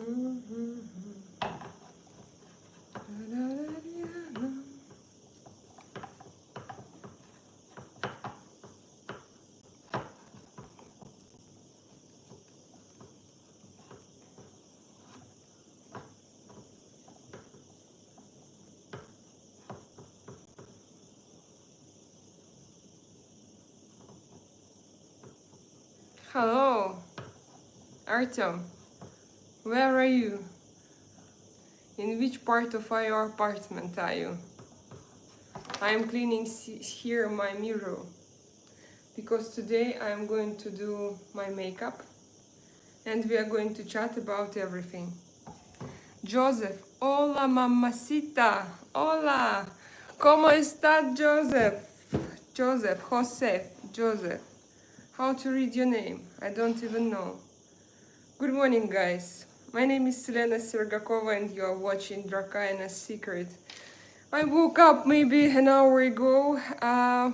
Hello, Artyom. Where are you? In which part of your apartment are you? I am cleaning here my mirror because today I am going to do my makeup and we are going to chat about everything. Joseph, hola mamacita, hola. ¿Cómo estás, Joseph? Joseph, Joseph. How to read your name? I don't even know. Good morning, guys. My name is Selena Sergakova and you are watching Drakaina's Secret. I woke up maybe an hour ago.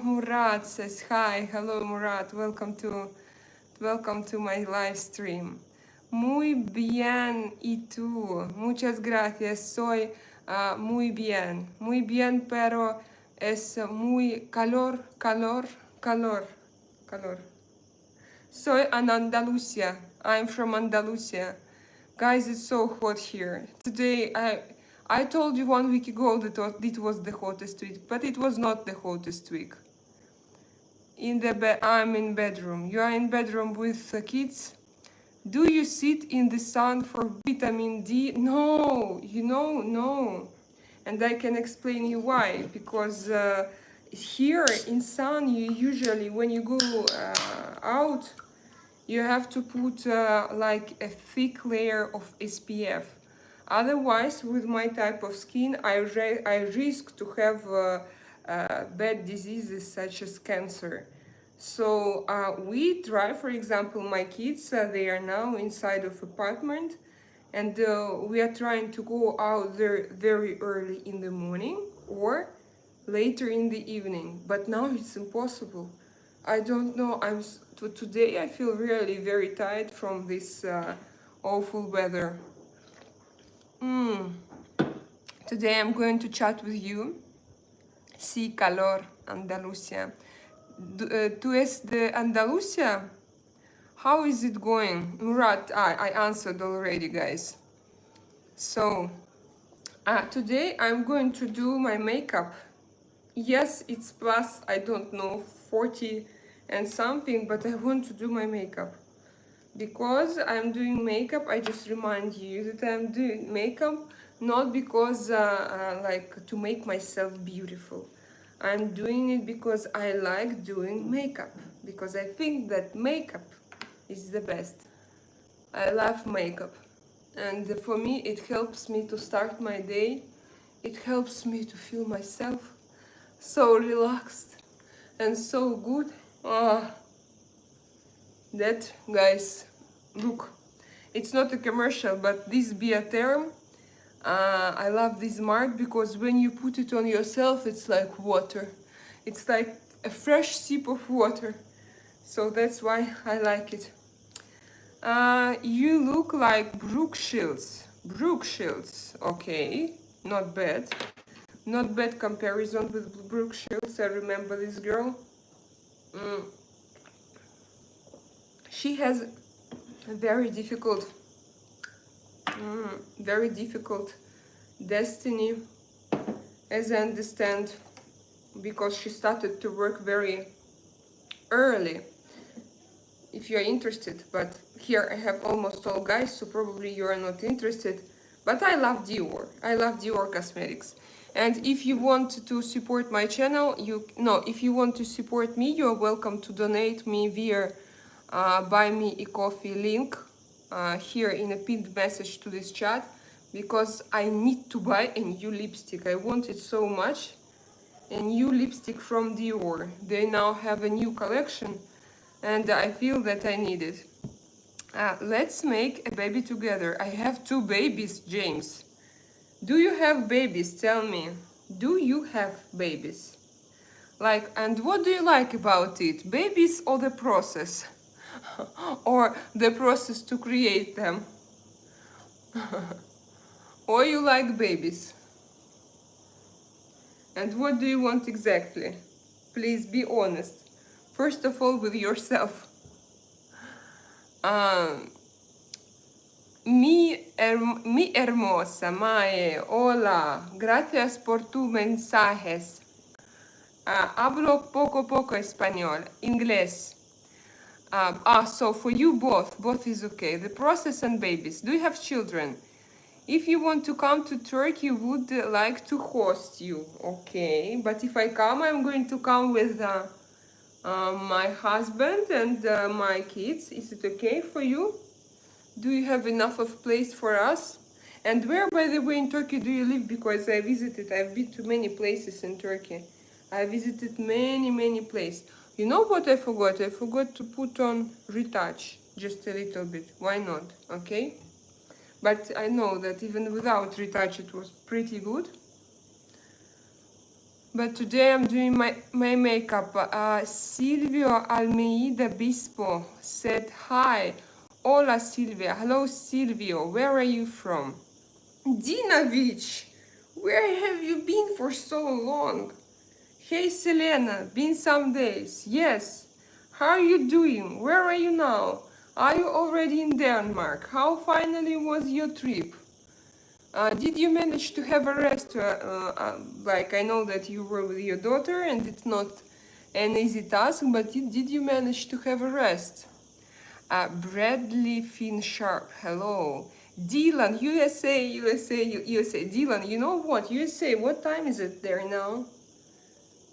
Murat says hi. Hello, Murat. Welcome to my live stream. Muy bien, y tú? Muchas gracias. Soy muy bien. Muy bien, pero es muy calor. Soy an Andalusia. I'm from Andalusia. Guys, it's so hot here. Today, I told you 1 week ago that it was the hottest week, but it was not the hottest week. I'm in bedroom. You are in bedroom with kids? Do you sit in the sun for vitamin D? No, no. And I can explain you why. Because here in sun, you usually, when you go out, you have to put like a thick layer of SPF. Otherwise, with my type of skin, I risk to have bad diseases such as cancer. So we try, for example, my kids, they are now inside of apartment, and we are trying to go out there very early in the morning or later in the evening. But now it's impossible. I don't know. Today I feel really very tired from this awful weather. Today I'm going to chat with you. Sí, calor, Andalusia. ¿Tú es de Andalusia? How is it going? Murat, I answered already, guys. So, today I'm going to do my makeup. Yes, it's plus, I don't know, 40 and something, but I want to do my makeup. Because I'm doing makeup, I just remind you that I'm doing makeup not because like to make myself beautiful. I'm doing it because I like doing makeup, because I think that makeup is the best. I love makeup, and for me it helps me to start my day. It helps me to feel myself so relaxed and so good. That, guys, look, it's not a commercial, but this Biaterm, I love this mark because when you put it on yourself, it's like water. It's like a fresh sip of water. So that's why I like it. You look like Brooke Shields. Brooke Shields, okay, not bad. Not bad comparison with Brooke Shields. I remember this girl. She has a very difficult destiny, as I understand, because she started to work very early. If you are interested, but here I have almost all guys, so probably you are not interested. But I love Dior. I love Dior cosmetics. And if you want to support my channel, if you want to support me, you're welcome to donate me via buy me a coffee link here in a pinned message to this chat, because I need to buy a new lipstick. I want it so much. A new lipstick from Dior. They now have a new collection and I feel that I need it. Let's make a baby together. I have 2 babies, James. Do you have babies? Tell me. Do you have babies? Like, and what do you like about it? Babies or the process? Or the process to create them? Or you like babies? And what do you want exactly? Please be honest. First of all, with yourself. Um, mi hermosa, Mae, hola, gracias por tus mensajes. Hablo poco español, inglés. So for you both is okay. The process and babies. Do you have children? If you want to come to Turkey, would like to host you, okay? But if I come, I'm going to come with my husband and my kids. Is it okay for you? Do you have enough of place for us? And where, by the way, in Turkey do you live? Because I've been to many places in Turkey. I visited many places. You know what I forgot? I forgot to put on retouch, just a little bit. Why not? Okay? But I know that even without retouch it was pretty good. But today I'm doing my makeup. Silvio Almeida Bispo said hi. Hola Silvia. Hello Silvio. Where are you from? Dinavich. Where have you been for so long? Hey Selena. Been some days. Yes. How are you doing? Where are you now? Are you already in Denmark? How finally was your trip? Did you manage to have a rest? Like, I know that you were with your daughter and it's not an easy task, but did you manage to have a rest? Bradley Finn Sharp, hello. Dylan, USA. Dylan, you know what? USA, what time is it there now?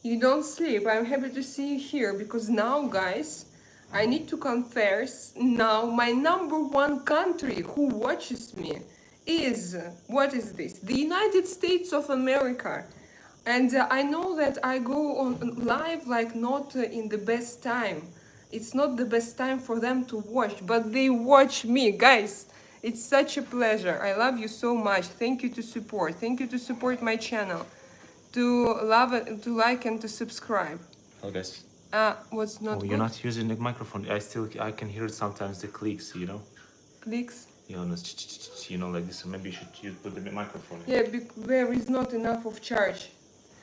You don't sleep. I'm happy to see you here because now, guys, I need to confess now my #1 country who watches me is, what is this? The United States of America. And I know that I go on live like not in the best time. It's not the best time for them to watch, but they watch me, guys. It's such a pleasure. I love you so much. Thank you to support. Thank you to support my channel. To love it, to like and to subscribe. Oh, guys. What's not good? You're not using the microphone. I can hear sometimes the clicks, you know? Clicks? You know, like this. So maybe you should put the microphone in. Yeah, there is not enough of charge.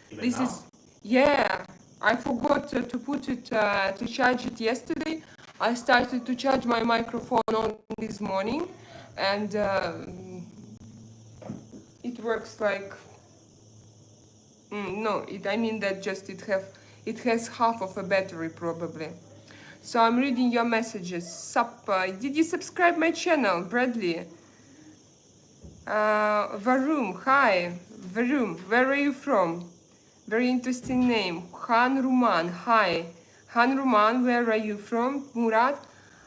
Even This now? is, yeah, I forgot to put it, to charge it yesterday. I started to charge my microphone on this morning and it works like, no, I mean that just it has half of a battery probably. So I'm reading your messages. Did you subscribe my channel, Bradley? Varum, hi. Varum, where are you from? Very interesting name. Han Ruman, hi. Han Ruman, where are you from? Murat,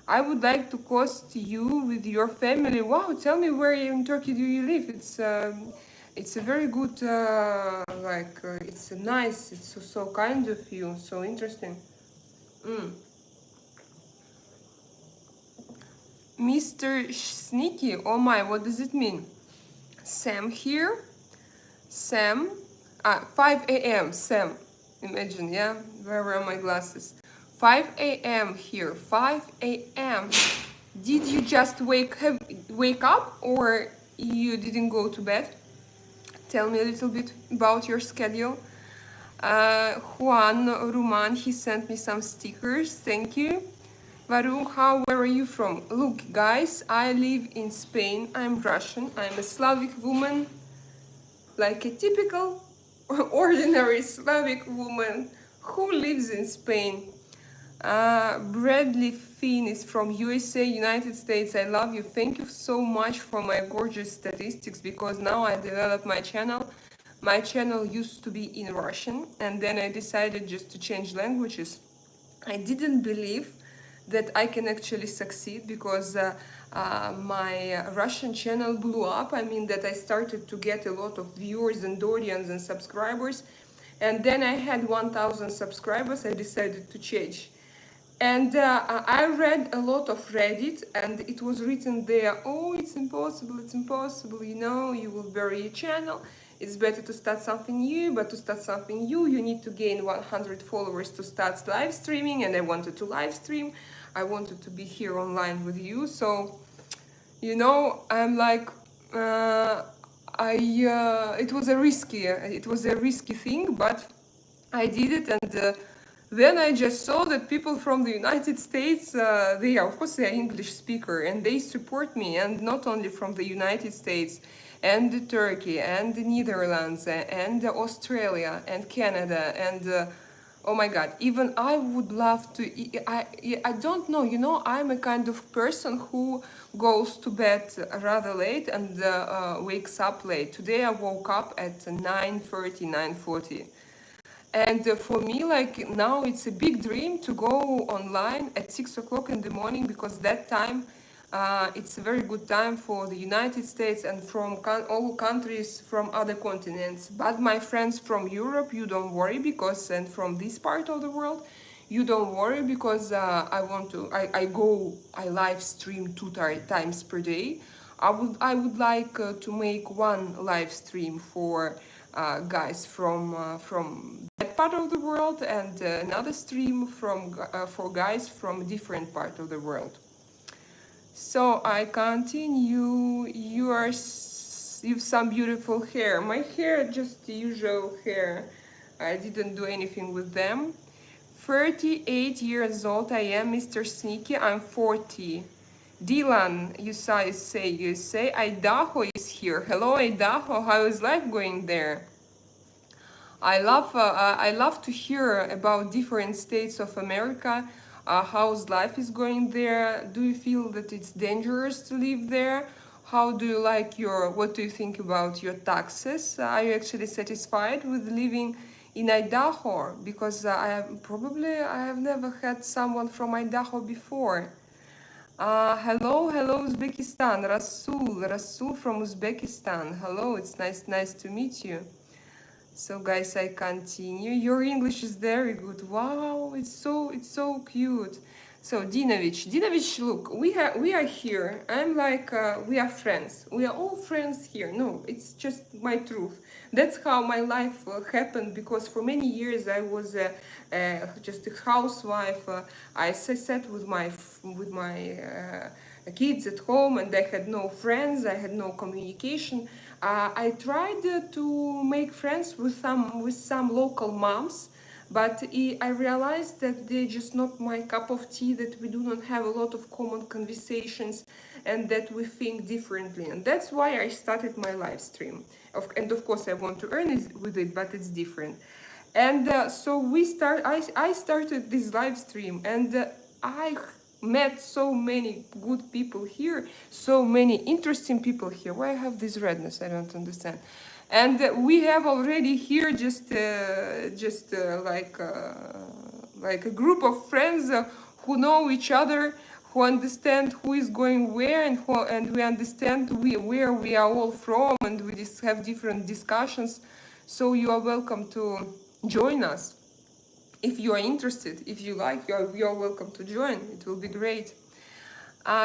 I would like to host you with your family. Wow, tell me where in Turkey do you live? It's a very good, it's nice, it's so kind of you, so interesting. Mr. Sneaky, oh my, what does it mean? Sam here. Sam, 5 a.m. Sam, imagine, yeah, where are my glasses? 5 a.m. here, 5 a.m. Did you just wake up or you didn't go to bed? Tell me a little bit about your schedule. Juan Ruman, he sent me some stickers, thank you. Varu, where are you from? Look, guys, I live in Spain. I'm Russian. I'm a Slavic woman, like a typical, ordinary Slavic woman who lives in Spain. Bradley Finn is from USA, United States. I love you. Thank you so much for my gorgeous statistics because now I developed my channel. My channel used to be in Russian and then I decided just to change languages. I didn't believe that I can actually succeed because my Russian channel blew up. I mean that I started to get a lot of viewers and audience and subscribers. And then I had 1,000 subscribers. I decided to change. And I read a lot of Reddit and it was written there, oh, it's impossible, you know, you will bury your channel. It's better to start something new, but to start something new, you need to gain 100 followers to start live streaming. And I wanted to live stream. I wanted to be here online with you. So, you know, I'm like, it was a risky thing, but I did it, and then I just saw that people from the United States, they are, of course, they are English speaker, and they support me, and not only from the United States, and Turkey, and the Netherlands, and Australia, and Canada, and oh my God, even I would love to. I don't know, you know, I'm a kind of person who goes to bed rather late and wakes up late. Today I woke up at 9:30, 9:40. And for me, like now, it's a big dream to go online at 6 o'clock in the morning, because that time it's a very good time for the United States and from all countries from other continents. But my friends from Europe, you don't worry, because, and from this part of the world, you don't worry, because I live stream times per day. I would like to make one live stream for guys from that part of the world, and another stream for guys from different part of the world. So I continue. You've some beautiful hair. My hair, just the usual hair. I didn't do anything with them. 38 years old I am, Mr. Sneaky. I'm 40. Dylan, USA. Idaho is here. Hello, Idaho. How is life going there? I love to hear about different states of America. How's life is going there? Do you feel that it's dangerous to live there? How do you like what do you think about your taxes? Are you actually satisfied with living in Idaho? Because I have never had someone from Idaho before. Hello, Uzbekistan. Rasul from Uzbekistan. Hello, it's nice to meet you. So guys, I continue. Your English is very good. Wow, it's so cute. So Dinovich, look, we are here. I'm like we are friends. We are all friends here. No, it's just my truth. That's how my life happened, because for many years I was just a housewife. I sat with my kids at home, and I had no friends. I had no communication. I tried to make friends with some local moms, but I realized that they're just not my cup of tea, that we do not have a lot of common conversations, and that we think differently. And that's why I started my live stream. And of course I want to earn it with it, but it's different. And so I started this live stream, and I met so many good people here, so many interesting people here. Why I have this redness? I don't understand. And we have already here just like a group of friends who know each other, who understand who is going where, and we understand where we are all from, and we just have different discussions. So you are welcome to join us. If you are interested, if you like, you're welcome to join. It will be great.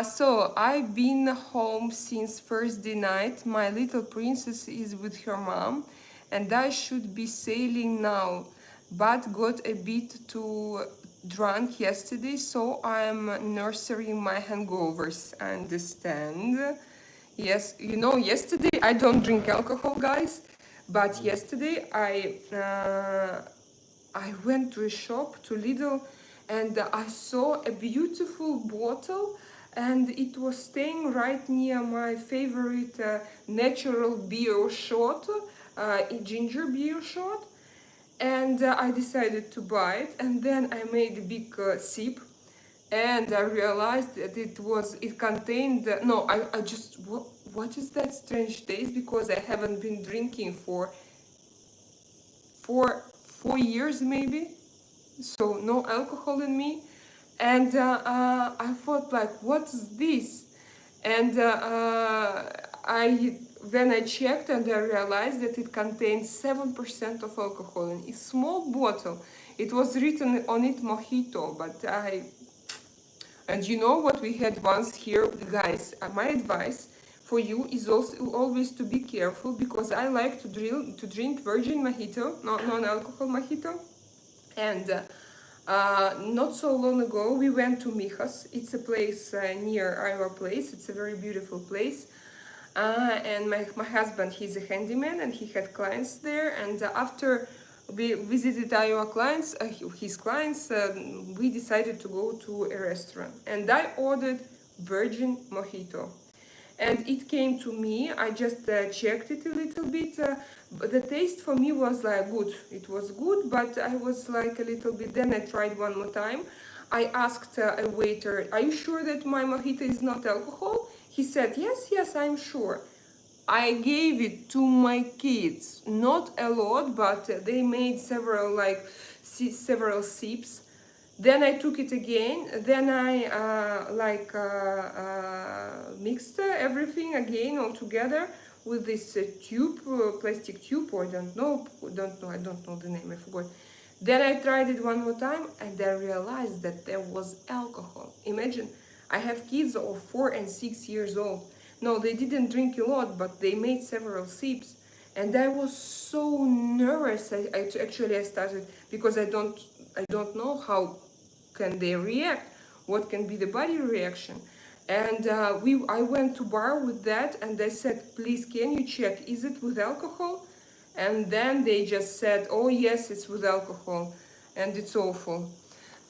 So I've been home since Thursday night. My little princess is with her mom, and I should be sailing now, but got a bit too drunk yesterday, so I'm nursing my hangovers. I understand. Yes, you know, yesterday I don't drink alcohol, guys, but yesterday I went to a shop, to Lidl, and I saw a beautiful bottle, and it was staying right near my favorite natural beer shot, ginger beer shot, and I decided to buy it, and then I made a big sip, and I realized that it contained, no, I just, what is that strange taste, because I haven't been drinking for 4 years maybe, so no alcohol in me. And I thought, like, what's this? And then I checked, and I realized that it contains 7% of alcohol in a small bottle. It was written on it mojito, but and you know what we had once here, guys, my advice for you is also always to be careful, because I like to drink virgin mojito, non-alcohol mojito. And not so long ago we went to Mijas. It's a place near our place. It's a very beautiful place. And my husband, he's a handyman, and he had clients there. And after we visited our clients, his clients, we decided to go to a restaurant. And I ordered virgin mojito. And it came to me. I just checked it a little bit. The taste for me was like good. It was good, but I was like a little bit. Then I tried one more time. I asked a waiter, "Are you sure that my mojito is not alcohol?" He said, "Yes, yes, I'm sure." I gave it to my kids, not a lot, but they made several sips. Then I took it again. Then I mixed everything again all together with this tube, plastic tube, or I don't know, I don't know the name, I forgot. Then I tried it one more time, and I realized that there was alcohol. Imagine, I have kids of 4 and 6 years old. No, they didn't drink a lot, but they made several sips. And I was so nervous. I started, because I don't know how can they react, what can be the body reaction. And I went to bar with that, and I said, "Please, can you check, is it with alcohol?" And then they just said, "Oh yes, it's with alcohol," and it's awful.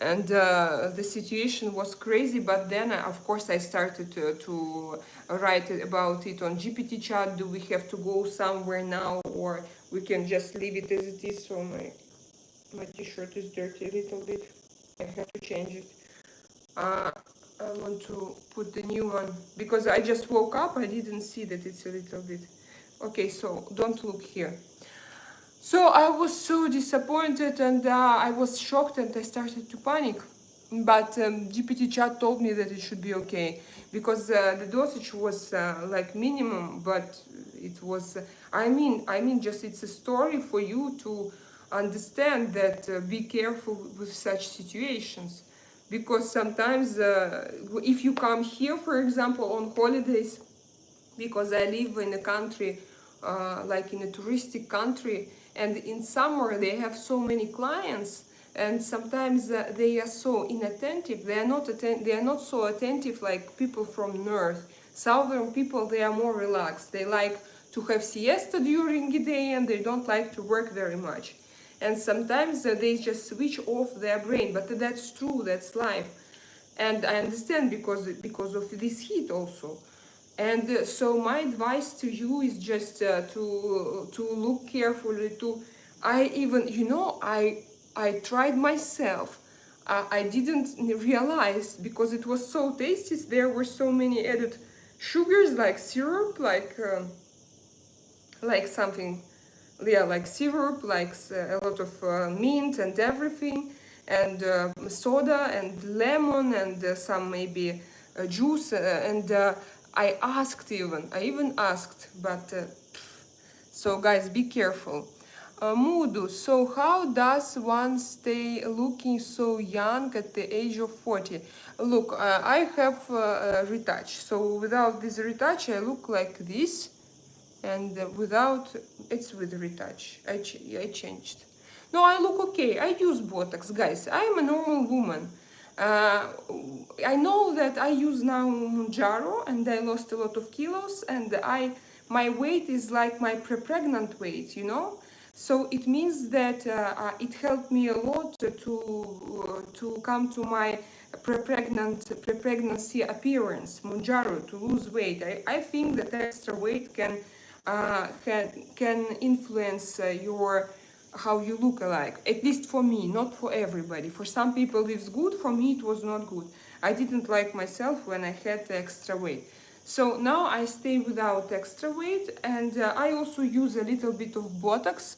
And the situation was crazy. But then of course I started to write about it on GPT chat. Do we have to go somewhere now, or we can just leave it as it is? So my t-shirt is dirty a little bit. I have to change it. I want to put the new one because I just woke up. I didn't see that it's a little bit. Okay, so don't look here. So I was so disappointed, and I was shocked, and I started to panic. But GPT chat told me that it should be okay, because the dosage was like minimum, but it was. Just it's a story for you to understand that be careful with such situations, because sometimes if you come here, for example, on holidays, because I live in a country like in a touristic country, and in summer they have so many clients, and sometimes they are so inattentive. They are not so attentive like people from north. Southern people, they are more relaxed. They like to have siesta during the day, and they don't like to work very much. And sometimes they just switch off their brain. But that's true, that's life. And I understand, because of this heat also. And so my advice to you is just to look carefully. I tried myself. I didn't realize, because it was so tasty. There were so many added sugars, like syrup, like something, yeah, like syrup, like a lot of mint and everything, and soda and lemon, and some maybe juice, and I even asked, but so guys, be careful. Mudu, so how does one stay looking so young at the age of 40? Look, I have retouch, so without this retouch I look like this, and without, it's with retouch. I changed. No, I look okay. I use Botox, guys. I'm a normal woman. I know that I use now Mounjaro, and I lost a lot of kilos, and my weight is like my pre-pregnant weight, you know. So it means that it helped me a lot to come to my pre-pregnancy appearance, Mounjaro, to lose weight. I think that extra weight can influence how you look alike. At least for me, not for everybody. For some people it's good, for me it was not good. I didn't like myself when I had extra weight. So now I stay without extra weight, and I also use a little bit of Botox.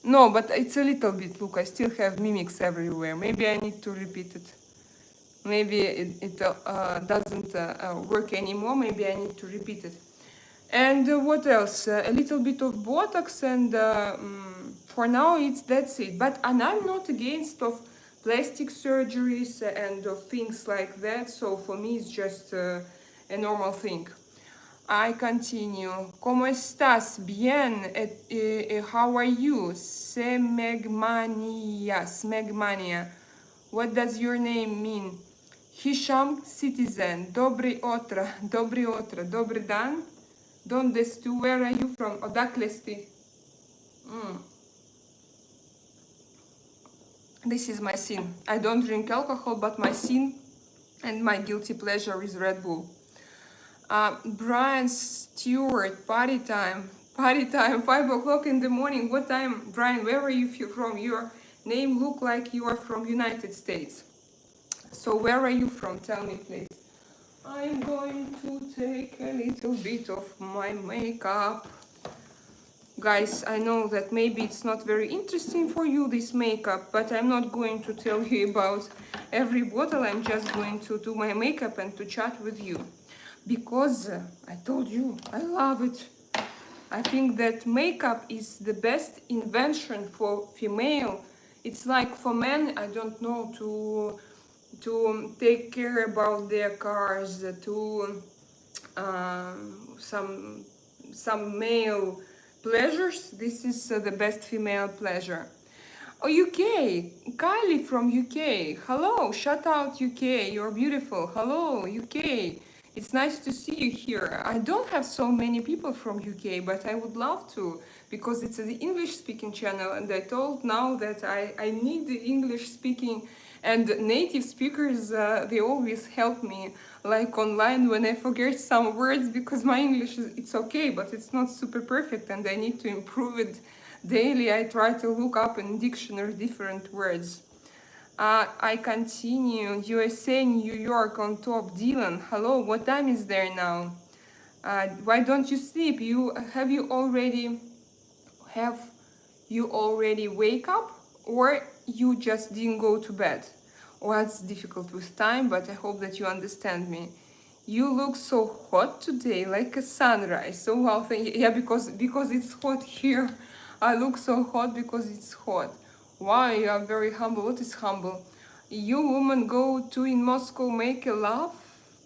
No, but it's a little bit. Look, I still have mimics everywhere. Maybe I need to repeat it. Maybe it doesn't work anymore. Maybe I need to repeat it. And what else? A little bit of Botox, and for now that's it. And I'm not against of plastic surgeries and of things like that. So for me, it's just a normal thing. I continue. ¿Cómo estás? Bien. How are you? Smegmania. What does your name mean? Hisham Citizen. Доброе утро. Добрый dan. Donde tu? Where are you from? Odakle si? This is my sin. I don't drink alcohol, but my sin and my guilty pleasure is Red Bull. Brian Stewart, party time. Party time, 5 o'clock in the morning. What time? Brian, where are you from? Your name look like you are from United States. So where are you from? Tell me, please. I'm going to take a little bit of my makeup. Guys, I know that maybe it's not very interesting for you, this makeup, but I'm not going to tell you about every bottle. I'm just going to do my makeup and to chat with you. Because I told you, I love it. I think that makeup is the best invention for female. It's like for men, I don't know, to take care about their cars, to some male pleasures. This is the best female pleasure. Oh, UK, Kylie from UK. Hello, shout out UK, you're beautiful. Hello, UK. It's nice to see you here. I don't have so many people from UK, but I would love to, because it's the English speaking channel, and I told now that I need the English speaking and native speakers. They always help me, like online when I forget some words, because my English it's okay, but it's not super perfect and I need to improve it daily. I try to look up in dictionary different words. I continue. USA, New York on top. Dylan, hello. What time is there now? Why don't you sleep? Have you already wake up, or you just didn't go to bed? Well, it's difficult with time, but I hope that you understand me. You look so hot today, like a sunrise. So well, yeah, because it's hot here. I look so hot because it's hot. Wow, you are very humble. What is humble? You woman go to in Moscow make a love?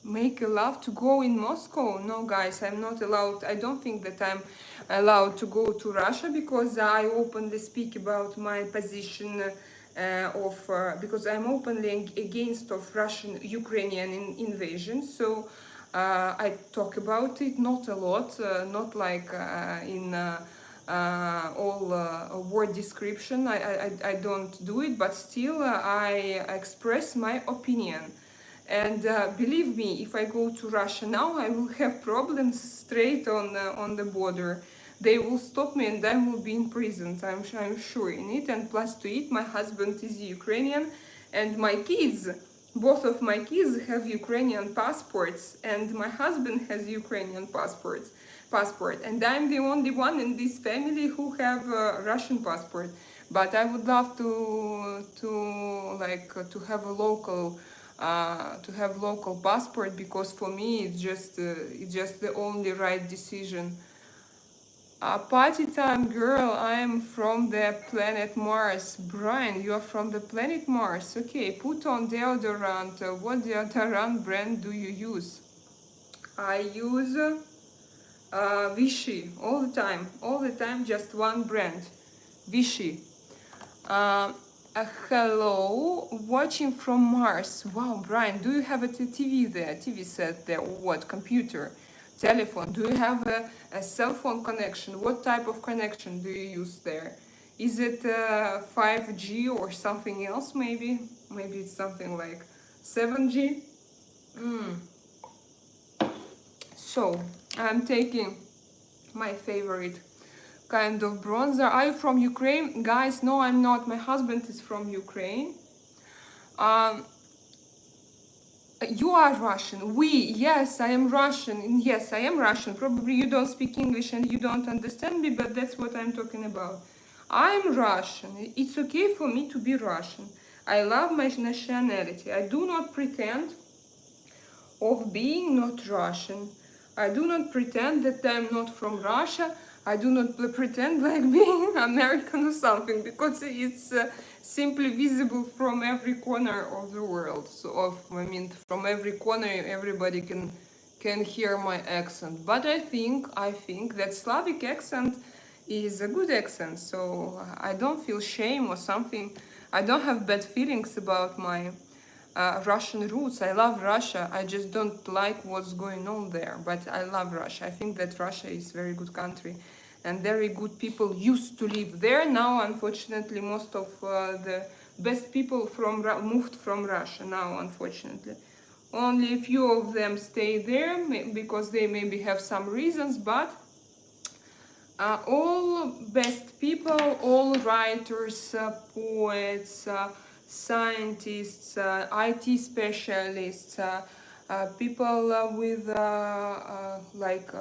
Make a love to go in Moscow? No, guys, I'm not allowed. I don't think that I'm allowed to go to Russia, because I openly speak about my position because I'm openly against of Russian Ukrainian invasion. So I talk about it, not a lot, not like in all word description. I don't do it, but still I express my opinion. And believe me, if I go to Russia now, I will have problems straight on the border. They will stop me and I will be imprisoned. I'm sure in it. And plus to it, my husband is Ukrainian, and my kids, both of my kids have Ukrainian passports, and my husband has Ukrainian passport, and I'm the only one in this family who have a Russian passport. But I would love to have a local passport, because for me it's just the only right decision. Party time, girl. I am from the planet Mars. Brian, you are from the planet Mars. Okay, put on deodorant. What deodorant brand do you use? I use Vichy all the time, just one brand, Vichy. Hello, watching from Mars. Wow, Brian, do you have a TV there, TV set there, or what, computer, telephone? Do you have a cell phone connection? What type of connection do you use there? Is it 5G or something else? Maybe it's something like 7G. So I'm taking my favorite kind of bronzer. Are you from Ukraine? Guys, no, I'm not. My husband is from Ukraine. You are Russian. Yes, I am Russian. Yes, I am Russian. Probably you don't speak English and you don't understand me, but that's what I'm talking about. I'm Russian. It's okay for me to be Russian. I love my nationality. I do not pretend of being not Russian. I do not pretend that I'm not from Russia. I do not pretend like being American or something, because it's simply visible from every corner of the world. So, from every corner, everybody can hear my accent. But I think that Slavic accent is a good accent. So I don't feel shame or something. I don't have bad feelings about my Russian roots. I love Russia. I just don't like what's going on there, but I love Russia. I think that Russia is a very good country, and very good people used to live there. Now, unfortunately, most of the best people moved from Russia now, unfortunately. Only a few of them stay there because they maybe have some reasons, but all best people, all writers, poets, scientists, IT specialists, people with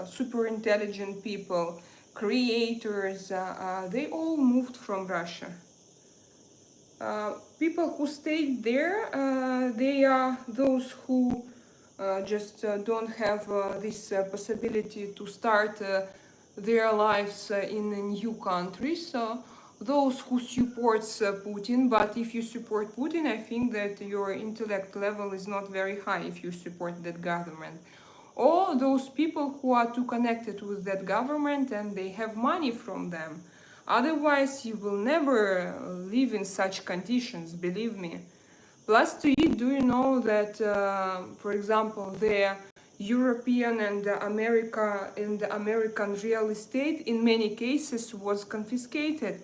super intelligent people, creators, they all moved from Russia. People who stayed there, they are those who just don't have this possibility to start their lives in a new country. So those who supports Putin, but if you support Putin, I think that your intellect level is not very high if you support that government. Or those people who are too connected with that government and they have money from them. Otherwise, you will never live in such conditions, believe me. Plus to it, do you know that, for example, the European and American real estate in many cases was confiscated.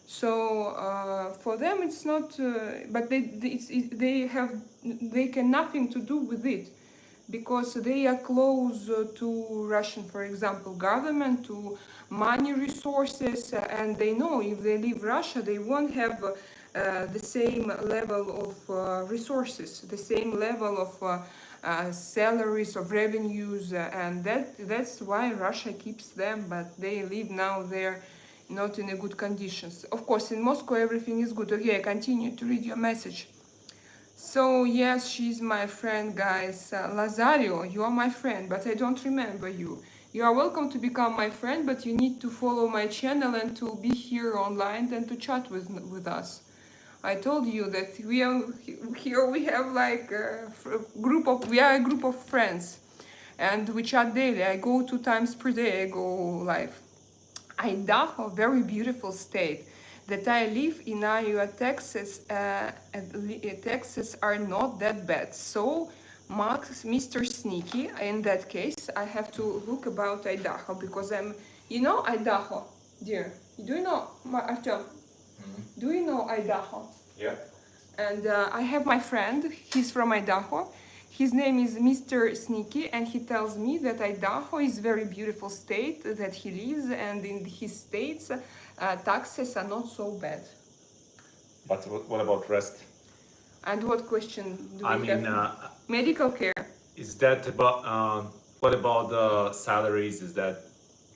So for them it's not, but they can nothing to do with it because they are close to Russian, for example, government, to money resources, and they know if they leave Russia, they won't have the same level of resources, the same level of salaries, of revenues, and that's why Russia keeps them, but they live now there not in a good conditions. Of course, in Moscow everything is good. Okay, I continue to read your message. So yes, she's my friend, guys. Lazario, you are my friend, but I don't remember you. You are welcome to become my friend, but you need to follow my channel and to be here online and to chat with us. I told you that we are here. We have like we are a group of friends, and we chat daily. I go 2 times per day. I go live. Idaho, very beautiful state. That I live in Iowa, Texas. Texas are not that bad. So, Max, Mr. Sneaky, in that case, I have to look about Idaho because you know Idaho, dear. Do you know, Artyom? Do you know Idaho? Yeah. And I have my friend, he's from Idaho. His name is Mr. Sneaky, and he tells me that Idaho is a very beautiful state that he lives, and in his states, taxes are not so bad. But what about rest? And what question do we mean, have? Medical care. Is that about, what about the salaries? Is that,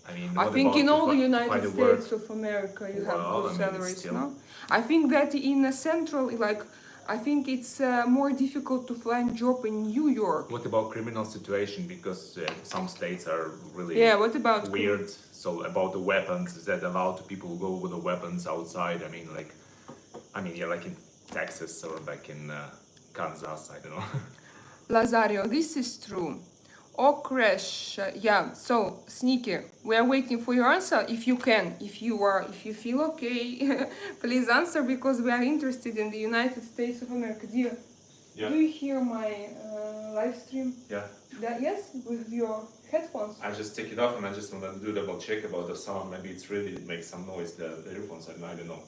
I think in all the United States of America you have good salaries, no? I think that in a central, like, I think it's more difficult to find job in New York. What about criminal situation? Because some states are really what about weird. So about the weapons, is that allowed to people go with the weapons outside? I mean, like in Texas or back in Kansas, I don't know. Lazario, this is true. Oh, Crash, yeah. So, Sneaky, we are waiting for your answer. If you can, if you feel okay, please answer because we are interested in the United States of America. Dear, do you hear my live stream? Yeah. Yes, with your headphones. I just take it off and I just want to do double check about the sound. Maybe it's really it makes some noise. The earphones, I don't know.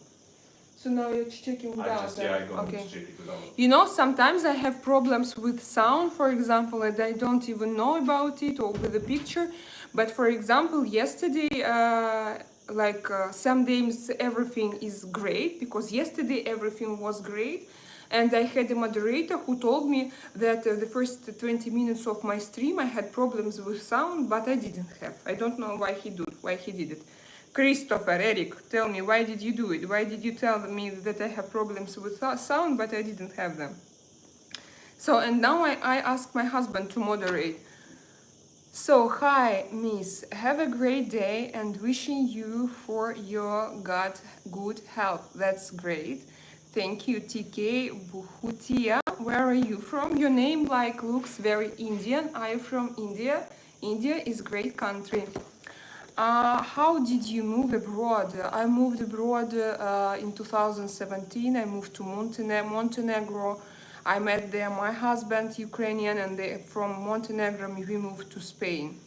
So now you're checking without. I go and check it without. You know, sometimes I have problems with sound, for example, and I don't even know about it, or with the picture. But for example, yesterday, some days everything is great, because yesterday everything was great. And I had a moderator who told me that the first 20 minutes of my stream I had problems with sound, but I didn't have. I don't know why he did it. Christopher, Eric, tell me, why did you do it? Why did you tell me that I have problems with sound, but I didn't have them? So, and now I ask my husband to moderate. So, hi, Miss, have a great day and wishing you for your good health. That's great. Thank you, TK Bhutia. Where are you from? Your name looks very Indian. I am from India. India is a great country. How did you move abroad? I moved abroad in 2017. I moved to Montenegro. I met there my husband, Ukrainian, and they, from Montenegro we moved to Spain.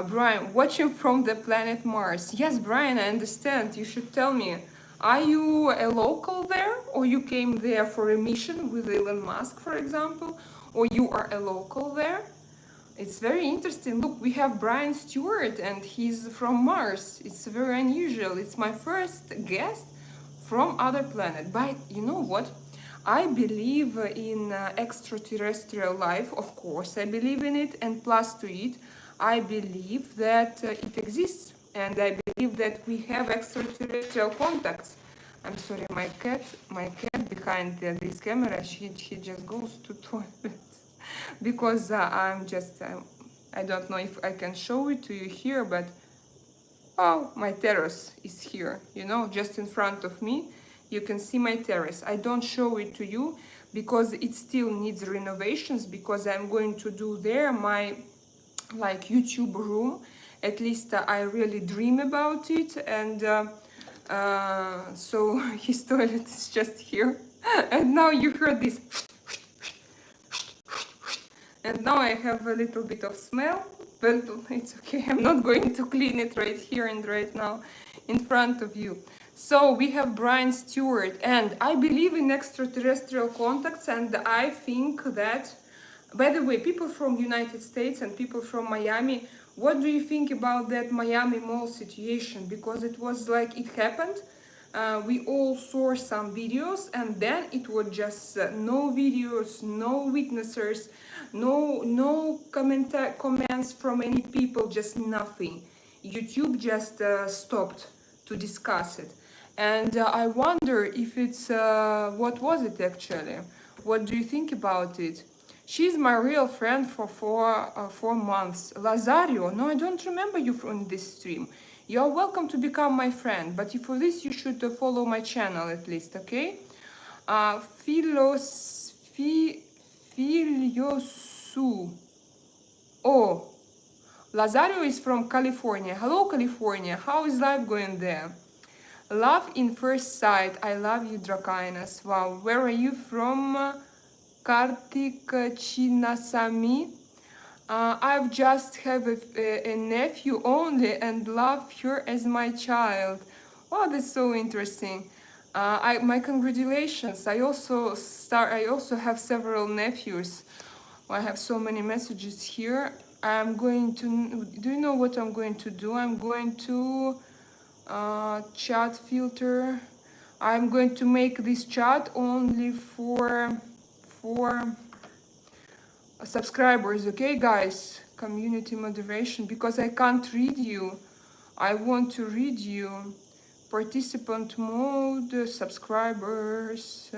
Brian, watching from the planet Mars. Yes, Brian, I understand. You should tell me, are you a local there, or you came there for a mission with Elon Musk, for example, or you are a local there? It's very interesting. Look, we have Brian Stewart, and he's from Mars. It's very unusual. It's my first guest from other planet. But you know what? I believe in extraterrestrial life, of course. I believe in it, and plus to it, I believe that it exists, and I believe that we have extraterrestrial contacts. I'm sorry, my cat behind this camera, she just goes to toilet because I don't know if I can show it to you here, but oh, my terrace is here, you know, just in front of me. You can see my terrace. I don't show it to you because it still needs renovations, because I'm going to do there my like YouTube room. At least I really dream about it, and so his toilet is just here. And now you heard this, and now I have a little bit of smell, but it's okay. I'm not going to clean it right here and right now in front of you. So we have Brian Stewart, and I believe in extraterrestrial contacts, and I think that, by the way, people from United States and people from Miami, what do you think about that Miami Mall situation? Because it was like, it happened, we all saw some videos, and then it was just no videos, no witnesses, no comments from any people, just nothing. YouTube just stopped to discuss it. And I wonder if it's, what was it actually? What do you think about it? She's my real friend for 4 months. Lazario, no, I don't remember you from this stream. You're welcome to become my friend, but for this you should follow my channel at least, okay? Filiosu. Oh, Lazario is from California. Hello, California. How is life going there? Love in first sight. I love you, Drakainas. Wow, where are you from? Kartik Chinasami. I've just have a nephew only and love her as my child. Wow, that's so interesting. My congratulations. I also have several nephews. I have so many messages here. I'm going to, do you know what I'm going to do? I'm going to chat filter. I'm going to make this chat only for subscribers, okay guys? Community moderation, because I can't read you. I want to read you. Participant mode, subscribers,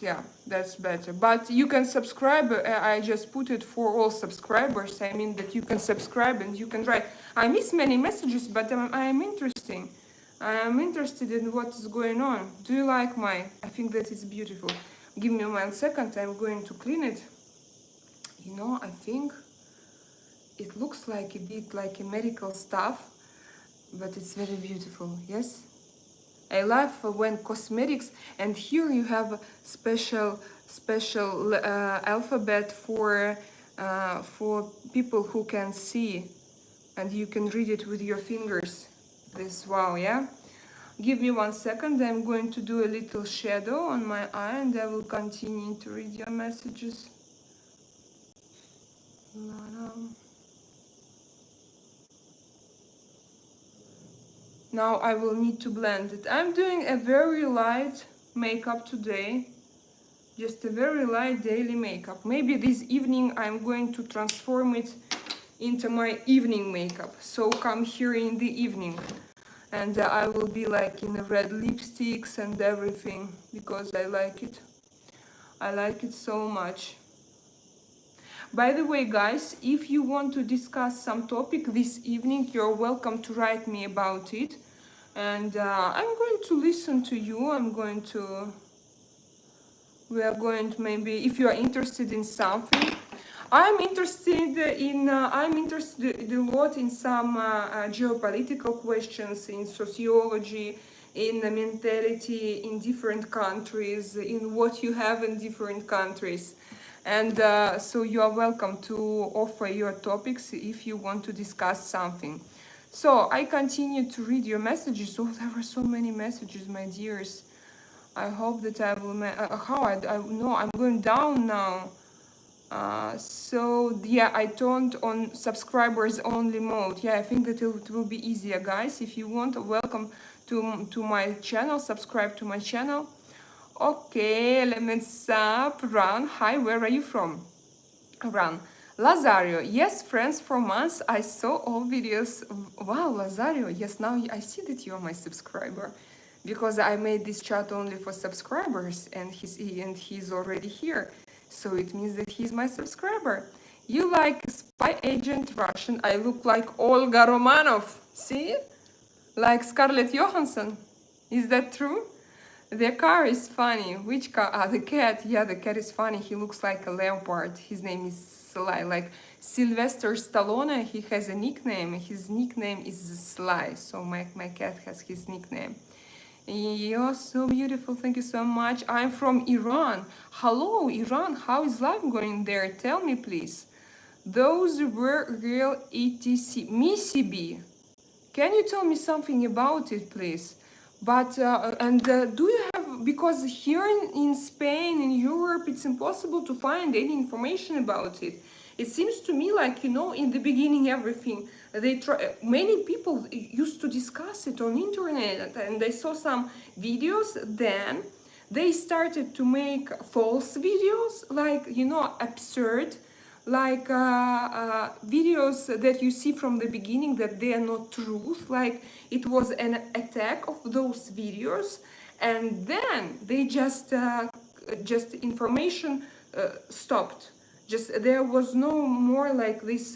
yeah, that's better. But you can subscribe. I just put it for all subscribers. I mean that you can subscribe and you can write. I miss many messages, but I am interesting. I am interested in what is going on. Do you like my? I think that it's beautiful. Give me 1 second. I'm going to clean it. You know, I think it looks like a bit like a medical stuff, but it's very beautiful. Yes. I love when cosmetics, and here you have special alphabet for people who can see, and you can read it with your fingers. This, wow, yeah. Give me 1 second. I'm going to do a little shadow on my eye, and I will continue to read your messages. Now I will need to blend it. I'm doing a very light makeup today. Just a very light daily makeup. Maybe this evening I'm going to transform it into my evening makeup. So come here in the evening. And I will be like in the red lipsticks and everything. Because I like it. I like it so much. By the way, guys, if you want to discuss some topic this evening, you're welcome to write me about it. And I'm going to listen to you. We are going to, maybe, if you are interested in something. I'm interested a lot in some geopolitical questions, in sociology, in the mentality in different countries, in what you have in different countries. And so you are welcome to offer your topics if you want to discuss something. So I continue to read your messages. Oh, there were so many messages, my dears. I hope that I will. No, I'm going down now. So yeah, I turned on subscribers only mode. Yeah, I think that it will be easier, guys. If you want, welcome to my channel. Subscribe to my channel. Okay, let's up. Run. Hi, where are you from? Run. Lazario, yes, friends from months. I saw all videos. Wow, Lazario, yes, now I see that you are my subscriber, because I made this chat only for subscribers, and he's already here, so it means that he's my subscriber. You like spy agent Russian? I look like Olga Romanov. See, like Scarlett Johansson. Is that true? The car is funny. Which car? Ah, the cat. Yeah, the cat is funny. He looks like a leopard. His name is Sly. Like Sylvester Stallone, he has a nickname. His nickname is Sly. So my cat has his nickname. You're so beautiful. Thank you so much. I'm from Iran. Hello, Iran. How is life going there? Tell me, please. Those were real etc. Missy B. Can you tell me something about it, please? But do you have, because here in Spain, in Europe, it's impossible to find any information about it. It seems to me like, you know, in the beginning, everything, many people used to discuss it on internet, and I saw some videos. Then they started to make false videos, like, you know, absurd, like videos that you see from the beginning that they are not truth, like it was an attack of those videos, and then they just information stopped. Just there was no more like this.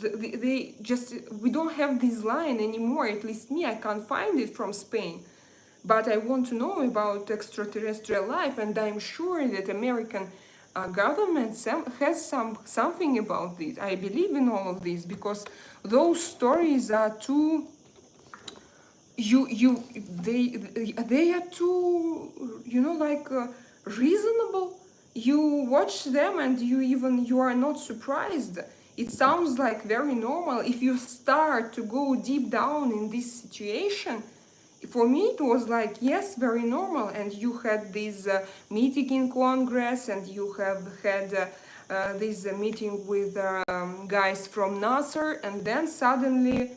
They just, we don't have this line anymore. At least me, I can't find it from Spain. But I want to know about extraterrestrial life, and I'm sure that American government has something about this. I believe in all of this, because those stories are too. They are too, you know, like reasonable. You watch them and you are not surprised. It sounds like very normal. If you start to go deep down in this situation, for me it was like, yes, very normal. And you had this meeting in Congress, and you have had this meeting with guys from NASA, and then suddenly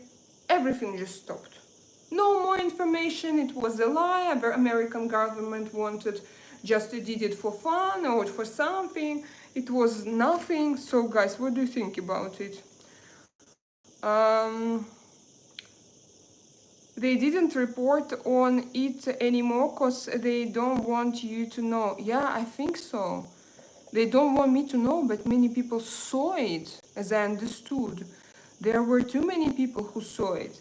everything just stopped. No more information. It was a lie. The American government wanted, just did it for fun or for something. It was nothing. So guys, what do you think about it? They didn't report on it anymore because they don't want you to know. Yeah, I think so. They don't want me to know, but many people saw it, as I understood. There were too many people who saw it.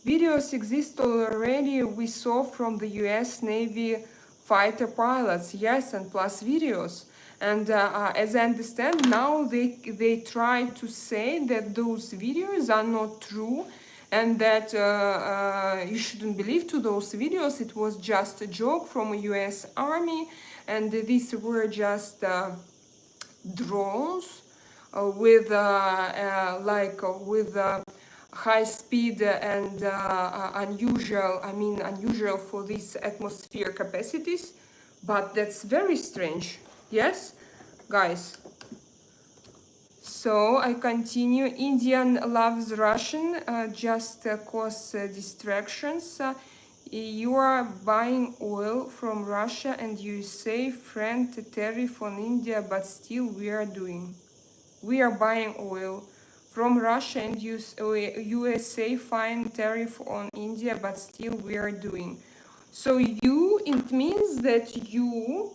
Videos exist already. We saw from the US Navy fighter pilots, yes, and plus videos. And as I understand, now they try to say that those videos are not true, and that you shouldn't believe to those videos. It was just a joke from a US Army, and these were just drones with high speed and unusual for these atmosphere capacities. But that's very strange. Yes, guys. So I continue. Indian loves Russian, just cause distractions. You are buying oil from Russia and USA, friend tariff on India, but still we are buying oil from Russia and USA, fine tariff on India, but still we are doing. So it means that you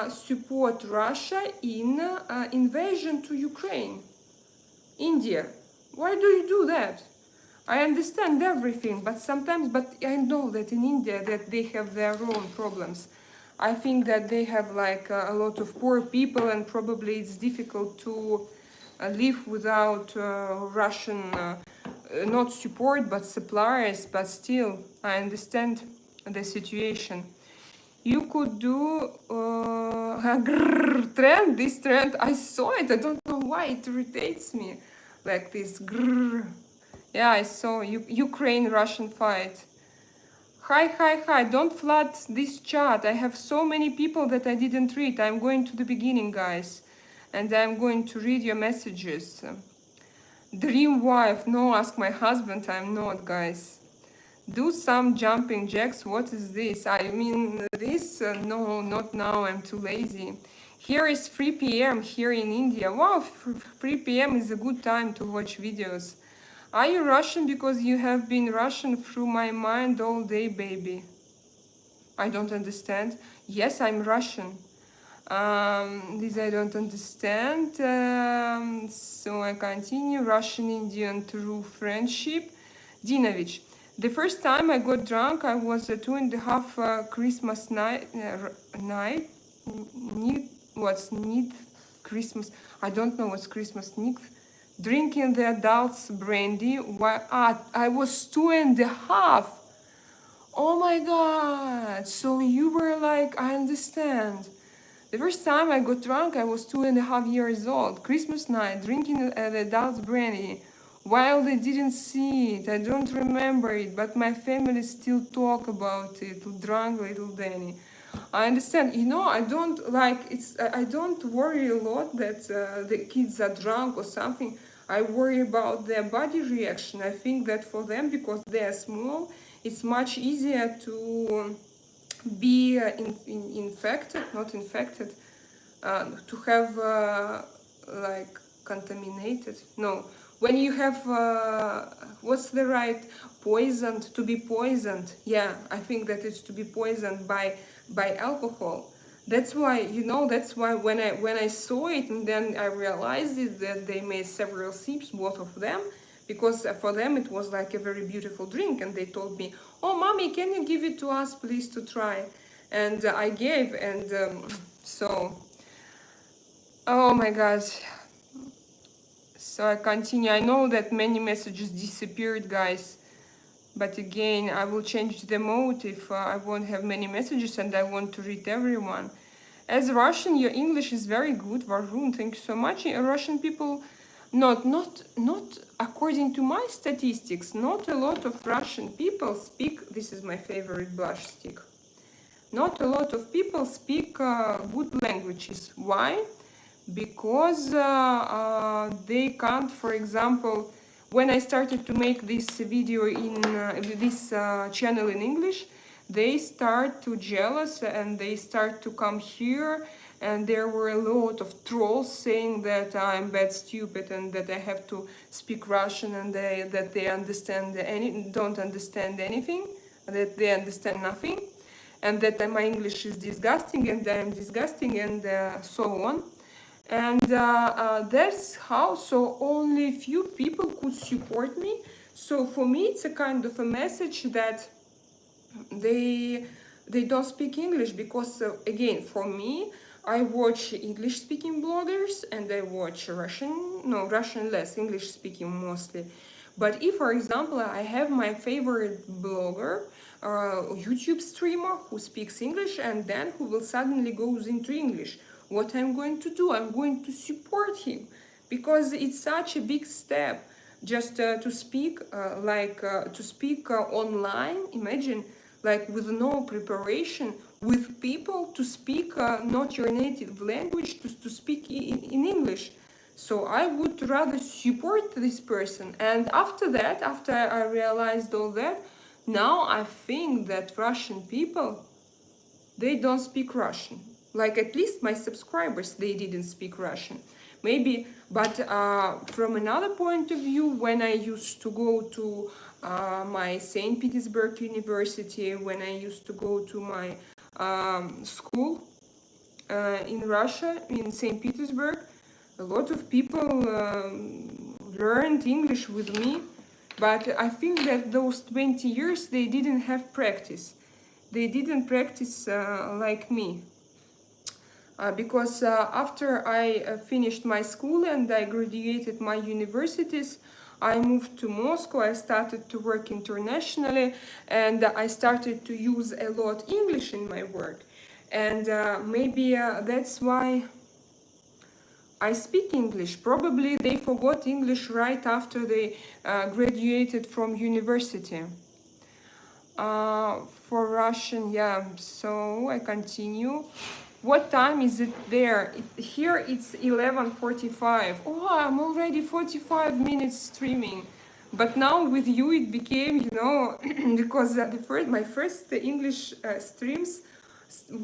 support Russia in invasion to Ukraine. India, why do you do that? I understand everything, but I know that in India that they have their own problems. I think that they have like a lot of poor people, and probably it's difficult to live without Russian not support but suppliers, but still I understand the situation. You could do a grrr trend. This trend, I saw it. I don't know why it irritates me, like this grrr. Yeah, I saw Ukraine-Russian fight. Hi. Don't flood this chat. I have so many people that I didn't read. I'm going to the beginning, guys, and I'm going to read your messages. Dream wife. No, ask my husband. I'm not, guys. Do some jumping jacks. What is this? I mean, this? No, not now. I'm too lazy. Here is 3 p.m. here in India. Wow, 3 p.m. is a good time to watch videos. Are you Russian? Because you have been Russian through my mind all day, baby. I don't understand. Yes, I'm Russian. This I don't understand. So I continue. Russian-Indian true friendship. Dinovich. The first time I got drunk, I was 2.5 Christmas night. What's need Christmas? I don't know what's Christmas need. Drinking the adults brandy while I was 2.5. Oh my god, so you were like, I understand. The first time I got drunk, I was 2.5 years old. Christmas night, drinking the adults brandy while they didn't see it. I don't remember it, but my family still talk about it. Drunk little Danny. I understand. You know, I don't like it's. I don't worry a lot that the kids are drunk or something. I worry about their body reaction. I think that for them, because they are small, it's much easier to be infected, not infected, to have like contaminated. No, when you have what's the right poisoned, to be poisoned. Yeah, I think that it's to be poisoned by alcohol. That's why, you know, that's why when I saw it and then I realized it, that they made several sips, both of them, because for them it was like a very beautiful drink, and they told me, oh mommy, can you give it to us please to try? And I gave, and so, oh my gosh. So I continue. I know that many messages disappeared, guys, but again, I will change the mode if I won't have many messages and I want to read everyone. As Russian, your English is very good, Varun. Thank you so much. Russian people, not according to my statistics, not a lot of Russian people speak. This is my favorite blush stick. Not a lot of people speak good languages. Why? Because they can't, for example, when I started to make this video in this channel in English, they start to jealous and they start to come here, and there were a lot of trolls saying that I'm bad, stupid, and that I have to speak Russian, and that they don't understand anything, that they understand nothing, and that my English is disgusting and I am disgusting, and so on. And that's how, so only few people could support me. So for me it's a kind of a message that they don't speak English, because again, for me, I watch English speaking bloggers and I watch Russian less, English speaking mostly. But if, for example, I have my favorite blogger, YouTube streamer who speaks English and then who will suddenly goes into English, what I'm going to do? I'm going to support him, because it's such a big step just to speak online. Imagine, like, with no preparation, with people, to speak not your native language, to speak in English. So I would rather support this person. And after that, after I realized all that, now I think that Russian people, they don't speak Russian. Like, at least my subscribers, they didn't speak Russian. Maybe, but from another point of view, when I used to go to my St. Petersburg University, when I used to go to my school in Russia, in St. Petersburg, a lot of people learned English with me, but I think that those 20 years, they didn't have practice. They didn't practice like me. Because after I finished my school and I graduated my universities, I moved to Moscow, I started to work internationally, and I started to use a lot English in my work. And maybe that's why I speak English. Probably they forgot English right after they graduated from university. For Russian, yeah, so I continue. What time is it there? Here it's 11:45. Oh, I'm already 45 minutes streaming. But now with you it became, you know, because my first English streams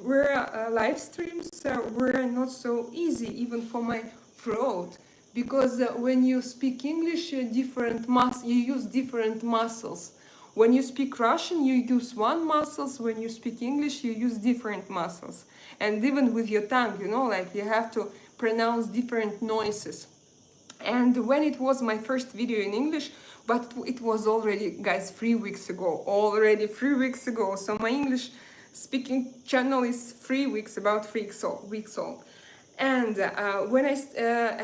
were live streams were not so easy even for my throat, because when you speak English, you use different muscles. When you speak Russian, you use one muscles. When you speak English, you use different muscles. And even with your tongue, you know, like you have to pronounce different noises. And when it was my first video in English, but it was already, guys, 3 weeks ago, already 3 weeks ago. So my English speaking channel is 3 weeks, about 3 weeks old. And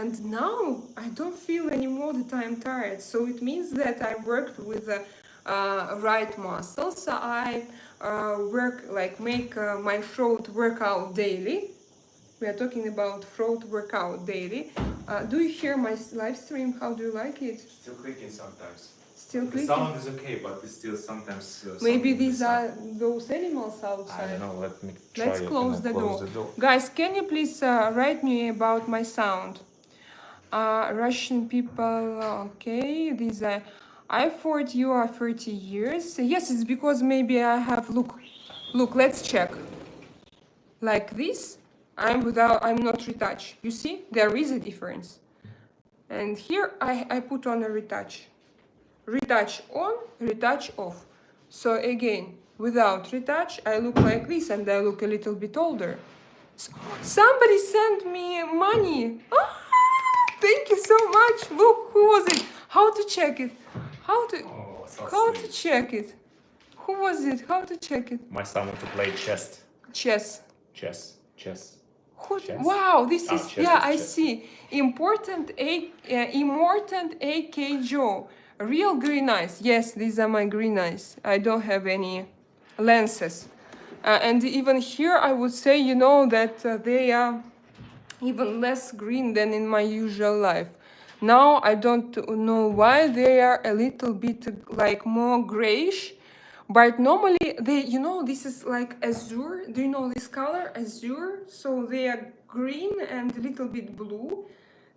and now I don't feel anymore that I'm tired. So it means that I worked with the right muscles. I make my throat workout daily. We are talking about throat workout daily. Do you hear my live stream? How do you like it? Still clicking sometimes. Still The clicking? sound is okay, but it's still sometimes. Maybe these are those animals I outside. don't know. Let me try. Let's it close and the close door. the door. Guys, can you please write me about my sound? Russian people, okay. These are. I thought you are 30 years. Yes, it's because maybe I have. Look. Let's check. Like this, I'm not retouch. You see, there is a difference. And here I put on a retouch. Retouch on, retouch off. So again, without retouch, I look like this and I look a little bit older. So, somebody sent me money. Ah, thank you so much. Look, who was it? How to check it? How So to check it? Who was it? How to check it? My son wants to play chess. Chess. Chess. Chess? Wow, this is, chess yeah, is I chess. see. Immortant AK Joe. Real green eyes. Yes, these are my green eyes. I don't have any lenses. And even here, I would say, you know, that they are even less green than in my usual life. Now, I don't know why they are a little bit like more grayish. But normally they, you know, this is like azure. Do you know this color? Azure. So they are green and a little bit blue.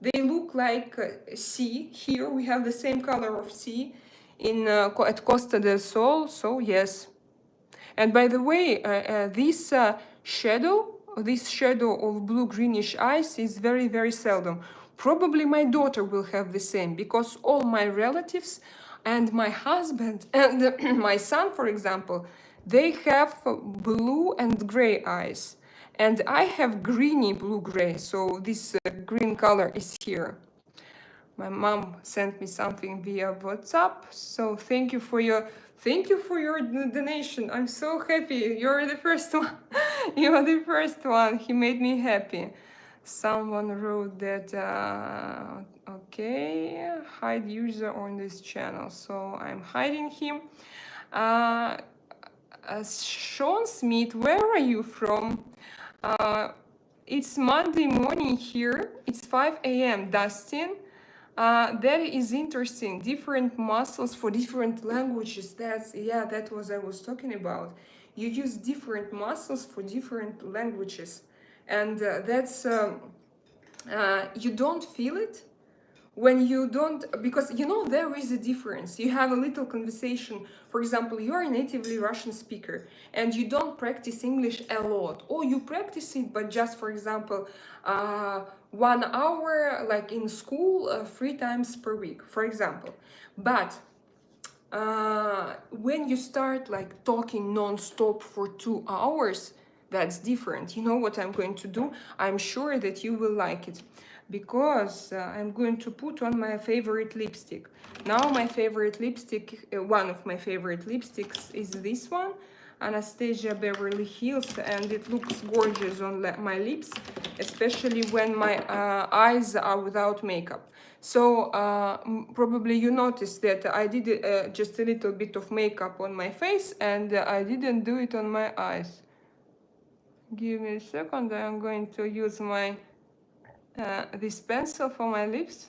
They look like sea. Here we have the same color of sea in at Costa del Sol. So yes. And by the way, this shadow of blue greenish eyes is very, very seldom. Probably my daughter will have the same, because all my relatives and my husband and my son, for example, they have blue and gray eyes. And I have greeny blue-gray, so this green color is here. My mom sent me something via WhatsApp, so thank you for your donation. I'm so happy. You're the first one. You're the first one. He made me happy. Someone wrote that okay, hide user on this channel, so I'm hiding him. Sean Smith, where are you from? It's Monday morning here. It's 5 a.m. Dustin. That is interesting. Different muscles for different languages. That was I was talking about. You use different muscles for different languages, and you don't feel it when you don't, because you know there is a difference. You have a little conversation. For example, you are a natively Russian speaker and you don't practice English a lot, or you practice it but just, for example, 1 hour like in school 3 times per week, for example. But when you start like talking non-stop for 2 hours, that's different. You know what I'm going to do? I'm sure that you will like it, because I'm going to put on my favorite lipstick. Now my favorite lipstick, one of my favorite lipsticks is this one. Anastasia Beverly Hills, and it looks gorgeous on my lips, especially when my eyes are without makeup. So probably you noticed that I did just a little bit of makeup on my face, and I didn't do it on my eyes. Give me a second. I'm going to use my this pencil for my lips,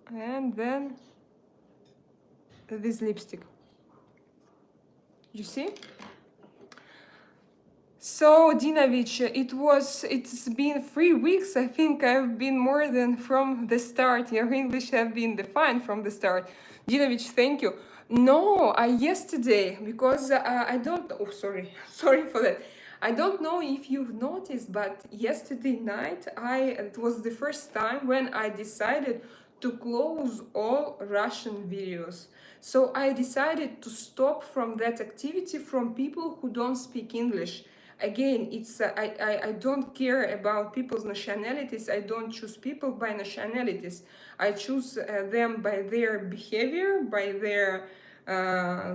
and then this lipstick. You see? So Dinovich, it's been 3 weeks. I think I've been more than from the start. Your English have been defined from the start. Dinovich, thank you. No, I yesterday, because I don't, oh, sorry, sorry for that. I don't know if you've noticed, but yesterday night, it was the first time when I decided to close all Russian videos. So I decided to stop from that activity from people who don't speak English. Again, it's I don't care about people's nationalities. I don't choose people by nationalities. I choose them by their behavior, by their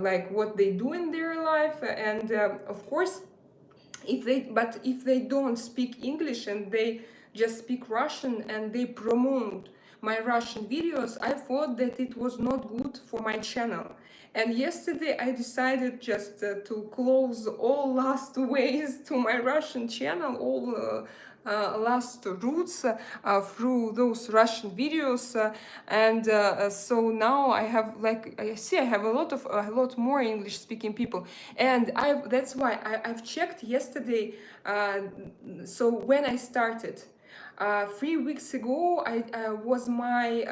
like what they do in their life, and of course, if they don't speak English and they just speak Russian and they promote my Russian videos, I thought that it was not good for my channel. And yesterday I decided just to close all last ways to my Russian channel, all last routes through those Russian videos, and so now I have, like I see, I have a lot more English speaking people, and that's why I've checked yesterday. So when I started 3 weeks ago, I was my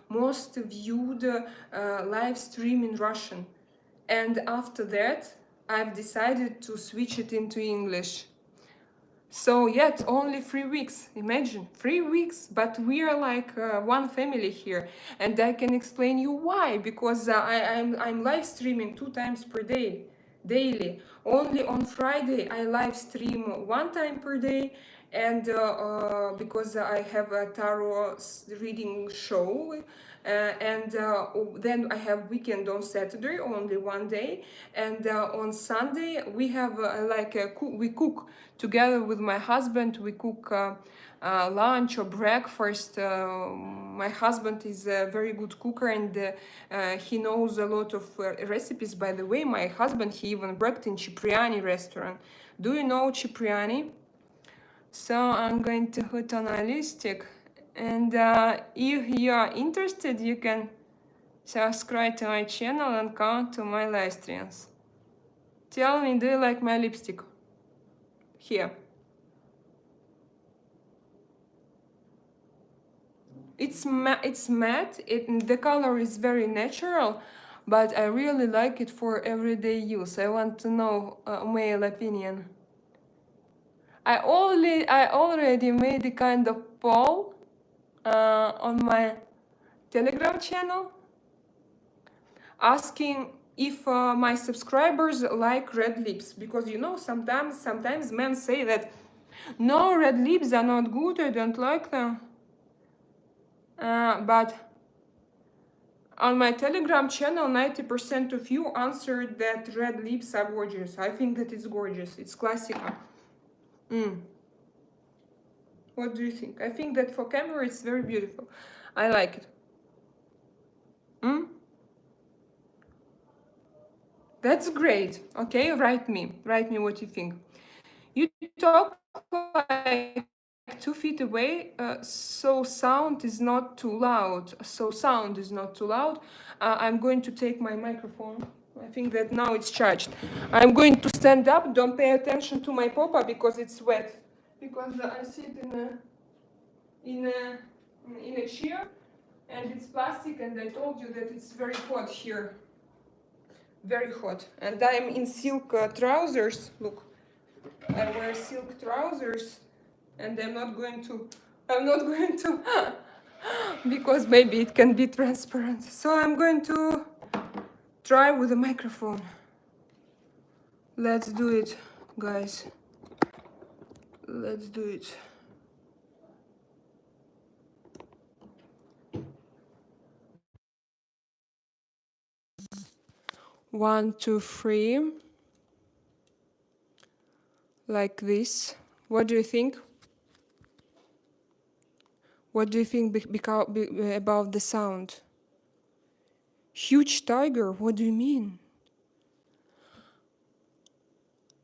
most viewed live stream in Russian, and after that I've decided to switch it into English. So yet only 3 weeks. Imagine 3 weeks, but we are like one family here, and I can explain you why. Because I'm live streaming 2 times per day, daily. Only on Friday I live stream 1 time per day, and because I have a tarot reading show. And then I have weekend on Saturday, only 1 day, and on Sunday we have we cook together with my husband. We cook lunch or breakfast. My husband is a very good cooker, and he knows a lot of recipes. By the way, my husband, he even worked in Cipriani restaurant. Do you know Cipriani? So I'm going to put on a lipstick, and if you are interested, you can subscribe to my channel and come to my live streams. Tell me, do you like my lipstick? Here. It's matte. The color is very natural, but I really like it for everyday use. I want to know male opinion. I already made a kind of poll on my Telegram channel, asking if my subscribers like red lips, because you know sometimes men say that no, red lips are not good, I don't like them. But on my Telegram channel, 90% of you answered that red lips are gorgeous. I think that it's gorgeous. It's classical. What do you think? I think that for camera it's very beautiful. I like it. That's great. Okay, write me what you think. You talk like 2 feet away, so sound is not too loud. I'm going to take my microphone. I think that now it's charged. I'm going to stand up. Don't pay attention to my popa because it's wet. Because I sit in a chair, and it's plastic, and I told you that it's very hot here. Very hot. And I'm in silk trousers. Look, I wear silk trousers, and I'm not going to because maybe it can be transparent. So I'm going to try with a microphone. Let's do it, guys. Let's do it. 1, 2, 3, like this. What do you think? What do you think about the sound? Huge tiger, what do you mean?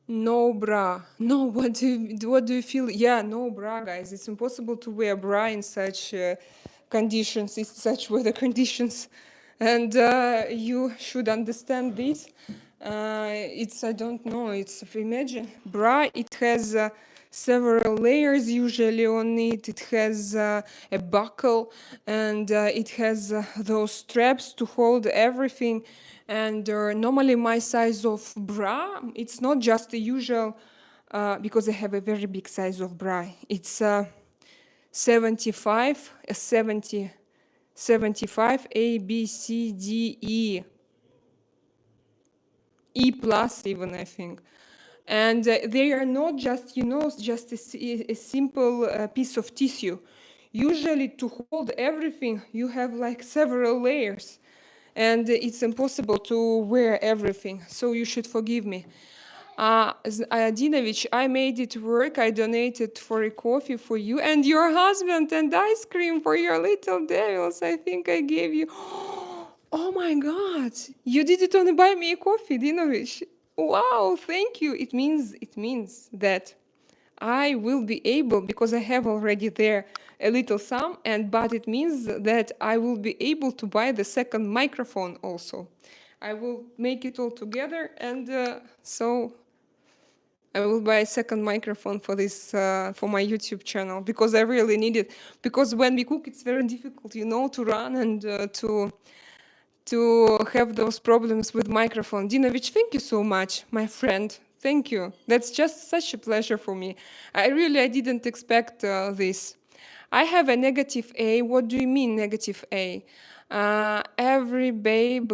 No bra. No, what do you feel? Yeah, no bra, guys. It's impossible to wear bra in such conditions, in such weather conditions. And you should understand this. It's, I don't know, it's, imagine, bra, it has several layers usually on it. It has a buckle, and it has those straps to hold everything. And normally my size of bra, it's not just the usual, because I have a very big size of bra. It's 75, 75, A, B, C, D, E. E plus even, I think. And they are not just, you know, just a simple piece of tissue. Usually to hold everything, you have like several layers. And it's impossible to wear everything, so you should forgive me. Adinovich, I made it work. I donated for a coffee for you and your husband and ice cream for your little devils. I think I gave you. Oh my God! You did it on a Buy Me a Coffee, Dinovich. Wow, thank you. It means that I will be able, because I have already there a little sum, but it means that I will be able to buy the second microphone also. I will make it all together, and so I will buy a second microphone for this, for my YouTube channel, because I really need it. Because when we cook, it's very difficult, you know, to run and to have those problems with microphone. Dinovich, thank you so much, my friend. Thank you. That's just such a pleasure for me. I didn't expect this. I have a negative A. What do you mean negative A? Every babe,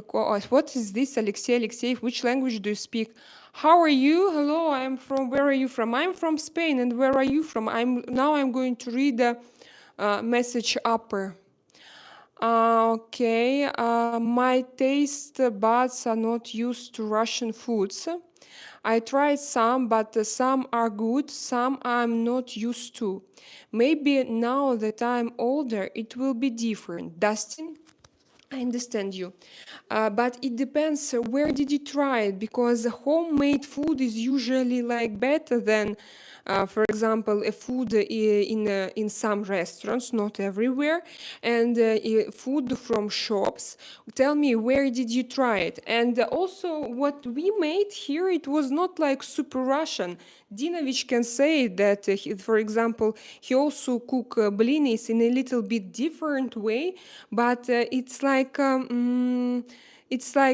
what is this, Alexei Alexeyev? Which language do you speak? How are you? Hello, I'm from, where are you from? I'm from Spain, and where are you from? I'm going to read the message upper. Okay, my taste buds are not used to Russian foods. I tried some, but some are good, some I'm not used to. Maybe now that I'm older, it will be different. Dustin? I understand you, but it depends where did you try it, because homemade food is usually like better than, for example, a food in some restaurants, not everywhere, and food from shops. Tell me, where did you try it? And also, what we made here, it was not like super Russian. Dinovich can say that, for example, he also cook blinis in a little bit different way, but it's like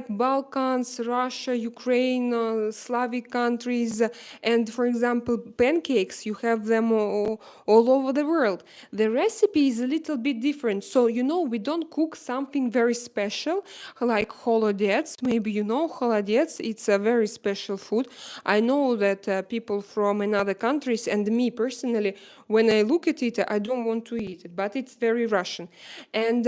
Balkans, Russia, Ukraine, Slavic countries, and for example, pancakes, you have them all over the world. The recipe is a little bit different. So, you know, we don't cook something very special like holodets. Maybe you know holodets, it's a very special food. I know that people from another countries, and me personally, when I look at it, I don't want to eat it, but it's very Russian. And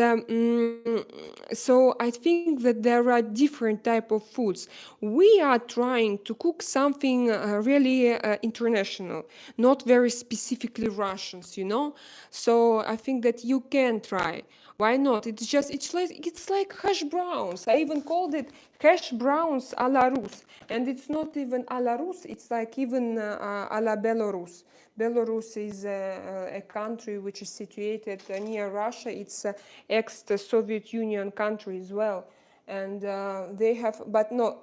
so I think that there are different type of foods. We are trying to cook something really international, not very specifically Russians, you know. So I think that you can try. Why not? It's like hash browns. I even called it hash browns a la Rus, and it's not even a la Rus. It's like even a la Belarus. Belarus is a country which is situated near Russia. It's ex-Soviet Union country as well, and they have. But no,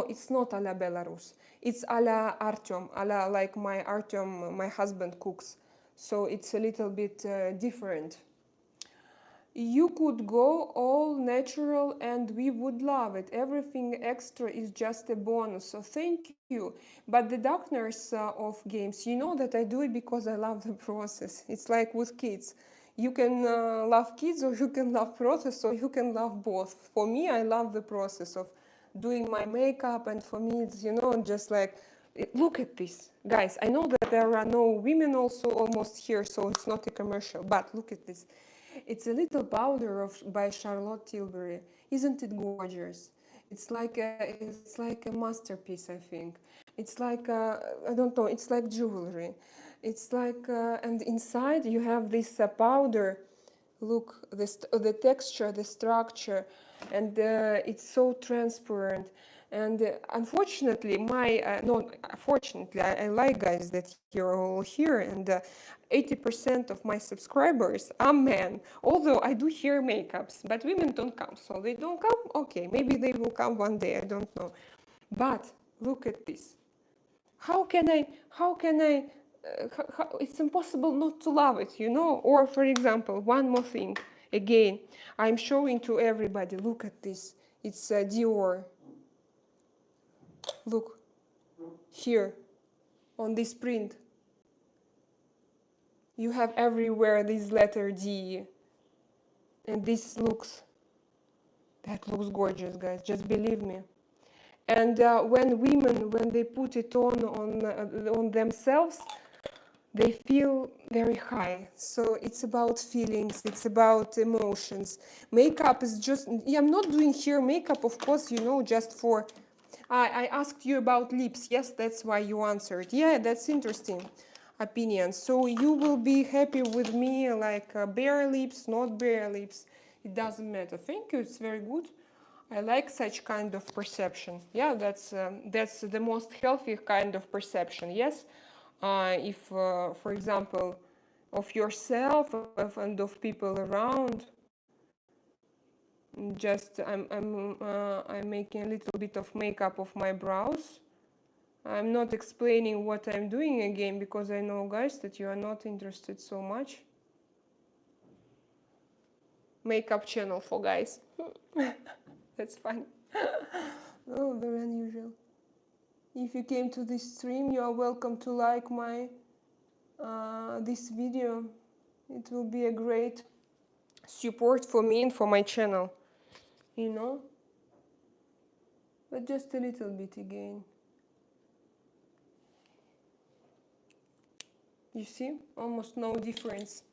it's not a la Belarus. It's a la Artyom, a la like my Artyom, my husband cooks. So it's a little bit different. You could go all natural and we would love it. Everything extra is just a bonus. So thank you. But the darkness of games, you know that I do it because I love the process. It's like with kids. You can love kids, or you can love process, or you can love both. For me, I love the process of doing my makeup, and for me, it's, you know, just like, look at this. Guys, I know that there are no women also almost here, so it's not a commercial, but look at this. It's a little powder by Charlotte Tilbury. Isn't it gorgeous? it's like a masterpiece, I think. It's like I don't know. It's like jewelry. It's like and inside you have this powder. Look, the texture, the structure, and it's so transparent. And unfortunately, no, fortunately, I like guys that you're all here, and 80% of my subscribers are men. Although I do hear makeups, but women don't come, so they don't come. Okay, maybe they will come one day. I don't know. But look at this. How can I it's impossible not to love it, you know? Or for example, one more thing. Again, I'm showing to everybody, look at this. It's Dior. Look, here, on this print. You have everywhere this letter D. And that looks gorgeous, guys, just believe me. And when they put it on themselves, they feel very high. So it's about feelings, it's about emotions. Makeup is just, I'm not doing here makeup, of course, you know, just for, I asked you about lips. Yes, that's why you answered. Yeah, that's interesting opinion. So you will be happy with me, like bare lips, not bare lips. It doesn't matter. Thank you, it's very good. I like such kind of perception. Yeah, that's the most healthy kind of perception. Yes, if, for example, of yourself and of people around, just I'm making a little bit of makeup of my brows. I'm not explaining what I'm doing again because I know, guys, that you are not interested so much. Makeup channel for guys. That's funny. Oh, very unusual. If you came to this stream, you are welcome to like my this video. It will be a great support for me and for my channel, you know. But just a little bit again. You see, almost no difference.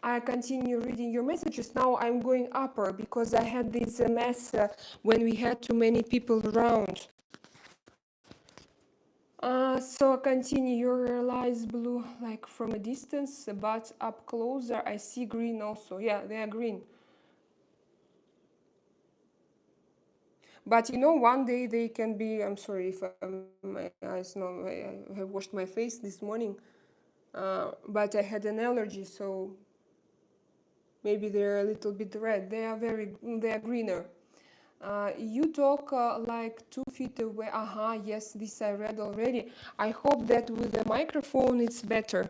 I continue reading your messages. Now I'm going upper because I had this mess when we had too many people around. So I continue. Your eyes blue like from a distance, but up closer I see green also. Yeah, they are green. But you know, one day they can be, I'm sorry if my eyes, no, I have washed my face this morning, but I had an allergy, so maybe they're a little bit red. They are greener. You talk like 2 feet away. Yes, this I read already. I hope that with the microphone it's better.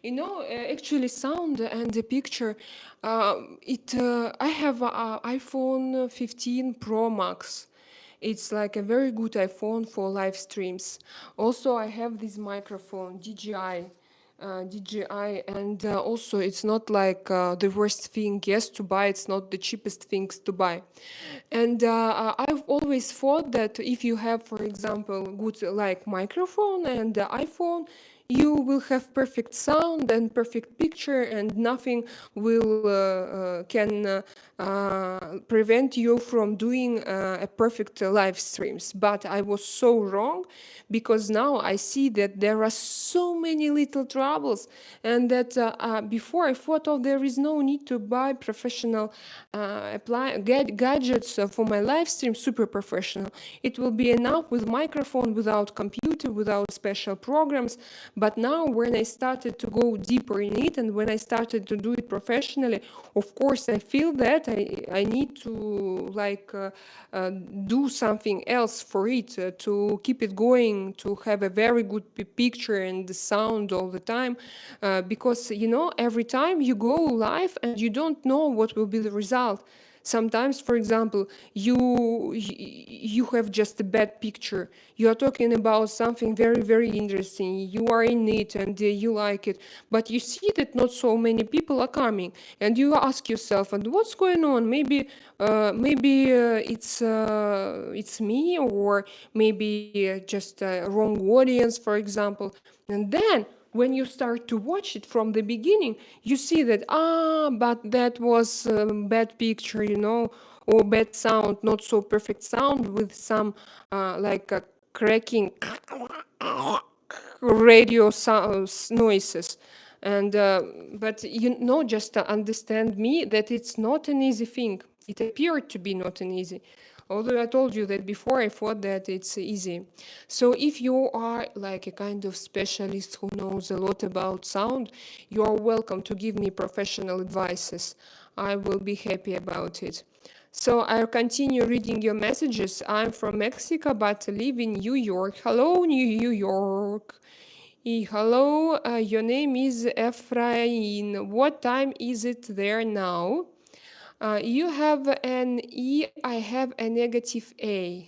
You know, actually, sound and the picture. I have an iPhone 15 Pro Max. It's like a very good iPhone for live streams. Also, I have this microphone, DJI, and also it's not like the worst thing, yes, to buy. It's not the cheapest things to buy. And I've always thought that if you have, for example, good like microphone and iPhone, you will have perfect sound and perfect picture, and nothing will can prevent you from doing a perfect live streams. But I was so wrong, because now I see that there are so many little troubles, and that before I thought, oh, there is no need to buy professional gadgets for my live stream, super professional. It will be enough with microphone, without computer, without special programs. But now when I started to go deeper in it, and when I started to do it professionally, of course I feel that I need to like do something else for it, to keep it going, to have a very good picture and the sound all the time, because you know, every time you go live and you don't know what will be the result. Sometimes, for example, you have just a bad picture. You are talking about something very, very interesting. You are in it and you like it, but you see that not so many people are coming, and you ask yourself, and what's going on? Maybe it's me, or maybe just a wrong audience, for example. And then when you start to watch it from the beginning, you see that, but that was a bad picture, you know, or bad sound, not so perfect sound with some like a cracking radio noises. And but you know, just to understand me that it's not an easy thing. It appeared to be not an easy, although I told you that before, I thought that it's easy. So if you are like a kind of specialist who knows a lot about sound, you are welcome to give me professional advices. I will be happy about it. So I'll continue reading your messages. I'm from Mexico, but live in New York. Hello, New York. Hello, your name is Ephraim. What time is it there now? You have an E, I have a negative A.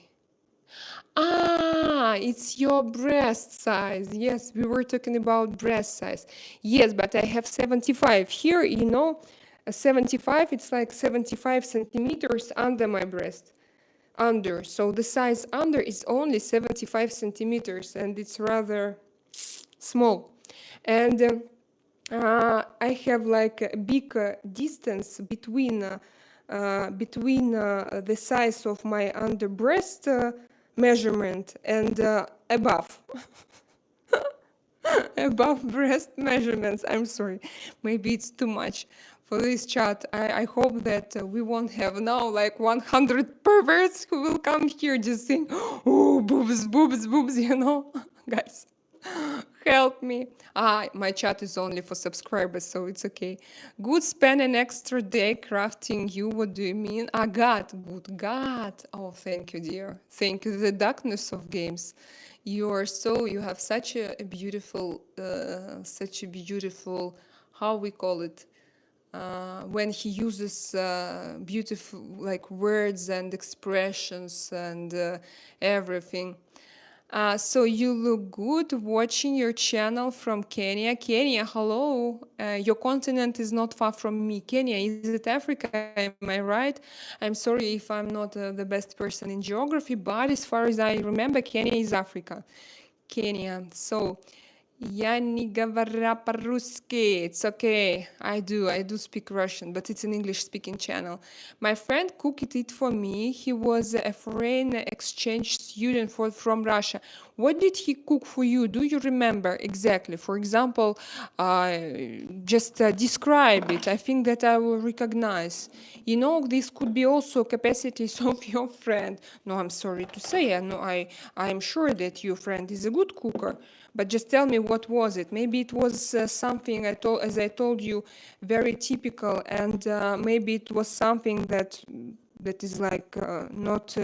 It's your breast size. Yes, we were talking about breast size. Yes, but I have 75. Here, you know, 75, it's like 75 centimeters under my breast. Under. So the size under is only 75 centimeters, and it's rather small. And I have like a big distance between the size of my under breast measurement and above above breast measurements. I'm sorry, maybe it's too much for this chat. I hope that we won't have now like 100 perverts who will come here just saying, oh, boobs, boobs, boobs, you know, guys. Help me. My chat is only for subscribers, so it's okay. Good, spend an extra day crafting you. What do you mean? God, good God. Oh, thank you, dear. Thank you. The darkness of games. You have such a beautiful, how we call it, when he uses beautiful like words and expressions and everything. So you look good watching your channel from Kenya. Kenya, hello. Your continent is not far from me. Kenya, is it Africa? Am I right? I'm sorry if I'm not the best person in geography, but as far as I remember, Kenya is Africa. Kenya. So, я не говорю по-русски. It's okay. I do speak Russian, but it's an English-speaking channel. My friend cooked it for me. He was a foreign exchange student from Russia. What did he cook for you? Do you remember exactly? For example, just describe it. I think that I will recognize. You know, this could be also capacities of your friend. No, I'm sorry to say. I'm sure that your friend is a good cooker. But just tell me, what was it? Maybe it was something, as I told you, very typical, and maybe it was something that is like not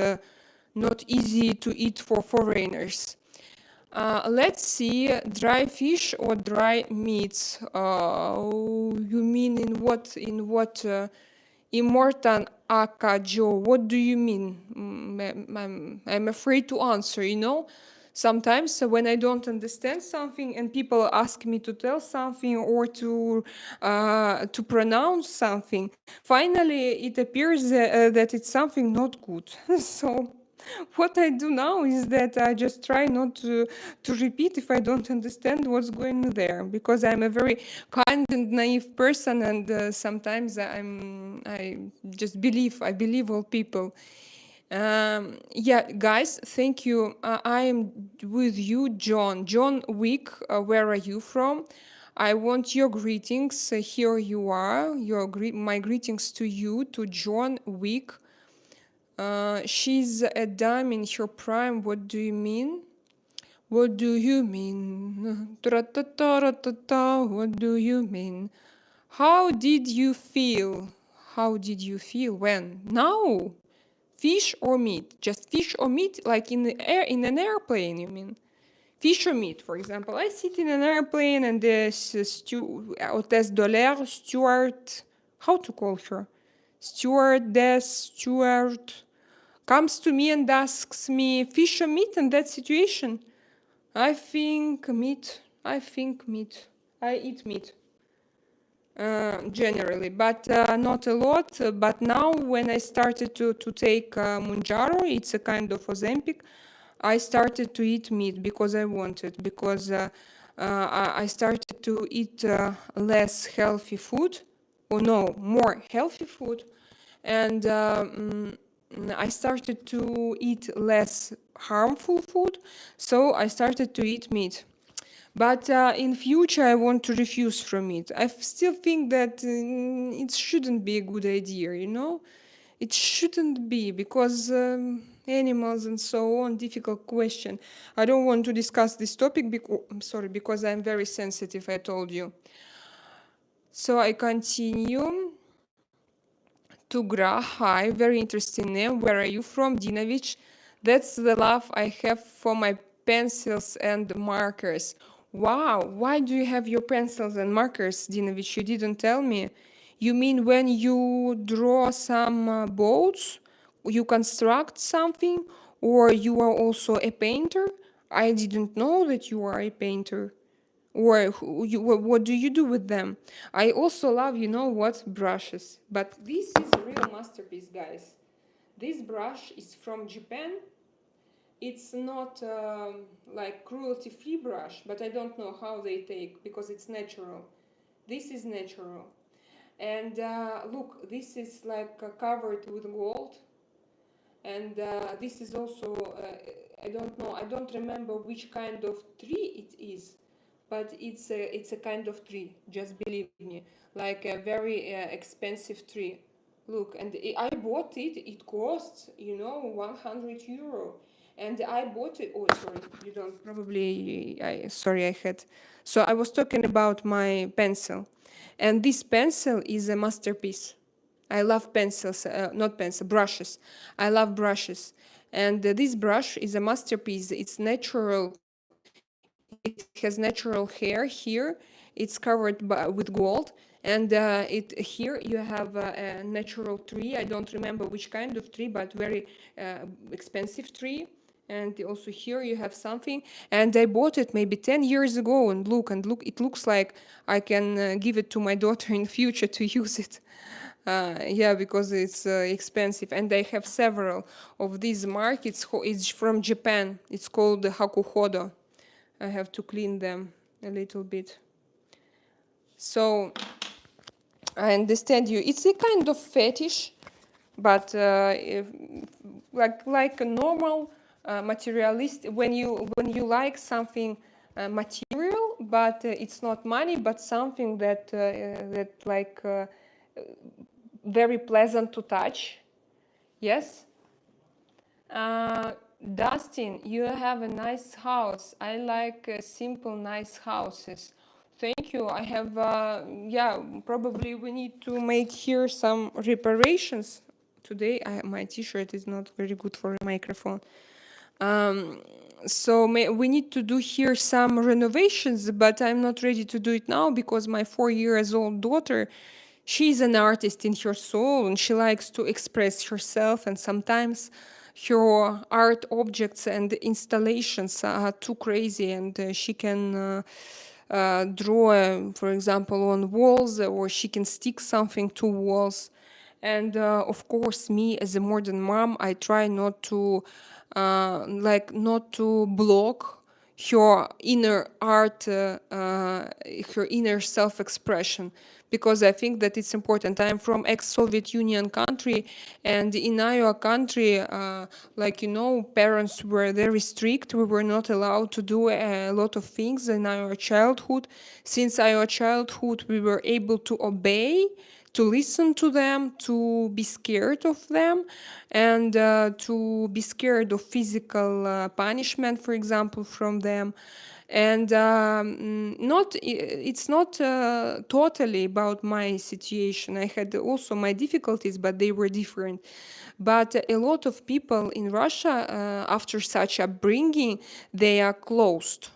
easy to eat for foreigners. Let's see, dry fish or dry meats? You mean in what? Immortan Akajo, what do you mean? I'm afraid to answer, you know? Sometimes when I don't understand something and people ask me to tell something or to pronounce something, finally it appears that it's something not good. So what I do now is that I just try not to repeat if I don't understand what's going there, because I'm a very kind and naive person, and sometimes I just believe. I believe all people. Yeah, guys, thank you. I am with you, John. John Wick, where are you from? I want your greetings. Here you are. My greetings to you, to John Wick. She's a dime in her prime. What do you mean? What do you mean? What do you mean? How did you feel? How did you feel when? Now? Fish or meat? Just fish or meat, like in an airplane, you mean? Fish or meat, for example. I sit in an airplane and there's hôtesse de l'air, steward, how to call her? Stewardess, steward, comes to me and asks me, fish or meat in that situation? I think meat. I eat meat. Generally, but not a lot. But now, when I started to take Mounjaro, it's a kind of Ozempic, I started to eat meat because I wanted, because I started to eat less healthy food, or no, more healthy food, and I started to eat less harmful food, so I started to eat meat. But in future, I want to refuse from it. I still think that it shouldn't be a good idea, you know? It shouldn't be because animals and so on, difficult question. I don't want to discuss this topic because, I'm sorry, because I'm very sensitive, I told you. So I continue. Tugra, hi, very interesting name. Where are you from? Dinovich. That's the love I have for my pencils and markers. Wow, why do you have your pencils and markers, Dinovich? You didn't tell me. You mean when you draw some boats, you construct something, or you are also a painter? I didn't know that you are a painter. Or what do you do with them? I also love, you know what, brushes. But this is a real masterpiece, guys. This brush is from Japan. It's not like cruelty-free brush, but I don't know how they take because it's natural. This is natural. And look, this is like covered with gold. And this is also, I don't know, I don't remember which kind of tree it is, but it's a kind of tree, just believe me, like a very expensive tree. Look, and I bought it, it costs, you know, 100 euro. And I bought it, oh, sorry, you don't probably, sorry, I had. So I was talking about my pencil. And this pencil is a masterpiece. I love pencils, not pencil, brushes. I love brushes. And this brush is a masterpiece. It's natural. It has natural hair here. It's covered with gold. And here you have a natural tree. I don't remember which kind of tree, but very expensive tree. And also here you have something. And I bought it maybe 10 years ago. And look, it looks like I can give it to my daughter in future to use it. Yeah, because it's expensive. And I have several of these markets. It's from Japan. It's called the Hakuhodo. I have to clean them a little bit. So I understand you. It's a kind of fetish, but like a normal materialist. When you like something material, but it's not money, but something that like very pleasant to touch. Yes. Dustin, you have a nice house. I like simple, nice houses. Thank you. I have, yeah, probably we need to make here some reparations. Today, my t-shirt is not very good for a microphone. So we need to do here some renovations, but I'm not ready to do it now because my 4-year-old daughter, she's an artist in her soul and she likes to express herself, and sometimes her art objects and installations are too crazy, and she can draw, for example, on walls, or she can stick something to walls. And of course, me as a modern mom, I try not to not to block her inner art, her inner self-expression, because I think that it's important. I'm from ex-Soviet Union country, and in our country, like, you know, parents were very strict. We were not allowed to do a lot of things in our childhood. Since our childhood, we were able to obey, to listen to them, to be scared of them, and to be scared of physical punishment, for example, from them. And it's not totally about my situation. I had also my difficulties, but they were different. But a lot of people in Russia, after such upbringing, they are closed.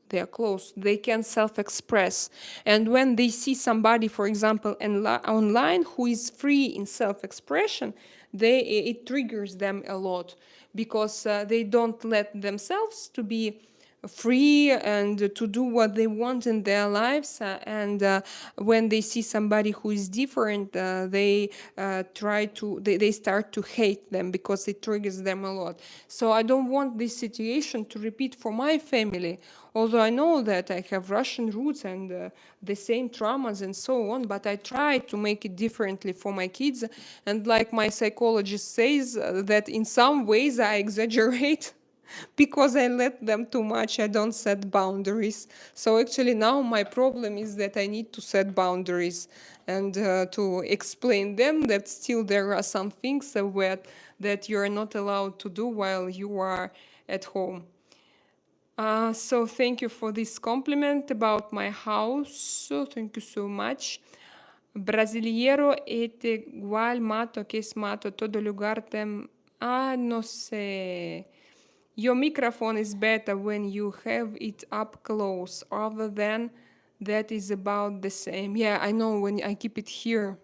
They are closed. They can self-express. And when they see somebody, for example, online who is free in self-expression, it triggers them a lot, because they don't let themselves to be free and to do what they want in their lives, and when they see somebody who is different, they they start to hate them because it triggers them a lot. So I don't want this situation to repeat for my family, although I know that I have Russian roots and the same traumas and so on, but I try to make it differently for my kids. And like my psychologist says, that in some ways I exaggerate because I let them too much. I don't set boundaries. So actually now my problem is that I need to set boundaries and to explain them that still there are some things that you are not allowed to do while you are at home. So thank you for this compliment about my house. So thank you so much. Brasileiro es igual mato que es mato todo lugar tem. Ah, no sé. Your microphone is better when you have it up close. Other than that is about the same. Yeah, I know when I keep it here.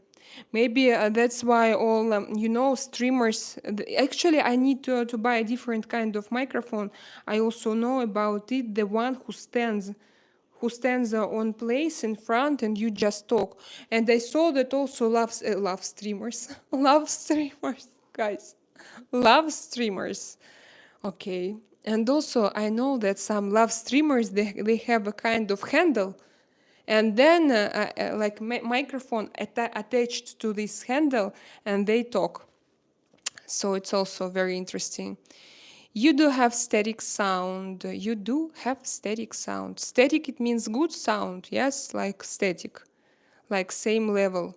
Maybe that's why all, streamers, actually I need to buy a different kind of microphone. I also know about it, the one who stands on place in front and you just talk. And I saw that also love streamers, love streamers, guys, love streamers. Okay. And also I know that some love streamers, they have a kind of handle, and then like microphone attached to this handle, and they talk. So it's also very interesting. You do have static sound. You do have static sound. Static, it means good sound. Yes, like static, like same level.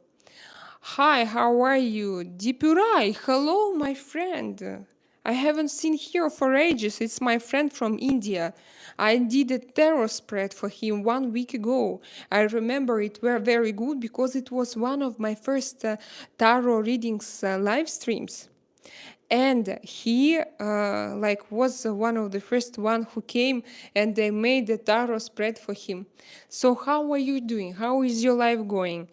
Hi, how are you? Dipurai, hello, my friend. I haven't seen here for ages. It's my friend from India. I did a tarot spread for him 1 week ago. I remember it were very good because it was one of my first tarot readings live streams. And he was one of the first one who came, and they made a tarot spread for him. So how are you doing? How is your life going?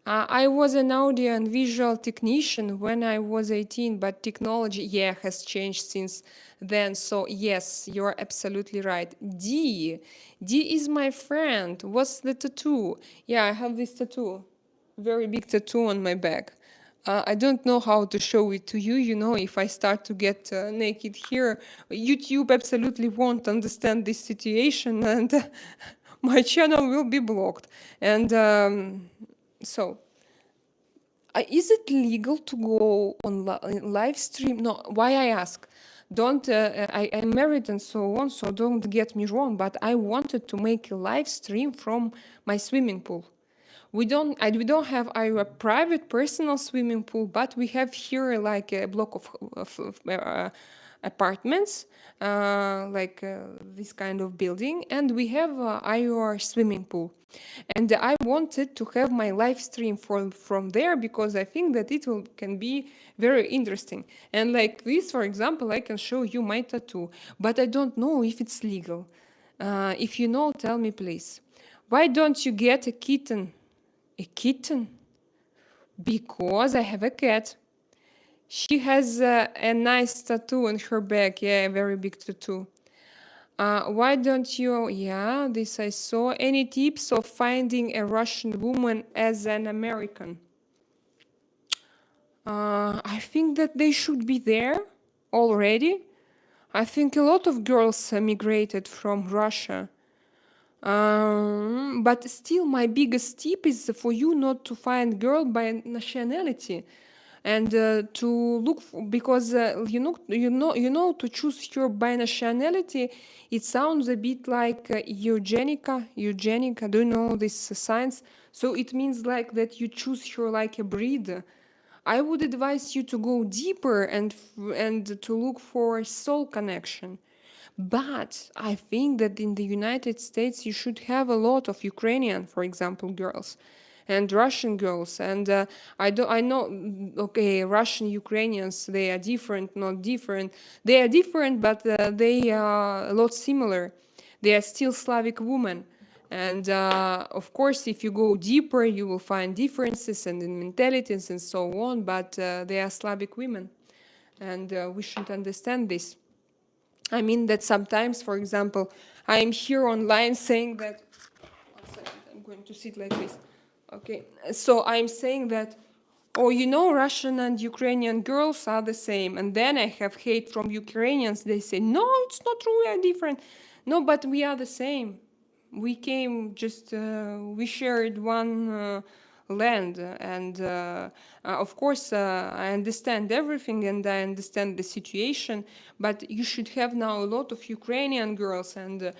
I was an audio and visual technician when I was 18, but technology, yeah, has changed since then. So yes, you're absolutely right. D is my friend. What's the tattoo? Yeah, I have this tattoo, very big tattoo on my back. I don't know how to show it to you. If I start to get naked here, YouTube absolutely won't understand this situation, and my channel will be blocked. And so, is it legal to go on live stream? No, why I ask? Don't I'm married and so on, so don't get me wrong, but I wanted to make a live stream from my swimming pool. We don't have our private personal swimming pool, but we have here like a block of apartments, this kind of building, and we have our swimming pool. And I wanted to have my live stream from there because I think that can be very interesting. And like this, for example, I can show you my tattoo, but I don't know if it's legal. If you know, tell me please. Why don't you get a kitten? A kitten? Because I have a cat. She has a nice tattoo on her back. Yeah, a very big tattoo. Why don't you... Yeah, this I saw. Any tips of finding a Russian woman as an American? I think that they should be there already. I think a lot of girls migrated from Russia. But still, my biggest tip is for you not to find girl by nationality, and to look because to choose her by nationality. It sounds a bit like eugenica. Eugenica, do you know this science? So it means like that you choose her like a breed. I would advise you to go deeper and to look for soul connection. But I think that in the United States, you should have a lot of Ukrainian, for example, girls and Russian girls. And I know, okay, Russian Ukrainians, they are different, not different. They are different, but they are a lot similar. They are still Slavic women. And of course, if you go deeper, you will find differences and in mentalities and so on, but they are Slavic women. And we should understand this. I mean that sometimes, for example, I am here online saying that, one second, I'm going to sit like this. Okay, so I'm saying that, oh, you know, Russian and Ukrainian girls are the same. And then I have hate from Ukrainians. They say, no, it's not true, we are different. No, but we are the same. We came just, we shared one land. And of course, I understand everything and I understand the situation. But you should have now a lot of Ukrainian girls and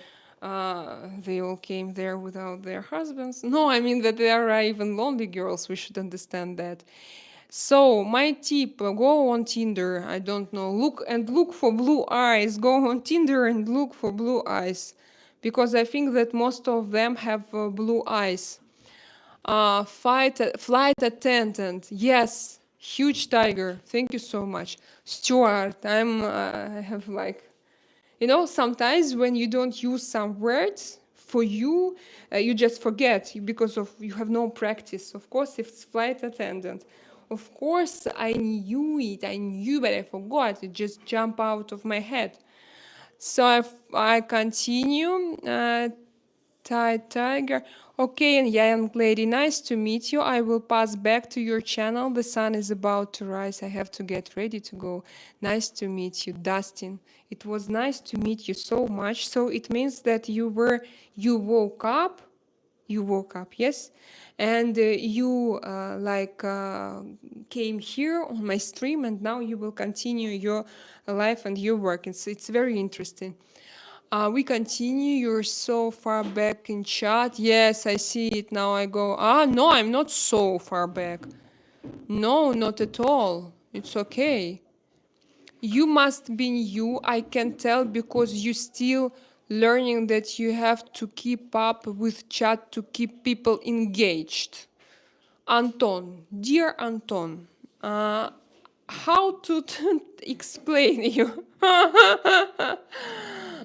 they all came there without their husbands. No, I mean that there are even lonely girls. We should understand that. So my tip: go on Tinder. I don't know. Look for blue eyes. Go on Tinder and look for blue eyes, because I think that most of them have blue eyes. Flight attendant. Yes, huge tiger. Thank you so much, Stuart. I have like, you know, sometimes when you don't use some words for you, you just forget because of you have no practice. Of course, if it's flight attendant, of course I knew it. I knew, but I forgot. It just jumped out of my head. So I continue. Tiger. Okay, and young lady, nice to meet you. I will pass back to your channel. The sun is about to rise. I have to get ready to go. Nice to meet you, Dustin. It was nice to meet you so much. So it means that you woke up. You woke up, yes, and you came here on my stream, and now you will continue your life and your work. It's very interesting. We continue. You're so far back in chat. Yes, I see it now. I go, no, I'm not so far back. No, not at all. It's okay. You must be new, I can tell, because you still learning that you have to keep up with chat to keep people engaged. Anton, dear Anton, how to explain you?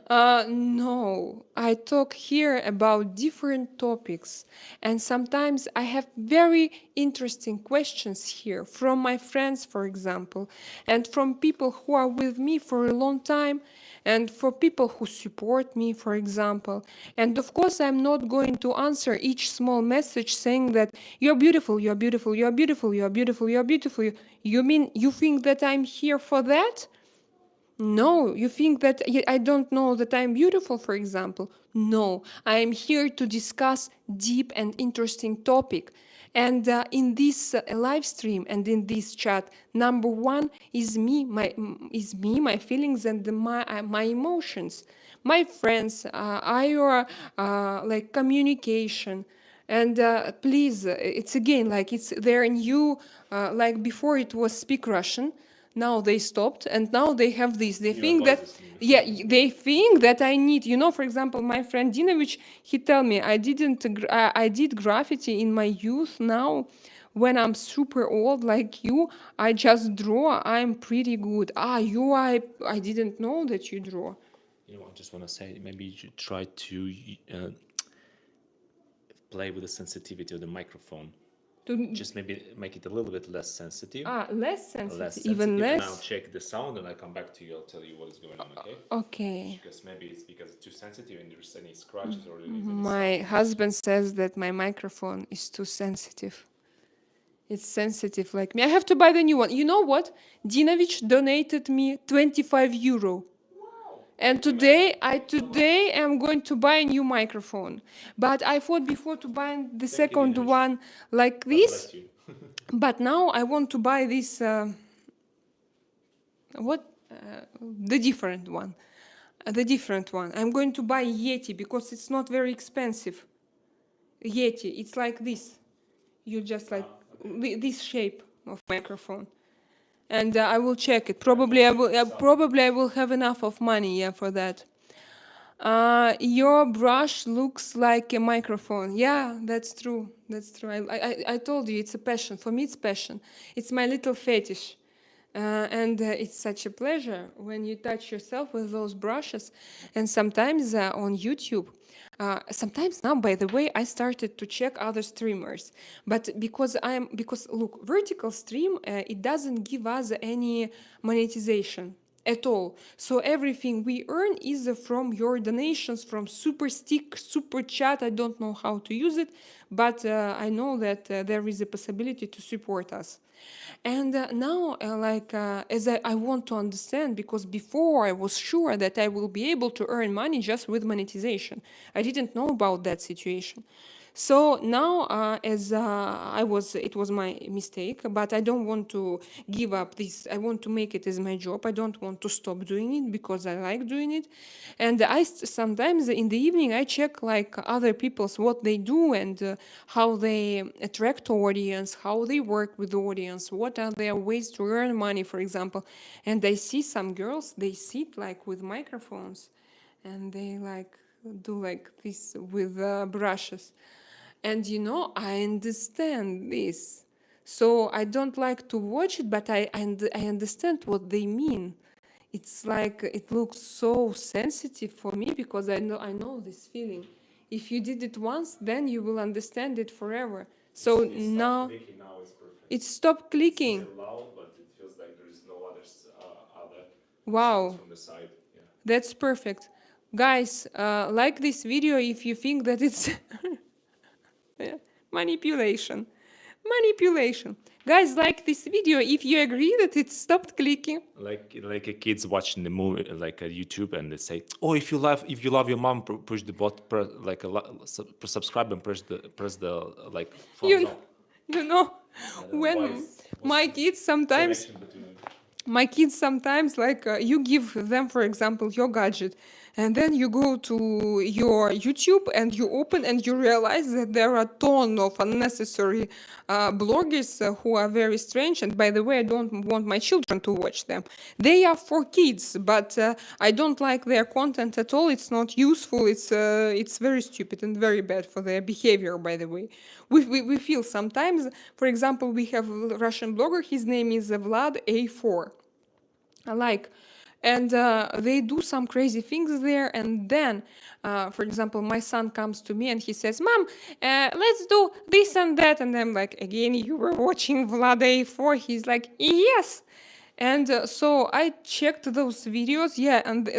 No, I talk here about different topics, and sometimes I have very interesting questions here from my friends, for example, and from people who are with me for a long time, and for people who support me, for example. And of course, I'm not going to answer each small message saying that you're beautiful, you're beautiful, you're beautiful, you're beautiful, you're beautiful. You mean you think that I'm here for that? No, you think that I don't know that I'm beautiful, for example? No, I am here to discuss deep and interesting topic. And in this live stream and in this chat, number one is my feelings and my emotions. My friends, our like communication. And please, it's again like it's they're new. Like before, it was speak Russian. Now they stopped, and now they have this. They think that, yeah, they think that I need, you know, for example, my friend Dinovich, he tell me I did graffiti in my youth. Now, when I'm super old like you, I just draw. I'm pretty good. I didn't know that you draw. You know, I just want to say maybe you should try to play with the sensitivity of the microphone. Just maybe make it a little bit less sensitive. Less sensitive, even less. And I'll check the sound and I come back to you. I'll tell you what is going on. Okay. Okay. Because maybe it's because it's too sensitive and there's any scratches or anything. My husband says that my microphone is too sensitive. It's sensitive like me. I have to buy the new one. You know what? Dinovich donated me 25 euro. And today I'm going to buy a new microphone. But I thought before to buy the second one like this. But now I want to buy this, the different one. The different one. I'm going to buy Yeti because it's not very expensive. Yeti, it's like this. You just like this shape of microphone. And I will check it. Probably I will have enough of money, yeah, for that. Your brush looks like a microphone. Yeah, that's true. That's true. I told you it's a passion. For me, it's passion. It's my little fetish. And it's such a pleasure when you touch yourself with those brushes. And sometimes on YouTube, sometimes now, by the way, I started to check other streamers. But because look, vertical stream, it doesn't give us any monetization. at all. So everything we earn is from your donations, from super stick, super chat. I don't know how to use it, but I know that there is a possibility to support us. And now, as I want to understand, because before I was sure that I will be able to earn money just with monetization. I didn't know about that situation. So now, it was my mistake, but I don't want to give up this. I want to make it as my job. I don't want to stop doing it because I like doing it. And sometimes in the evening I check like other people's what they do and how they attract audience, how they work with the audience, what are their ways to earn money, for example. And I see some girls, they sit like with microphones and they like do like this with brushes. And I understand this. So I don't like to watch it, but I understand what they mean. It's like it looks so sensitive for me because I know this feeling. If you did it once, then you will understand it forever. So now it stopped clicking. Still loud, but it feels like there is no other Wow. sounds from the side. Yeah. That's perfect. Guys, like this video if you think that it's yeah, manipulation. Manipulation. Guys, like this video if you agree that it stopped clicking. Like a kids watching the movie, like a YouTube, and they say, "Oh, if you love your mom, push the subscribe and press the like thumbs You, up." you know, Why when is- my kids sometimes Connection between like you give them, for example, your gadget, and then you go to your YouTube and you open and you realize that there are a ton of unnecessary bloggers who are very strange. And by the way, I don't want my children to watch them. They are for kids, but I don't like their content at all. It's not useful. It's very stupid and very bad for their behavior, by the way. We feel sometimes, for example, we have a Russian blogger, his name is Vlad A4. And they do some crazy things there. And then, for example, my son comes to me and he says, "Mom, let's do this and that." And I'm like, "Again, you were watching Vlad A4?" He's like, "Yes." And so I checked those videos, yeah, and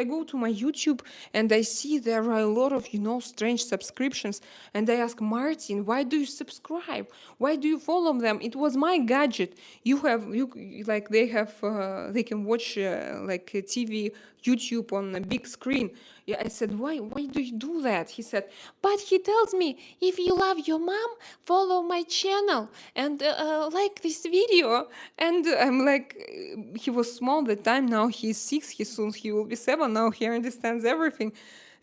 I go to my YouTube and I see there are a lot of strange subscriptions, and I ask Martin, "Why do you subscribe? Why do you follow them? It was my gadget. They can watch like TV, YouTube on a big screen." Yeah, I said, "Why do you do that?" He said, "But he tells me if you love your mom, follow my channel and like this video." And I'm like, he was small at the time. Now he's 6. He will be 7. Now he understands everything.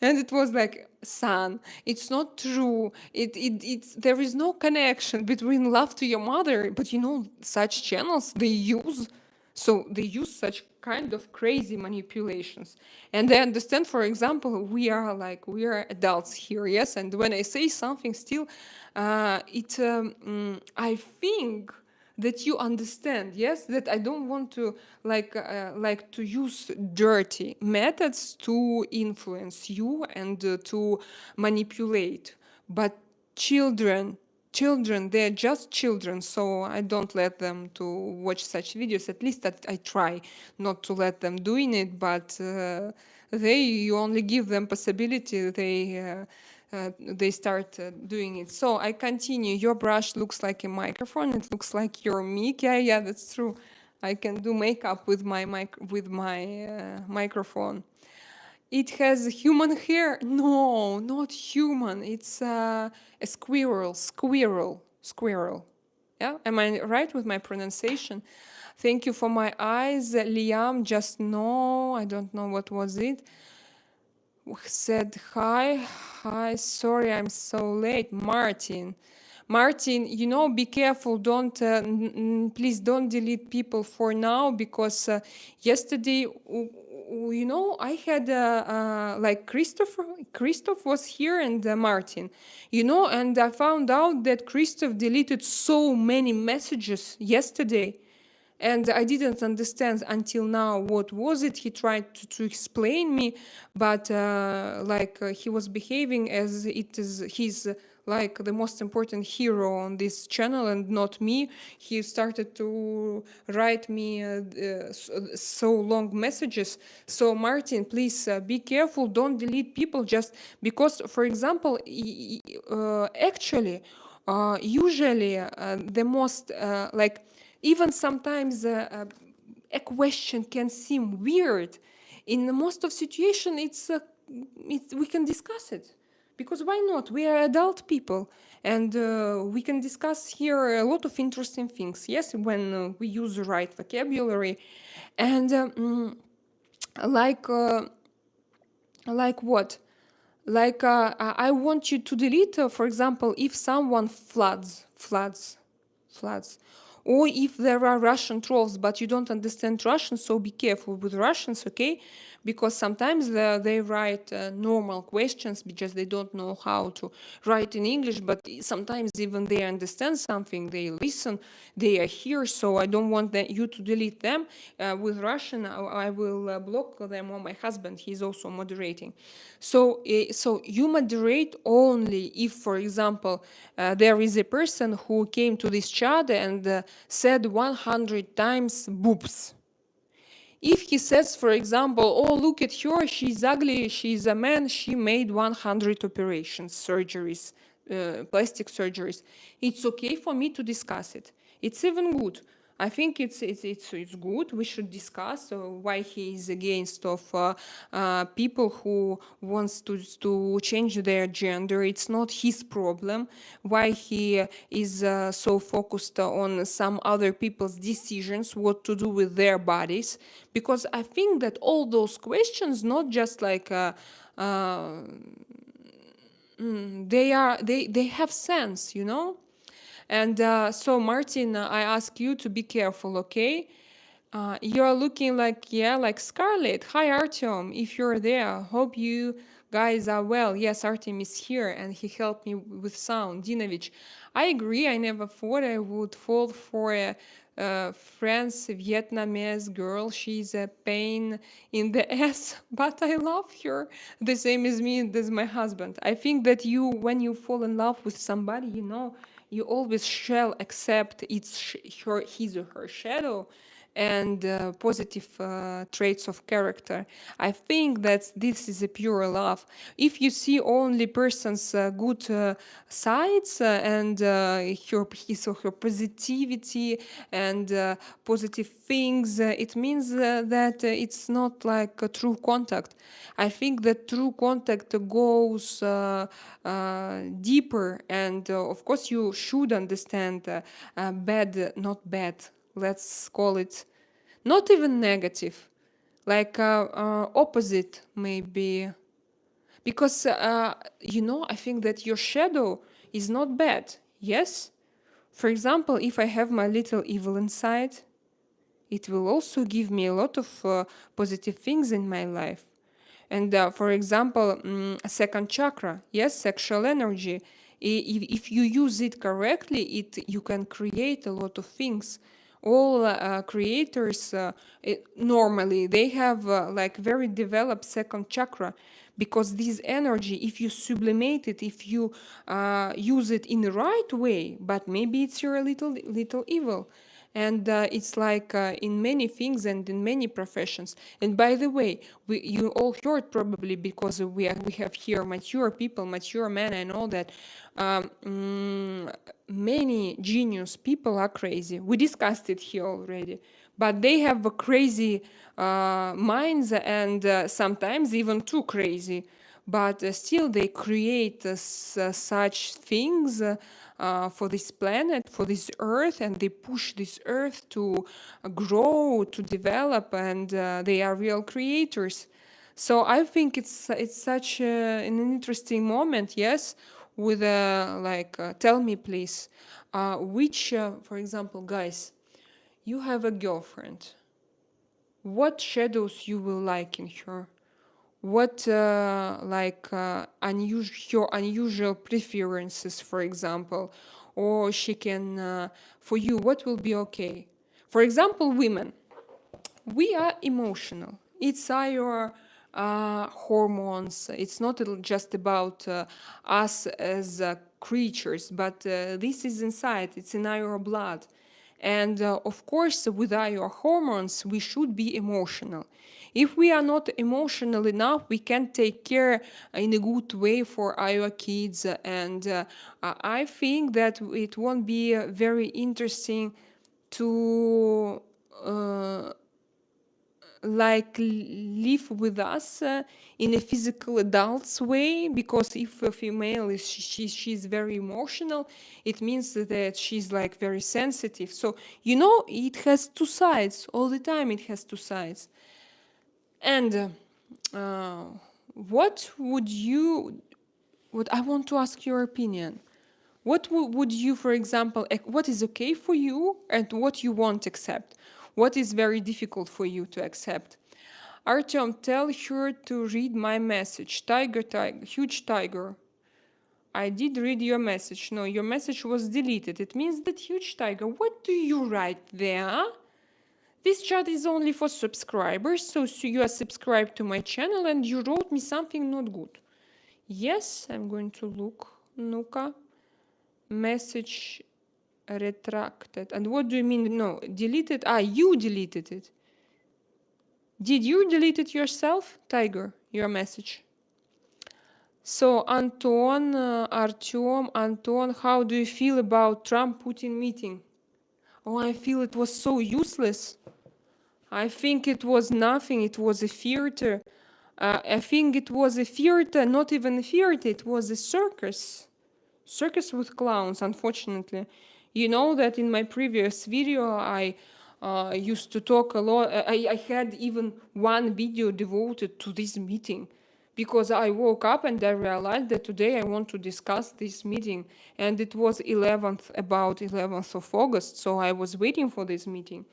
And it was like, "Son, it's not true. It's there is no connection between love to your mother." But such channels they use. So they use such kind of crazy manipulations. And I understand, for example, we are adults here, yes? And when I say something still, I think that you understand, yes? That I don't want to to use dirty methods to influence you and to manipulate. But children, they're just children, so I don't let them to watch such videos. At least I try not to let them doing it, but you only give them possibility, they start doing it. So I continue. Your brush looks like a microphone. It looks like your mic. Yeah, that's true. I can do makeup with my microphone. It has human hair. No, not human. It's a squirrel. Squirrel. Yeah, am I right with my pronunciation? Thank you for my eyes. Liam, just no, I don't know what was it. Said hi. Sorry, I'm so late. Martin, be careful. Don't please don't delete people for now, because yesterday, I had like Christoph was here, and Martin, and I found out that Christoph deleted so many messages yesterday. And I didn't understand until now what was it. He tried to explain me, but he was behaving as it is his like the most important hero on this channel and not me. He started to write me so long messages. So Martin, please be careful, don't delete people just because, for example, actually usually the most like even sometimes a question can seem weird. In most of situation, we can discuss it because why not? We are adult people, and we can discuss here a lot of interesting things. Yes, when we use the right vocabulary, and like what? Like I want you to delete, for example, if someone floods, or if there are Russian trolls, but you don't understand Russian, so be careful with Russians, okay? Because sometimes they write normal questions because they don't know how to write in English, but sometimes even they understand something, they listen, they are here, so I don't want you to delete them. With Russian, I will block them, or my husband, he's also moderating. So you moderate only if, for example, there is a person who came to this chat and said 100 times boobs. If he says, for example, oh, look at her, she's ugly, she's a man, she made 100 operations, surgeries, plastic surgeries, it's okay for me to discuss it. It's even good. I think it's good. We should discuss why he is against of people who wants to change their gender. It's not his problem. Why he is so focused on some other people's decisions, what to do with their bodies? Because I think that all those questions, not just like they have sense, you know. And so, Martin, I ask you to be careful, okay? You're looking like, yeah, like Scarlet. Hi, Artyom, if you're there. Hope you guys are well. Yes, Artyom is here, and he helped me with sound. Dinovich, I agree. I never thought I would fall for a French Vietnamese girl. She's a pain in the ass, but I love her the same as me and as my husband. I think that when you fall in love with somebody, you know, you always shall accept his or her shadow and positive traits of character. I think that this is a pure love. If you see only person's good sides and his or her positivity and positive things, it means that it's not like a true contact. I think that true contact goes deeper, and of course you should understand bad, not bad, let's call it not even negative, like opposite maybe, because you know, I think that your shadow is not bad. Yes, for example, if I have my little evil inside, it will also give me a lot of positive things in my life. And for example, second chakra, yes, sexual energy. If you use it correctly, you can create a lot of things. All creators normally they have like very developed second chakra, because this energy, if you sublimate it, if you use it in the right way, but maybe it's your little evil. And it's like in many things and in many professions. And by the way, you all heard probably, because we have here mature people, mature men, and all that. Many genius people are crazy. We discussed it here already, but they have a crazy minds, and sometimes even too crazy. But still, they create such things for this planet, for this earth, and they push this earth to grow, to develop, and they are real creators. So I think it's such an interesting moment, yes. With like, tell me please, which, for example, guys, you have a girlfriend. What shadows you will like in her? What like your unusual preferences, for example, or she can for you, what will be okay? For example, women, we are emotional. It's our hormones. It's not just about us as creatures, but this is inside, it's in our blood. And of course, with our hormones, we should be emotional. If we are not emotional enough, we can't take care in a good way for our kids. And I think that it won't be very interesting to like live with us in a physical adult's way, because if a female is she's very emotional, it means that she's like very sensitive. So you know, it has two sides all the time. It has two sides. And what I want to ask your opinion. What would you, for example, what is okay for you and what you won't accept? What is very difficult for you to accept? Artyom, tell her to read my message. Tiger, huge tiger. I did read your message. No, your message was deleted. It means that huge tiger. What do you write there? This chat is only for subscribers, so you are subscribed to my channel and you wrote me something not good. Yes, I'm going to look. Nuka. Message retracted. And what do you mean? No, deleted? Ah, you deleted it. Did you delete it yourself, Tiger, your message? So, Anton, Artyom, Anton, how do you feel about Trump-Putin meeting? Oh, I feel it was so useless. I think it was nothing. It was a theater. I think it was a theater, not even a theater. It was a circus. Circus with clowns, unfortunately. You know that in my previous video, I used to talk a lot. I had even one video devoted to this meeting, because I woke up and I realized that today I want to discuss this meeting, and it was about 11th of August, so I was waiting for this meeting.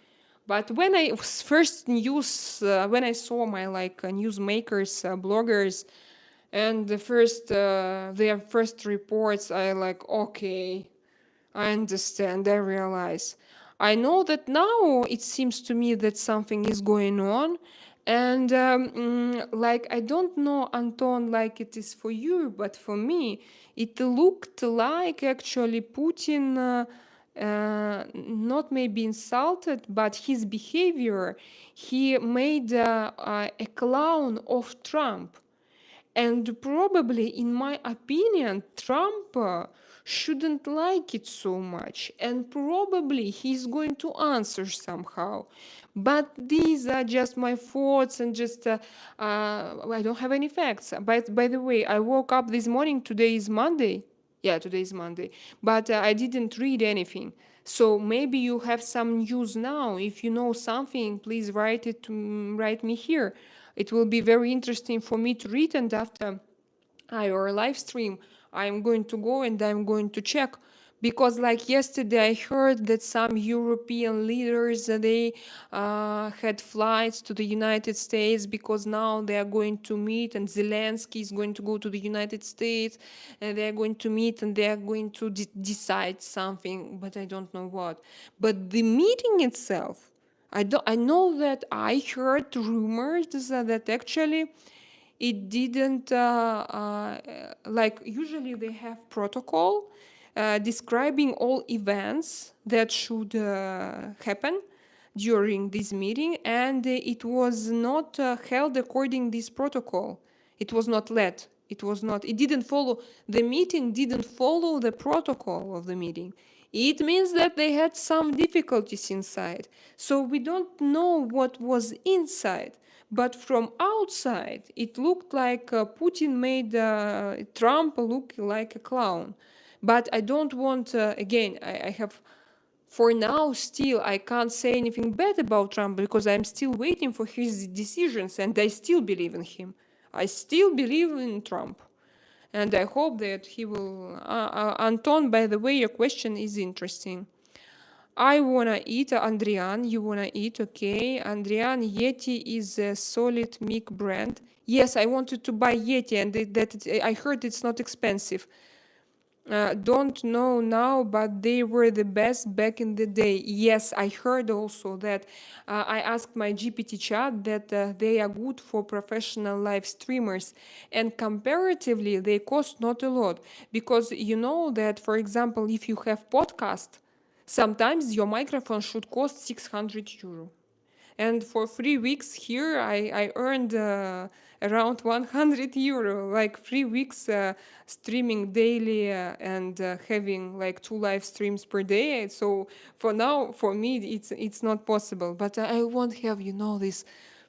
But when I when I saw my newsmakers, bloggers, and their first reports, I like, okay, I understand, I realize. I know that now it seems to me that something is going on. And like, I don't know, Anton, like it is for you, but for me, it looked like actually Putin not maybe insulted, but his behavior, he made a clown of Trump. And probably, in my opinion, Trump shouldn't like it so much. And probably he's going to answer somehow. But these are just my thoughts, and just I don't have any facts. But by the way, I woke up this morning. Today is Monday. Yeah, today is Monday. But I didn't read anything. So maybe you have some news now. If you know something, please write me here. It will be very interesting for me to read, and after our live stream, I'm going to go and I'm going to check. Because like yesterday, I heard that some European leaders, they had flights to the United States because now they are going to meet, and Zelensky is going to go to the United States, and they are going to meet and they are going to decide something, but I don't know what. But the meeting itself, I know that I heard rumors that actually it didn't like, usually they have protocol describing all events that should happen during this meeting, and it was not held according this protocol. It was not led. It didn't follow. The meeting didn't follow the protocol of the meeting. It means that they had some difficulties inside. So we don't know what was inside. But from outside, it looked like Putin made Trump look like a clown. But I don't want, again, I have, for now, still, I can't say anything bad about Trump, because I'm still waiting for his decisions, and I still believe in him. I still believe in Trump. And I hope that he will... Anton, by the way, your question is interesting. I wanna eat, Andrian, you wanna eat, okay. Andrian, Yeti is a solid mic brand. Yes, I wanted to buy Yeti, and I heard it's not expensive. Don't know now, but they were the best back in the day. Yes, I heard also that I asked my GPT chat that they are good for professional live streamers, and comparatively they cost not a lot, because you know that, for example, if you have podcast, sometimes your microphone should cost 600 euro. And for 3 weeks here, I earned around 100 euro, like 3 weeks streaming daily and having like 2 live streams per day. So for now, for me, it's not possible. But I won't have, this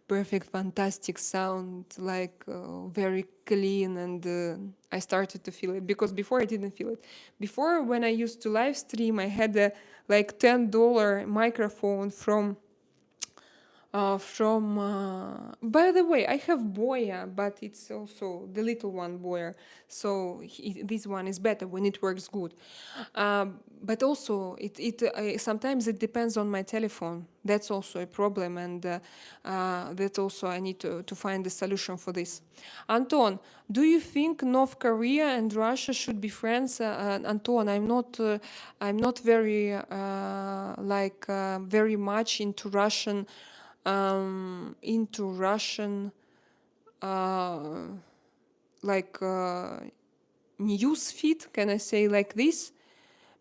perfect, fantastic sound, like very clean, and I started to feel it, because before I didn't feel it. Before, when I used to live stream, I had a like $10 microphone by the way, I have Boya, but it's also the little one Boya, so this one is better when it works good. But also sometimes it depends on my telephone. That's also a problem, and that also I need to find a solution for this. Anton, do you think North Korea and Russia should be friends? Anton, I'm not very very much into Russian uh, news feed, can I say like this?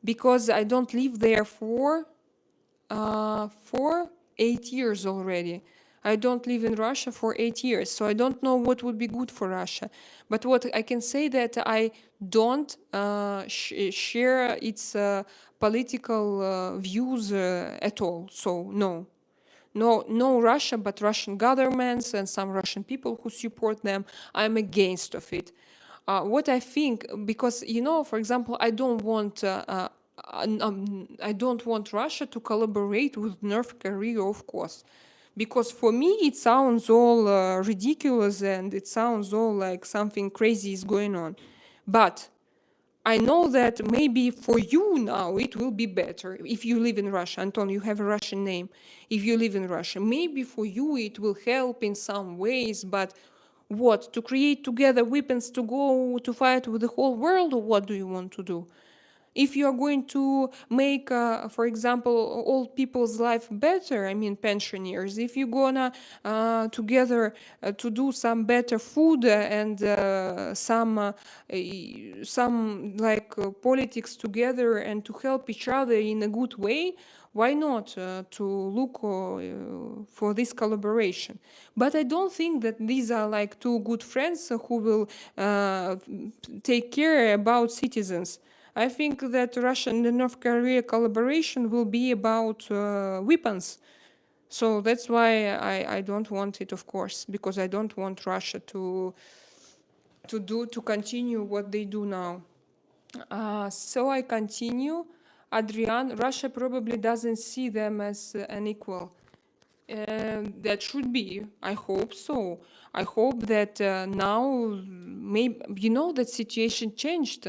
Because I don't live there for 8 years already. I don't live in Russia for 8 years, so I don't know what would be good for Russia. But what I can say that I don't share its political views at all. So no Russia, but Russian governments and some Russian people who support them. I'm against of it. What I think, because for example, I don't want Russia to collaborate with North Korea, of course, because for me it sounds all ridiculous, and it sounds all like something crazy is going on. But I know that maybe for you now it will be better if you live in Russia. Anton, you have a Russian name. If you live in Russia, maybe for you it will help in some ways, but what? To create together weapons to go to fight with the whole world, or what do you want to do? If you are going to make, for example, old people's life better, I mean pensioners, if you're gonna together to do some better food and some politics together and to help each other in a good way, why not to look for this collaboration? But I don't think that these are like two good friends who will take care about citizens. I think that Russia and North Korea collaboration will be about weapons. So that's why I don't want it, of course, because I don't want Russia to continue what they do now. So I continue. Adrian, Russia probably doesn't see them as an equal. That should be. I hope so. I hope that now, maybe that situation changed.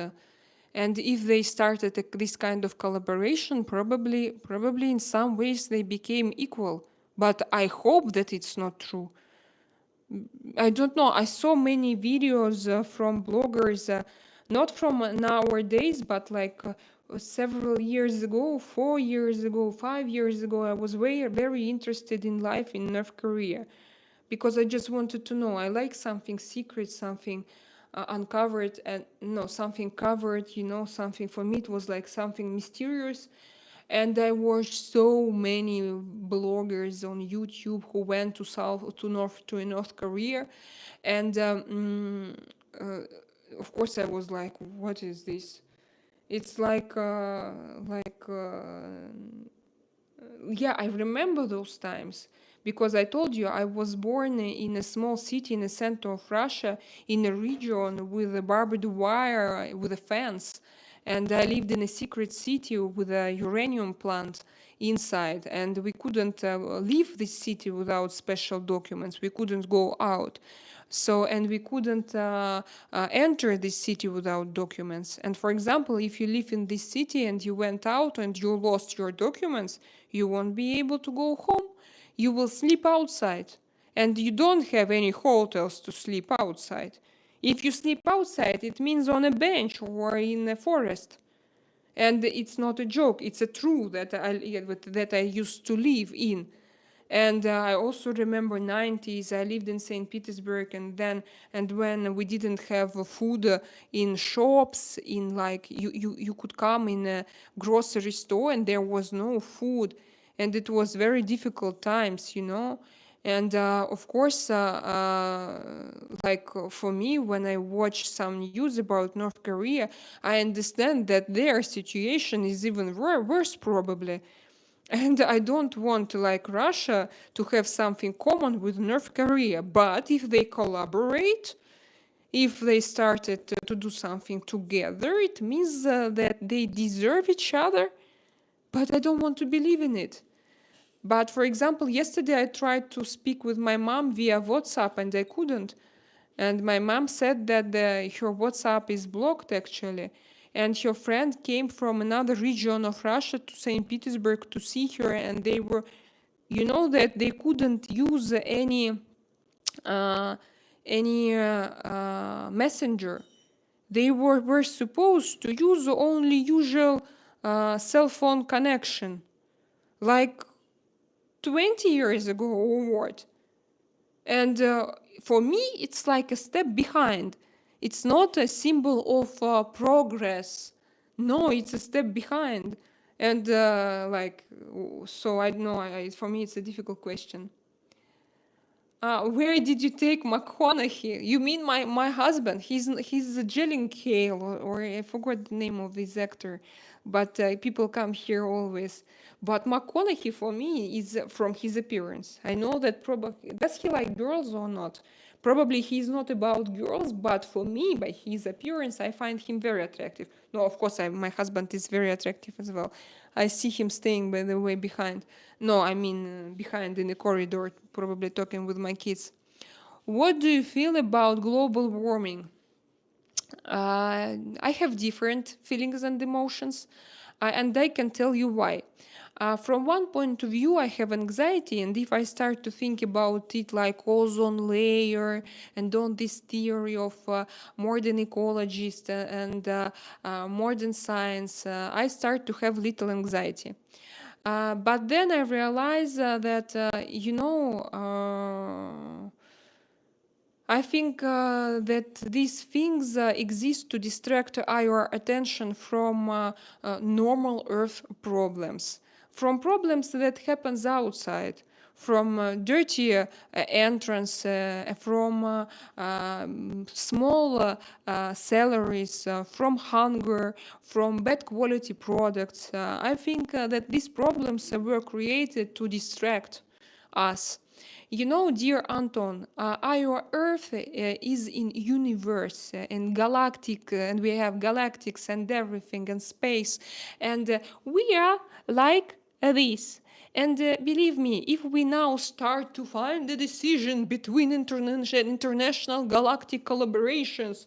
And if they started this kind of collaboration, probably in some ways they became equal. But I hope that it's not true. I don't know. I saw many videos from bloggers, not from nowadays, but like several years ago, 4 years ago, 5 years ago. I was very interested in life in North Korea, because I just wanted to know. I like something secret, something uncovered, and something covered, something. For me it was like something mysterious. And I watched so many bloggers on YouTube who went to North Korea, and of course I was like, what is this? It's yeah, I remember those times, because I told you I was born in a small city in the center of Russia, in a region with a barbed wire, with a fence. And I lived in a secret city with a uranium plant inside, and we couldn't leave this city without special documents. We couldn't go out. So, and we couldn't enter this city without documents. And for example, if you live in this city and you went out and you lost your documents, you won't be able to go home. You will sleep outside. And you don't have any hotels to sleep outside. If you sleep outside, it means on a bench or in a forest. And it's not a joke, it's a truth that I used to live in. And I also remember 90s, I lived in St. Petersburg, and when we didn't have food in shops, in like, you could come in a grocery store and there was no food. And it was very difficult times, you know. And of course, for me, when I watch some news about North Korea, I understand that their situation is even worse, probably. And I don't want, like Russia, to have something common with North Korea. But if they collaborate, if they started to do something together, it means that they deserve each other. But I don't want to believe in it. But for example, yesterday I tried to speak with my mom via WhatsApp and I couldn't. And my mom said that her WhatsApp is blocked actually. And her friend came from another region of Russia to St. Petersburg to see her, and they were, you know, that they couldn't use any messenger. They were supposed to use only usual cell phone connection, like 20 years ago or what. And for me, it's like a step behind. It's not a symbol of progress. No, it's a step behind. And so I don't know. For me, it's a difficult question. Where did you take McConaughey? You mean my husband? He's a Jellinkale, or I forgot the name of this actor, but people come here always. But McConaughey for me is from his appearance. I know that probably does he like girls or not? Probably he's not about girls, but for me, by his appearance, I find him very attractive. No, of course, my husband is very attractive as well. I see him staying, by the way, behind. No, I mean behind in the corridor, probably talking with my kids. What do you feel about global warming? I have different feelings and emotions, and I can tell you why. From one point of view, I have anxiety, and if I start to think about it like ozone layer and on this theory of modern ecologists and modern science, I start to have little anxiety. But then I realize that, I think that these things exist to distract our attention from normal Earth problems, from problems that happens outside, from dirty entrance, from small salaries, from hunger, from bad quality products. I think that these problems were created to distract us. You know, dear Anton, our Earth is in universe and galactic, and we have galactics and everything and space, and we are like this. And believe me, if we now start to find a decision between international galactic collaborations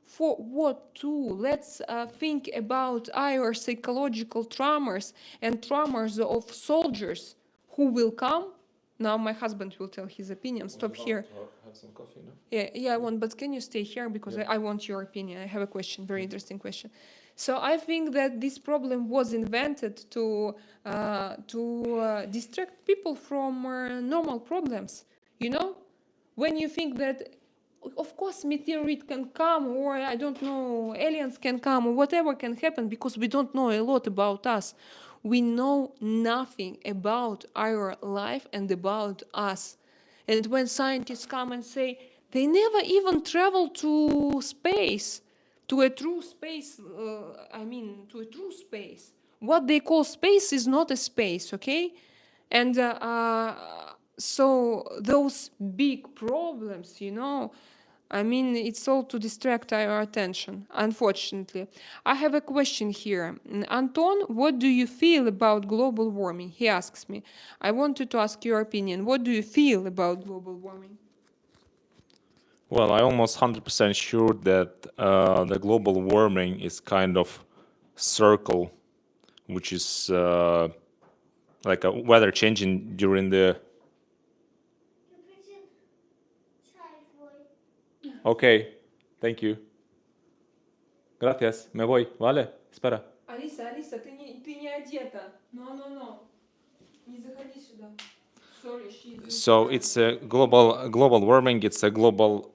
for what to, let's think about our psychological traumas and traumas of soldiers who will come. Now my husband will tell his opinion. Stop here. Have some coffee, no? Yeah, I want, but can you stay here because I want your opinion. I have a question, very interesting question. So I think that this problem was invented to distract people from normal problems. You know, when you think that, of course, meteorite can come, or I don't know, aliens can come, or whatever can happen, because we don't know a lot about us. We know nothing about our life and about us. And when scientists come and say they never even travel to space, to a true space, to a true space. What they call space is not a space, okay? And so those big problems, you know, it's all to distract our attention, unfortunately. I have a question here. Anton, what do you feel about global warming? He asks me. I wanted to ask your opinion. What do you feel about global warming? Well, I'm almost 100% sure that the global warming is kind of circle, which is like a weather changing during the. Okay, Thank you. Gracias. Me voy. ¿Vale? Espera. Алиса, ты не одета. No. Не заходи сюда. Sorry, she's... So it's a global warming. It's a global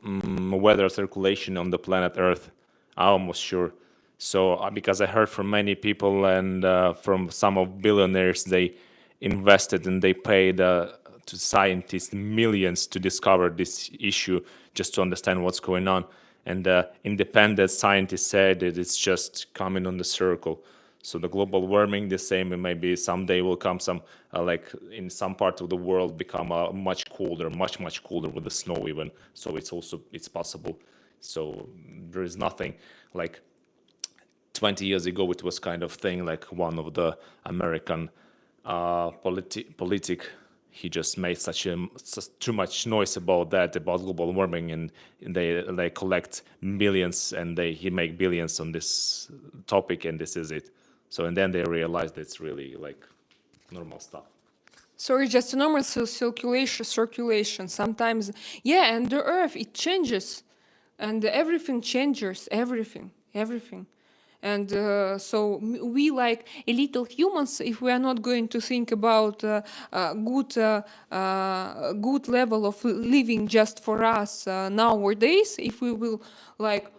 weather circulation on the planet Earth. I'm almost sure. So because I heard from many people and from some of billionaires, they invested and they paid to scientists millions to discover this issue, just to understand what's going on. And independent scientists said that it's just coming on the circle. So the global warming, the same, and maybe someday will come some, like in some part of the world, become much colder, much colder with the snow even. So it's possible. So there is nothing like 20 years ago. It was kind of thing like one of the American politic. He just made too much noise about global warming, and they collect millions and he make billions on this topic, and this is it. So and then they realized it's really like normal stuff. Sorry, just a normal circulation. Sometimes, yeah, and the Earth, it changes. And everything changes, everything. And so we, like a little humans, if we are not going to think about good level of living just for us nowadays, if we will like,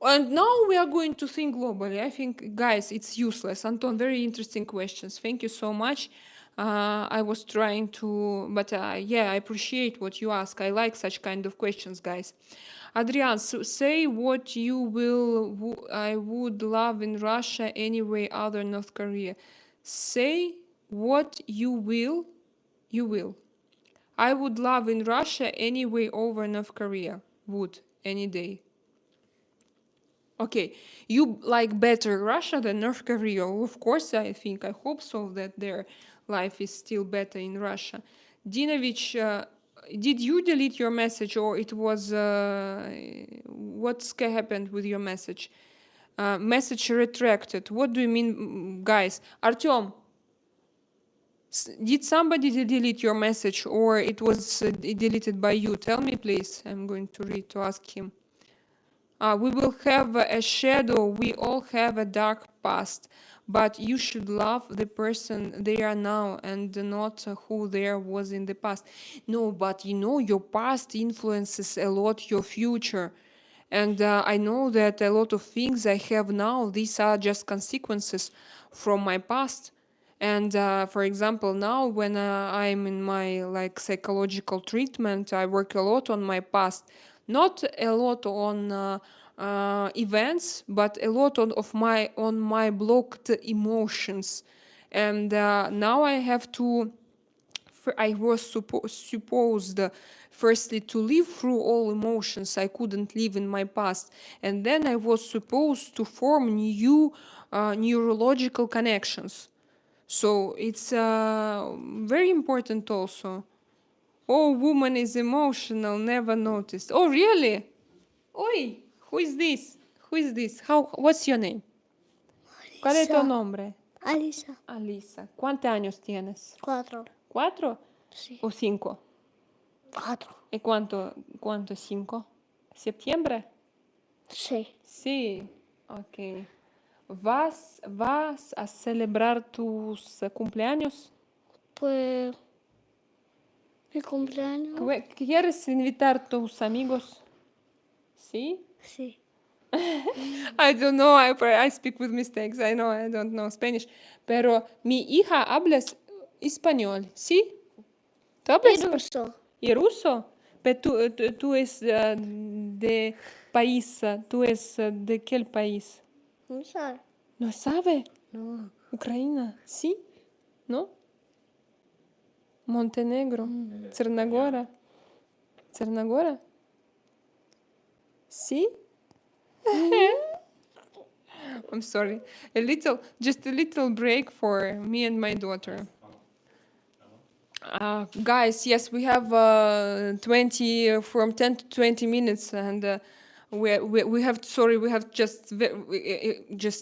and now we are going to think globally. I think, guys, it's useless. Anton, very interesting questions. Thank you so much. I was trying to, but yeah, I appreciate what you ask. I like such kind of questions, guys. Adrian, say what I would love in Russia anyway other North Korea. Say what you will. I would love in Russia anyway over North Korea. Would, any day. Okay, you like better Russia than North Korea? Of course, I hope so, that their life is still better in Russia. Dinovich, did you delete your message, or it was what's happened with your message? Message retracted. What do you mean, guys? Artyom, did somebody delete your message, or it was deleted by you? Tell me, please. I'm going to ask him. We will have a shadow. We all have a dark past, but you should love the person they are now and not who there was in the past. No, but your past influences a lot your future. And I know that a lot of things I have now, these are just consequences from my past. And for example, now when I'm in my psychological treatment, I work a lot on my past. Not a lot on events, but a lot on my blocked emotions. And now I have to. I was supposed firstly to live through all emotions I couldn't live in my past, and then I was supposed to form new neurological connections. So it's very important also. Oh, woman is emotional, never noticed. Oh, really? Oi, who is this? What's your name? Alisa. ¿Cuál es tu nombre? Alisa. Alisa. ¿Cuántos años tienes? 4. 4 Sí. o 5? 4. ¿Y cuánto es 5? ¿Septiembre? Sí. Sí, ok. ¿Vas a celebrar tus cumpleaños? Pues mi cumpleaños. ¿Quieres invitar a tus amigos? ¿Sí? Sí. I don't know, I speak with mistakes, I know, I don't know Spanish. Pero mi hija habla español, ¿sí? ¿Tú hablas Y ruso. ¿Y ruso? Pero tú es de país, tú es de qué país? No sabe. ¿No sabe? No. Ucrania, ¿sí? ¿No? Montenegro, Черногора. ¿Sí? I'm sorry. Just a little break for me and my daughter. Guys, yes, we have 10 to 20 minutes, and we have just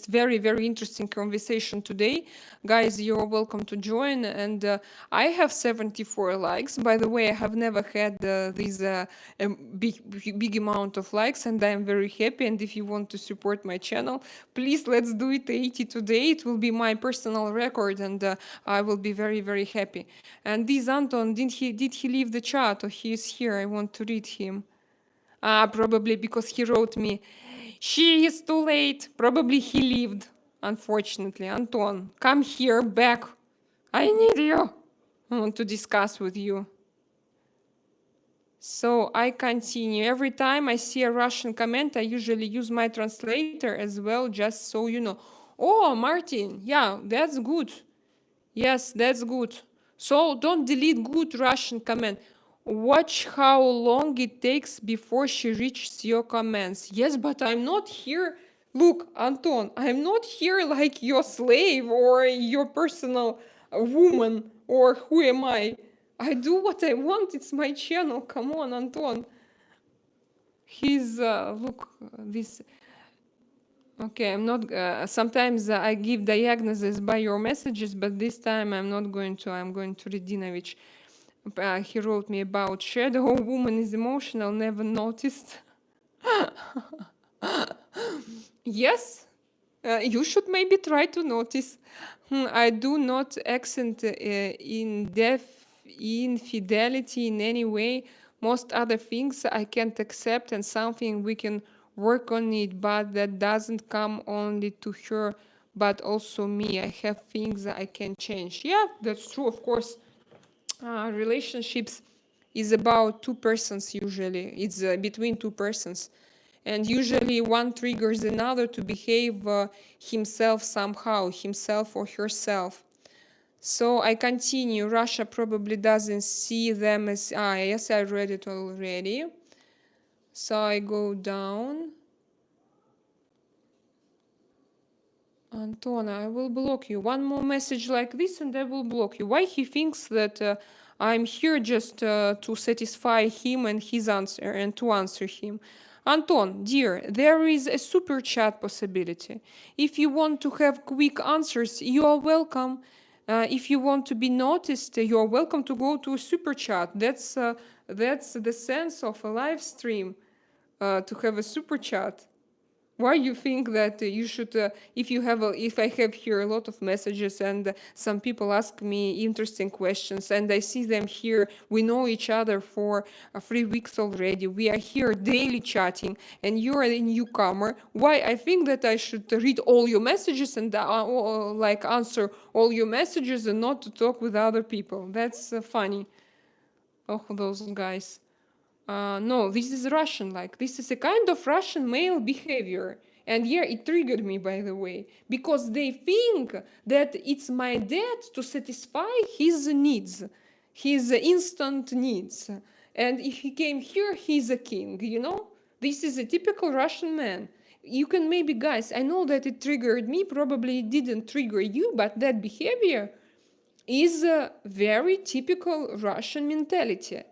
very interesting conversation today, guys. You're welcome to join, and I have 74 likes. By the way, I have never had this big amount of likes, and I'm very happy. And if you want to support my channel, please let's do it 80 today. It will be my personal record, and I will be very happy. And this Anton, did he leave the chat, or he is here? I want to read him. Probably because he wrote me, she is too late. Probably he lived, unfortunately. Anton, come here, back. I need you. I want to discuss with you. So I continue. Every time I see a Russian comment, I usually use my translator as well, just so you know. Oh, Martin, yeah, that's good. Yes, that's good. So don't delete good Russian comment. Watch how long it takes before she reaches your comments. Yes, but I'm not here. Look, Anton, I'm not here like your slave or your personal woman, or who am I? I do what I want. It's my channel. Come on, Anton. He's, look, this. Okay, I'm not, sometimes I give diagnosis by your messages, but this time I'm not going to. I'm going to read Dinovich. He wrote me about shadow woman is emotional, never noticed. Yes, you should maybe try to notice. I do not accent infidelity in any way. Most other things I can't accept, and something we can work on it, but that doesn't come only to her, but also me. I have things I can change. Yeah, that's true, of course. Relationships is about two persons usually. It's between two persons. And usually one triggers another to behave himself somehow, himself or herself. So I continue. Russia probably doesn't see them as... yes, I read it already. So I go down. Antona, I will block you. One more message like this and I will block you. Why he thinks that I'm here just to satisfy him and his answer and to answer him? Anton, dear, there is a super chat possibility. If you want to have quick answers, you are welcome. If you want to be noticed, you are welcome to go to a super chat. That's the sense of a live stream, to have a super chat. Why you think that you should, if I have here a lot of messages and some people ask me interesting questions and I see them here, we know each other for 3 weeks already, we are here daily chatting, and you are a newcomer, why I think that I should read all your messages and like answer all your messages and not to talk with other people? That's funny. Oh, those guys. No, this is Russian, like, this is a kind of Russian male behavior. And yeah, it triggered me, by the way, because they think that it's my debt to satisfy his needs, his instant needs. And if he came here, he's a king, you know? This is a typical Russian man. You can maybe, guys, I know that it triggered me, probably it didn't trigger you, but that behavior is a very typical Russian mentality.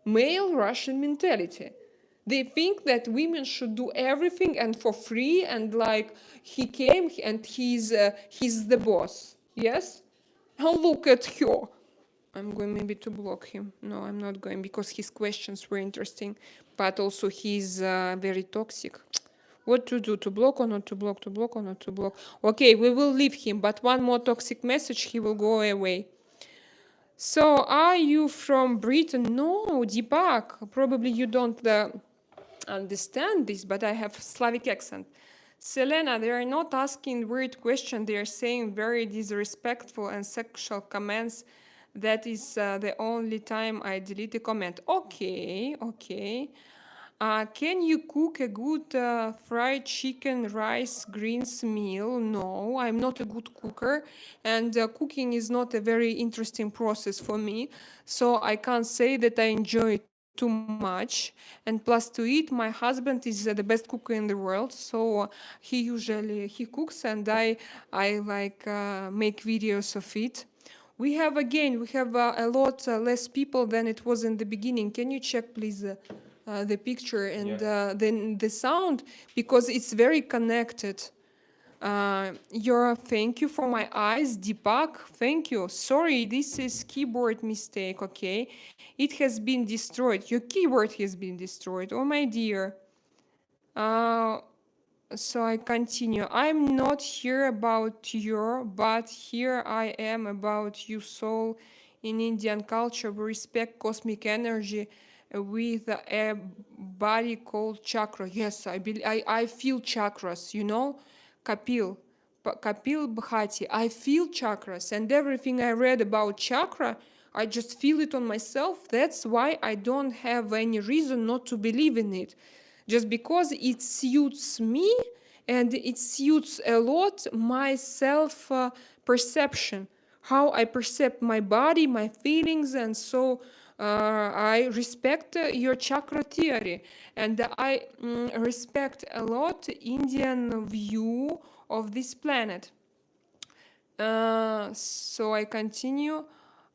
Male Russian mentality. They think that women should do everything and for free, and like he came and he's the boss. Yes? Oh, look at her. I'm going maybe to block him. No, I'm not going, because his questions were interesting, but also he's very toxic. What to do? To block or not to block? To block or not to block? Okay, we will leave him, but one more toxic message, he will go away. So, are you from Britain? No, Deepak. Probably you don't understand this, but I have Slavic accent. Selena, they are not asking weird questions. They are saying very disrespectful and sexual comments. That is the only time I delete a comment. Okay, okay. Can you cook a good fried chicken, rice, greens meal? No, I'm not a good cooker, and cooking is not a very interesting process for me, so I can't say that I enjoy it too much. And plus to eat, my husband is the best cooker in the world, so he cooks, and I like make videos of it. We have a lot less people than it was in the beginning. Can you check, please? the picture and then the sound, because it's very connected. Thank you for my eyes, Deepak. Thank you. Sorry, this is keyboard mistake, okay? It has been destroyed. Your keyboard has been destroyed. Oh, my dear. So I continue. I'm not here about you, but here I am about you, soul. In Indian culture, we respect cosmic energy with a body called chakra. Yes, I feel chakras, you know? Kapil. Kapil Bhati. I feel chakras, and everything I read about chakra, I just feel it on myself. That's why I don't have any reason not to believe in it. Just because it suits me and it suits a lot my self perception, how I perceive my body, my feelings, and so I respect your chakra theory, and I respect a lot Indian view of this planet. So I continue.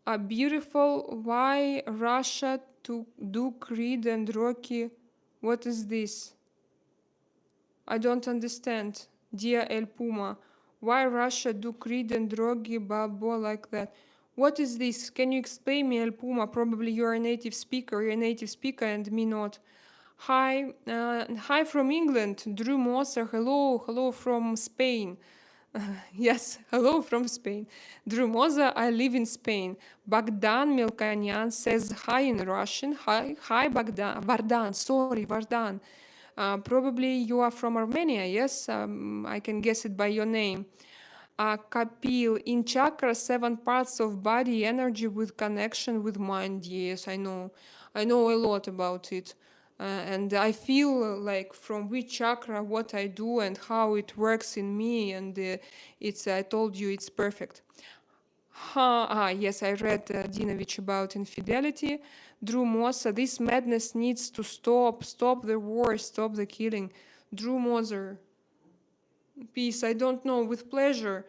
A beautiful why Russia to do Creed and Rocky. What is this? I don't understand. Dear El Puma, why Russia do Creed and Rocky Balboa like that? What is this? Can you explain me, El Puma? Probably you're a native speaker. You're a native speaker and me not. Hi from England. Drew Moser. Hello from Spain. Yes, hello from Spain. Drew Moza, I live in Spain. Bogdan Milkanyan says hi in Russian. Hi Bogdan. Vardan, sorry, Vardan. Probably you are from Armenia, yes? I can guess it by your name. Kapil, in chakra, 7 parts of body energy with connection with mind. Yes, I know. I know a lot about it. And I feel like from which chakra, what I do and how it works in me. And I told you, it's perfect. Yes, I read Dinovich about infidelity. Drew Moser, this madness needs to stop. Stop the war, stop the killing. Drew Moser, peace. I don't know, with pleasure.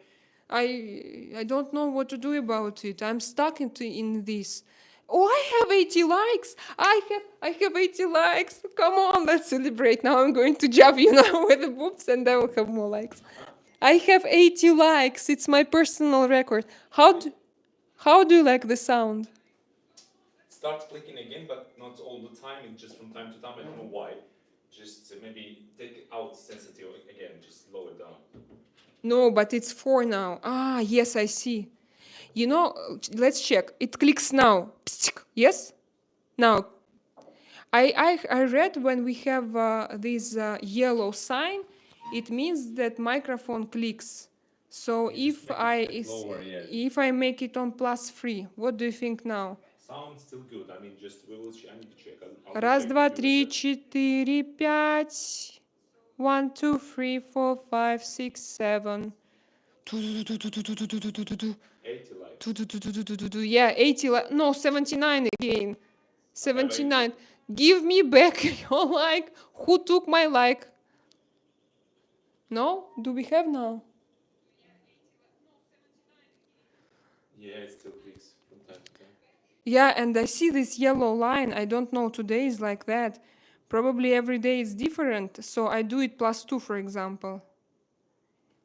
I don't know what to do about it. I'm stuck in this. Oh, I have 80 likes. I have 80 likes. Come on, let's celebrate. Now I'm going to jab you now with the boobs and I will have more likes. I have 80 likes. It's my personal record. How do you like the sound? Start clicking again, but not all the time. It's just from time to time. I don't know why. Just maybe take out sensitive again. Just lower it down. No, but it's 4 now. Yes, I see. You know, let's check. It clicks now. Yes? Now. I read when we have this yellow sign, it means that microphone clicks. So if I make it on +3, what do you think now? Sounds still good. I mean, I need to check. I'll Раз, check два, through три, the- 4, 5. 1, 2, 3, 4, 5, 6, 7. 80 likes. Yeah, 80. No, 79 again. 79. Give me back your like. Who took my like? No? Do we have now? Yeah, it still clicks from time to time. Yeah, and I see this yellow line. I don't know, today is like that. Probably every day is different. So I do it +2, for example.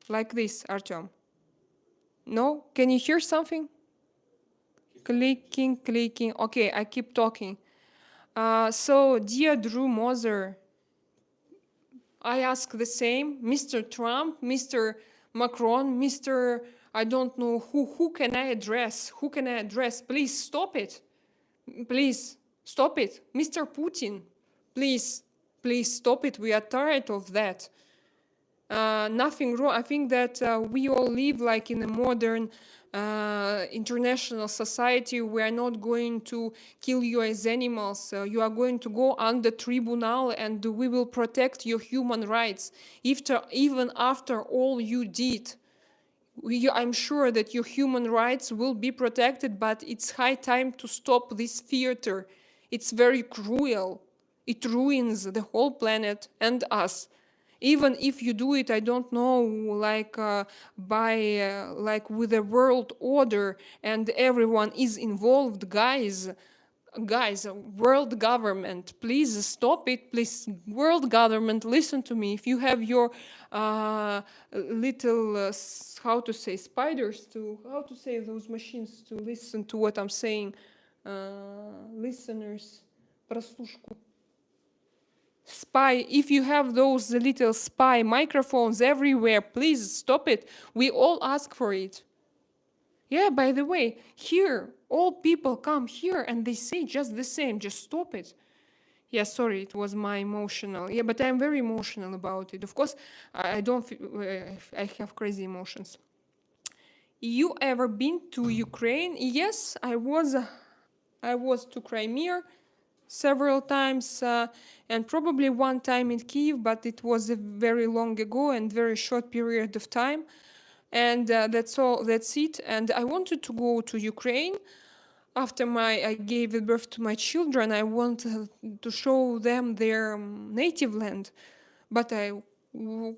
Like this, Artyom. No? Can you hear something? Clicking. Okay, I keep talking. So, dear Drew Moser, I ask the same. Mr. Trump, Mr. Macron, Mr. I don't know who can I address? Who can I address? Please stop it. Please stop it. Mr. Putin, please stop it. We are tired of that. Nothing wrong. I think that we all live like in a modern international society. We are not going to kill you as animals. You are going to go under tribunal and we will protect your human rights. Even after all you did, I'm sure that your human rights will be protected, but it's high time to stop this theater. It's very cruel. It ruins the whole planet and us. Even if you do it, I don't know, like like with a world order and everyone is involved, guys. guys, world government, please stop it. Please, world government, listen to me. If you have your little, how to say, spiders to, how to say those machines to listen to what I'm saying, listeners, прослушку. Spy, if you have those little spy microphones everywhere, please stop it. We all ask for it. Yeah, by the way, here, all people come here and they say just the same, just stop it. Yeah, sorry, it was my emotional. Yeah, but I'm very emotional about it. Of course, I don't, I have crazy emotions. You ever been to Ukraine? Yes, I was to Crimea several times, and probably one time in Kiev, but it was a very long ago and very short period of time. And that's all. That's it. And I wanted to go to Ukraine after I gave birth to my children. I wanted to show them their native land, but I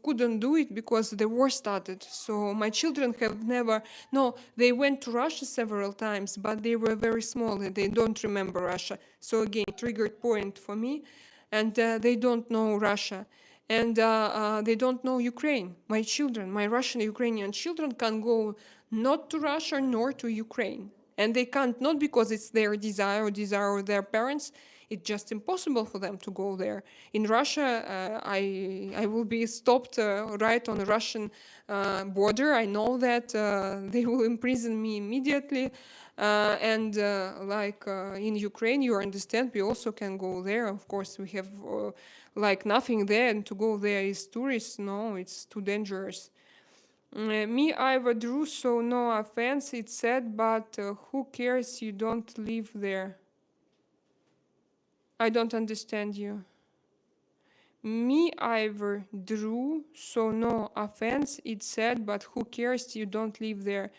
couldn't do it because the war started. So my children have never. No, they went to Russia several times, but they were very small and they don't remember Russia. So again, triggered point for me, and they don't know Russia. And they don't know Ukraine. My children, my Russian Ukrainian children can go not to Russia nor to Ukraine. And they can't, not because it's their desire of their parents, it's just impossible for them to go there. In Russia, I will be stopped right on the Russian border. I know that they will imprison me immediately. In Ukraine, you understand, we also can go there. Of course, we have like nothing there, and to go there is tourists. No, it's too dangerous. Me, I withdrew, so no offense, it's sad, but who cares? You don't live there. I don't understand you. Me, I withdrew, so no offense, it's sad, but who cares? You don't live there.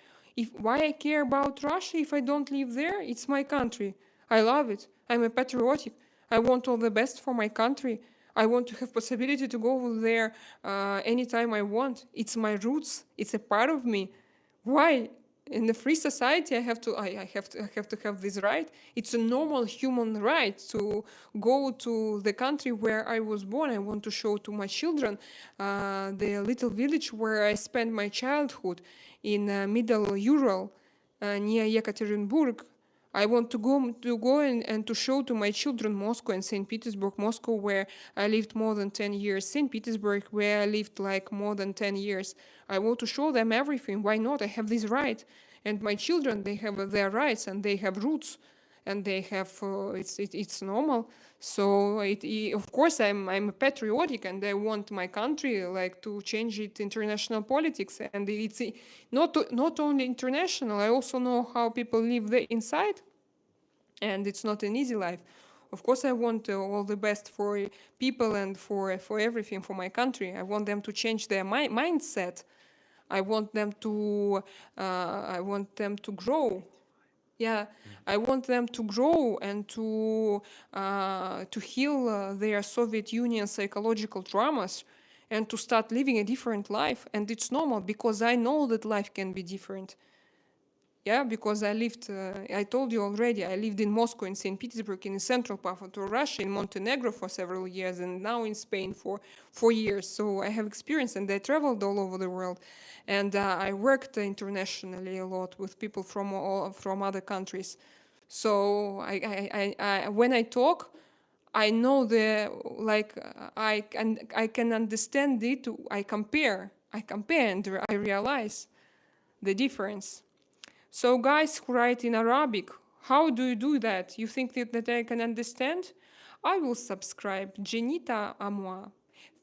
Why I care about Russia if I don't live there? It's my country. I love it. I'm a patriotic. I want all the best for my country. I want to have possibility to go there anytime I want. It's my roots. It's a part of me. Why? In the free society, I have to have this right. It's a normal human right to go to the country where I was born. I want to show to my children the little village where I spent my childhood in middle Ural, near Yekaterinburg. I want to go and to show to my children Moscow and St. Petersburg, Moscow, where I lived more than 10 years, St. Petersburg, where I lived like more than 10 years. I want to show them everything. Why not? I have this right. And my children, they have their rights and they have roots and they have, it's normal. So of course I'm patriotic and I want my country like to change it international politics, and it's not only international. I also know how people live there inside, and it's not an easy life. Of course, I want all the best for people and for everything for my country. I want them to change their mindset. I want them to grow. Yeah, I want them to grow and to heal their Soviet Union psychological traumas and to start living a different life. And it's normal because I know that life can be different. Yeah, because I lived, I told you already, I lived in Moscow, in St. Petersburg, in the central part of Russia, in Montenegro for several years, and now in Spain for 4 years. So I have experience, and I traveled all over the world. And I worked internationally a lot with people from other countries. So when I talk, I know I can understand it. I compare, and I realize the difference. So guys who write in Arabic, how do you do that? You think that I can understand? I will subscribe. Genita Amwa.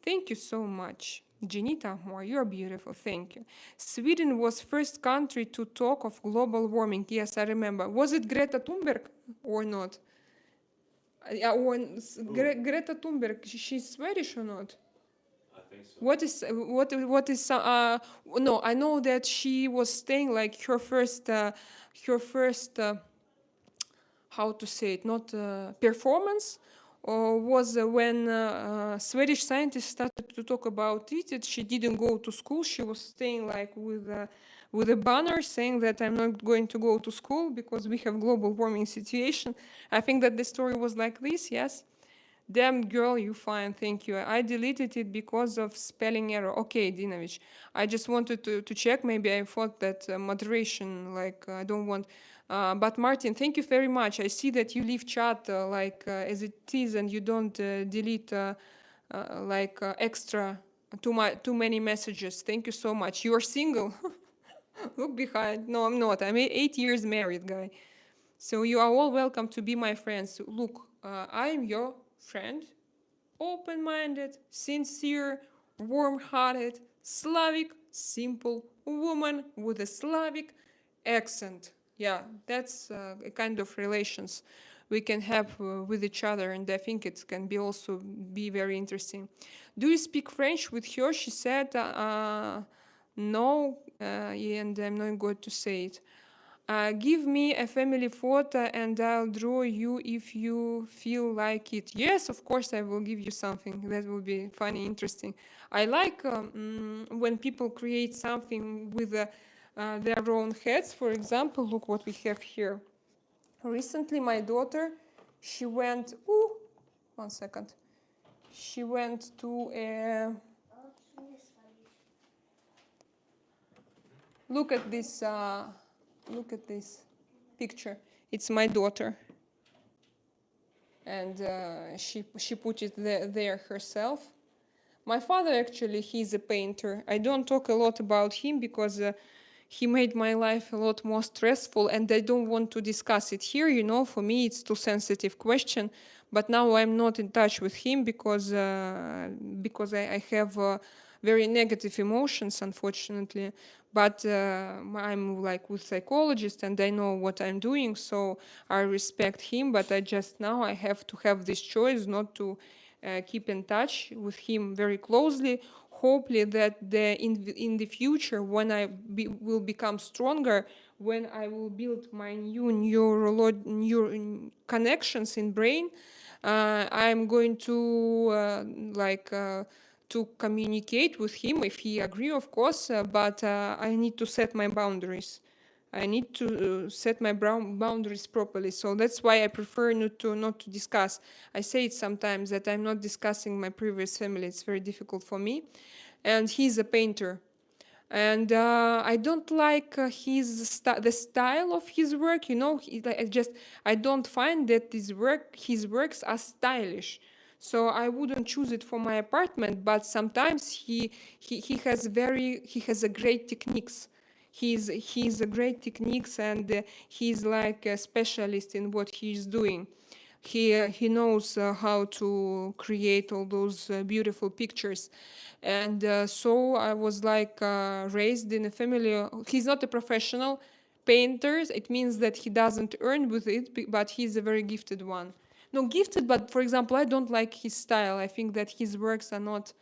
Thank you so much. Genita Amwa, you're beautiful. Thank you. Sweden was first country to talk of global warming. Yes, I remember. Was it Greta Thunberg or not? Greta Thunberg, she's Swedish or not? What is no, I know that she was staying like her first how to say it, not performance, or was when Swedish scientists started to talk about it. She didn't go to school. She was staying like with with a banner saying that I'm not going to go to school because we have global warming situation. I think that the story was like this, yes. Damn girl, you fine, thank you. I deleted it because of spelling error. Okay, Dinovich, I just wanted to check. Maybe I thought that moderation, like I don't want. But Martin, thank you very much. I see that you leave chat as it is, and you don't delete extra too many messages. Thank you so much. You are single. Look behind. No, I'm not. I'm 8 years married, guy. So you are all welcome to be my friends. Look, I am your friend, open-minded, sincere, warm-hearted, Slavic, simple woman with a Slavic accent. Yeah, that's a kind of relations we can have with each other, and I think it can be also be very interesting. Do you speak French with her? She said no, and I'm not going to say it. Give me a family photo and I'll draw you if you feel like it. Yes, of course, I will give you something. That will be funny, interesting. I like when people create something with their own heads. For example, look what we have here. Recently, my daughter, she went, one second. She went to a, look at this picture. It's my daughter. And she put it there herself. My father, actually, he's a painter. I don't talk a lot about him because he made my life a lot more stressful, and I don't want to discuss it here. You know, for me, it's too sensitive question. But now I'm not in touch with him because I have very negative emotions, unfortunately. But I'm like with psychologist, and I know what I'm doing, so I respect him. But I just now I have to have this choice not to keep in touch with him very closely. Hopefully that in the future, when I will become stronger, when I will build my new neural connections in brain, I'm going to communicate with him if he agree, of course. But I need to set my boundaries. I need to set my boundaries properly. So that's why I prefer not to discuss. I say it sometimes that I'm not discussing my previous family. It's very difficult for me. And he's a painter. And I don't like the style of his work. You know, I don't find that his works are stylish. So I wouldn't choose it for my apartment. But sometimes he has a great techniques. He's a great techniques, and he's like a specialist in what he's doing. He knows how to create all those beautiful pictures. And so I was like raised in a family. He's not a professional painter. It means that he doesn't earn with it, but he's a very gifted one. No, gifted, but for example, I don't like his style. I think that his works are not,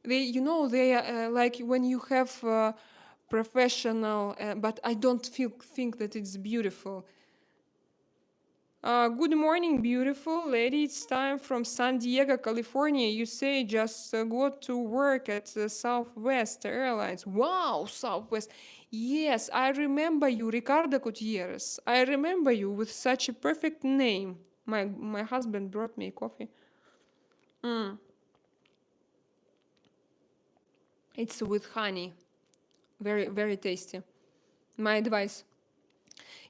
they like when you have professional, but I don't think that it's beautiful. Good morning, beautiful lady. It's time from San Diego, California. You say just got to work at Southwest Airlines. Wow, Southwest. Yes, I remember you, Ricardo Gutierrez. I remember you with such a perfect name. My husband brought me coffee. It's with honey. Very, very tasty. My advice.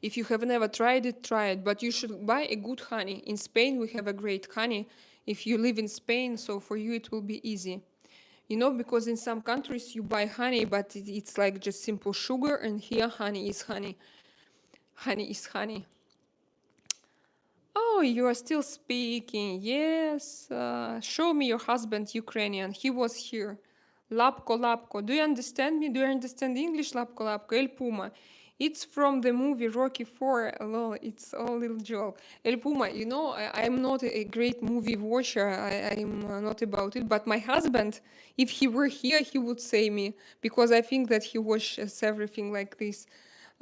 If you have never tried it, try it. But you should buy a good honey. In Spain, we have a great honey. If you live in Spain, so for you it will be easy. You know, because in some countries you buy honey, but it's like just simple sugar, and here honey is honey. Honey is honey. Oh, you are still speaking. Yes. Show me your husband, Ukrainian. He was here. Lapko, Lapko. Do you understand me? Do you understand English? Lapko, Lapko. El Puma. It's from the movie Rocky 4. Lol, it's all little joke. El Puma, you know, I'm not a great movie watcher. I'm not about it. But my husband, if he were here, he would say me. Because I think that he watches everything like this.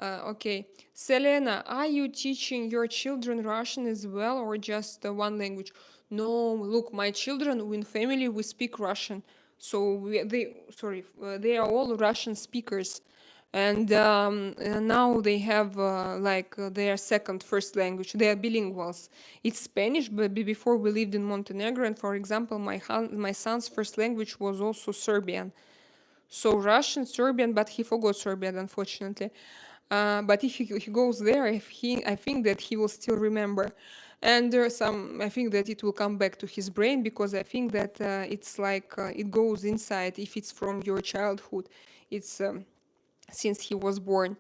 Okay. Selena, are you teaching your children Russian as well, or just one language? No, look, my children in family, we speak Russian. So they are all Russian speakers. And now they have their first language. They are bilinguals. It's Spanish, but before we lived in Montenegro, and for example, my son's first language was also Serbian. So Russian, Serbian, but he forgot Serbian, unfortunately. But if he goes there, I think that he will still remember. And there are I think that it will come back to his brain, because I think that it's like it goes inside if it's from your childhood. It's since he was born.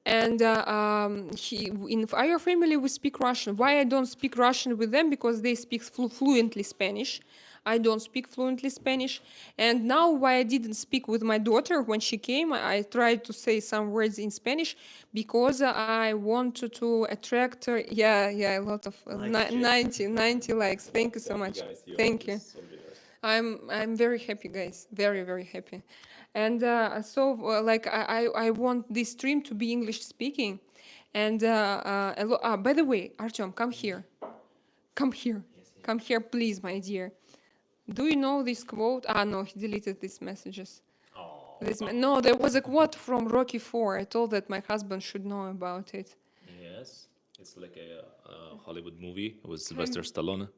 And in our family we speak Russian. Why I don't speak Russian with them? Because they speak fluently Spanish. I don't speak fluently Spanish. And now why I didn't speak with my daughter when she came, I tried to say some words in Spanish, because I wanted to attract her. Yeah, a lot of 90 likes. Thank you so much. Thank you. I'm very happy, guys. Very, very happy. And I want this stream to be English speaking. And by the way, Artyom, come here. Come here. Come here, please, my dear. Do you know this quote? No, he deleted these messages. No, there was a quote from Rocky 4. I told that my husband should know about it. Yes, it's like a Hollywood movie with Sylvester Stallone.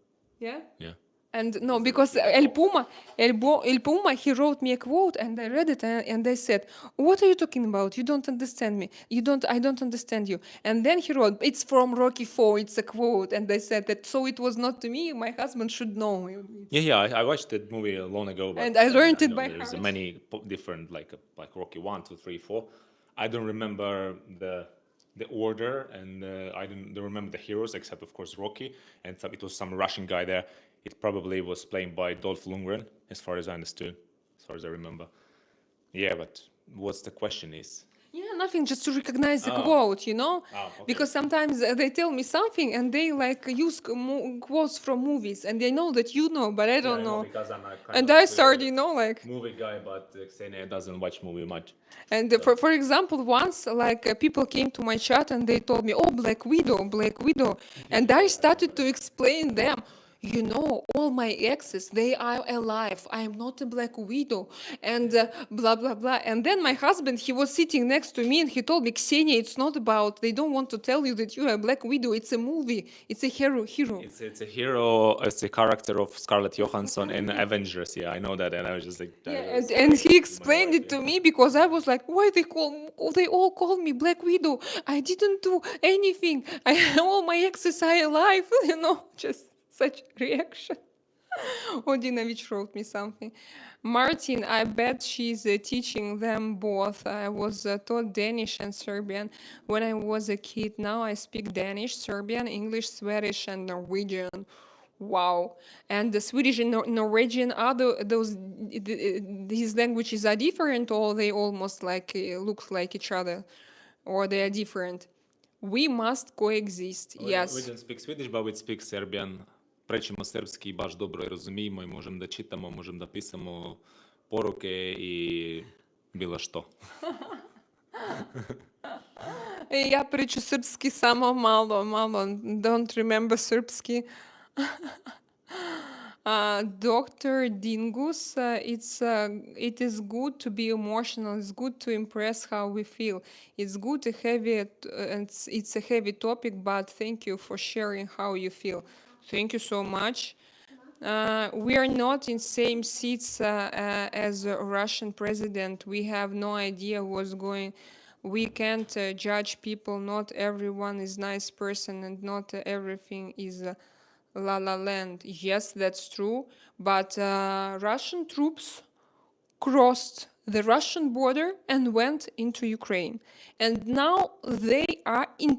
Yeah? Yeah. And no, because El Puma, he wrote me a quote, and I read it, and I said, "What are you talking about? You don't understand me. I don't understand you." And then he wrote, "It's from Rocky 4. It's a quote." And I said that, so it was not to me. My husband should know. Yeah. I watched that movie long ago, but And I learned it by there's heart. many different like Rocky 1, 2, 3, 4. I don't remember the order, and I don't remember the heroes except of course Rocky, and it was some Russian guy there. It probably was played by Dolph Lundgren, as far as I understood, as far as I remember. Yeah, but what's the question is? Yeah, nothing, just to recognize the quote, Okay. Because sometimes they tell me something and they use quotes from movies, and they know that you know, but I don't know. Because I'm And I started, movie guy, but Xenia doesn't watch movie much. And for example, once people came to my chat and they told me, "Oh, Black Widow," and I started to explain them. All my exes, they are alive. I am not a Black Widow, and blah blah blah. And then my husband, he was sitting next to me, and he told me, "Ksenia, it's not about. They don't want to tell you that you are a Black Widow. It's a movie. It's a hero." It's a hero. It's a character of Scarlett Johansson in Avengers. Yeah, I know that, and I was just like, And he explained it to me, because I was like, "Why they all call me Black Widow? I didn't do anything. All my exes are alive." Just such reaction. Odinovich wrote me something. Martin, I bet she's teaching them both. I was taught Danish and Serbian when I was a kid. Now I speak Danish, Serbian, English, Swedish, and Norwegian. Wow. And the Swedish and Norwegian, these languages are different, or they almost look like each other, or they are different. We must coexist. Yes. We don't speak Swedish, but we speak Serbian. Prečimo srpski baš dobro i razumijemo i možemo da čitamo, možemo da pisamo poruke i bilo što. Ja priču srpski samo malo. Don't remember srpski. Dr. Dingus, it is good to be emotional. It's good to impress how we feel. It's good to it's a heavy topic, but thank you for sharing how you feel. Thank you so much. We are not in same seats as a Russian president. We have no idea what's going. We can't judge people. Not everyone is nice person, and not everything is La La Land. Yes, that's true. But Russian troops crossed the Russian border and went into Ukraine. And now they are in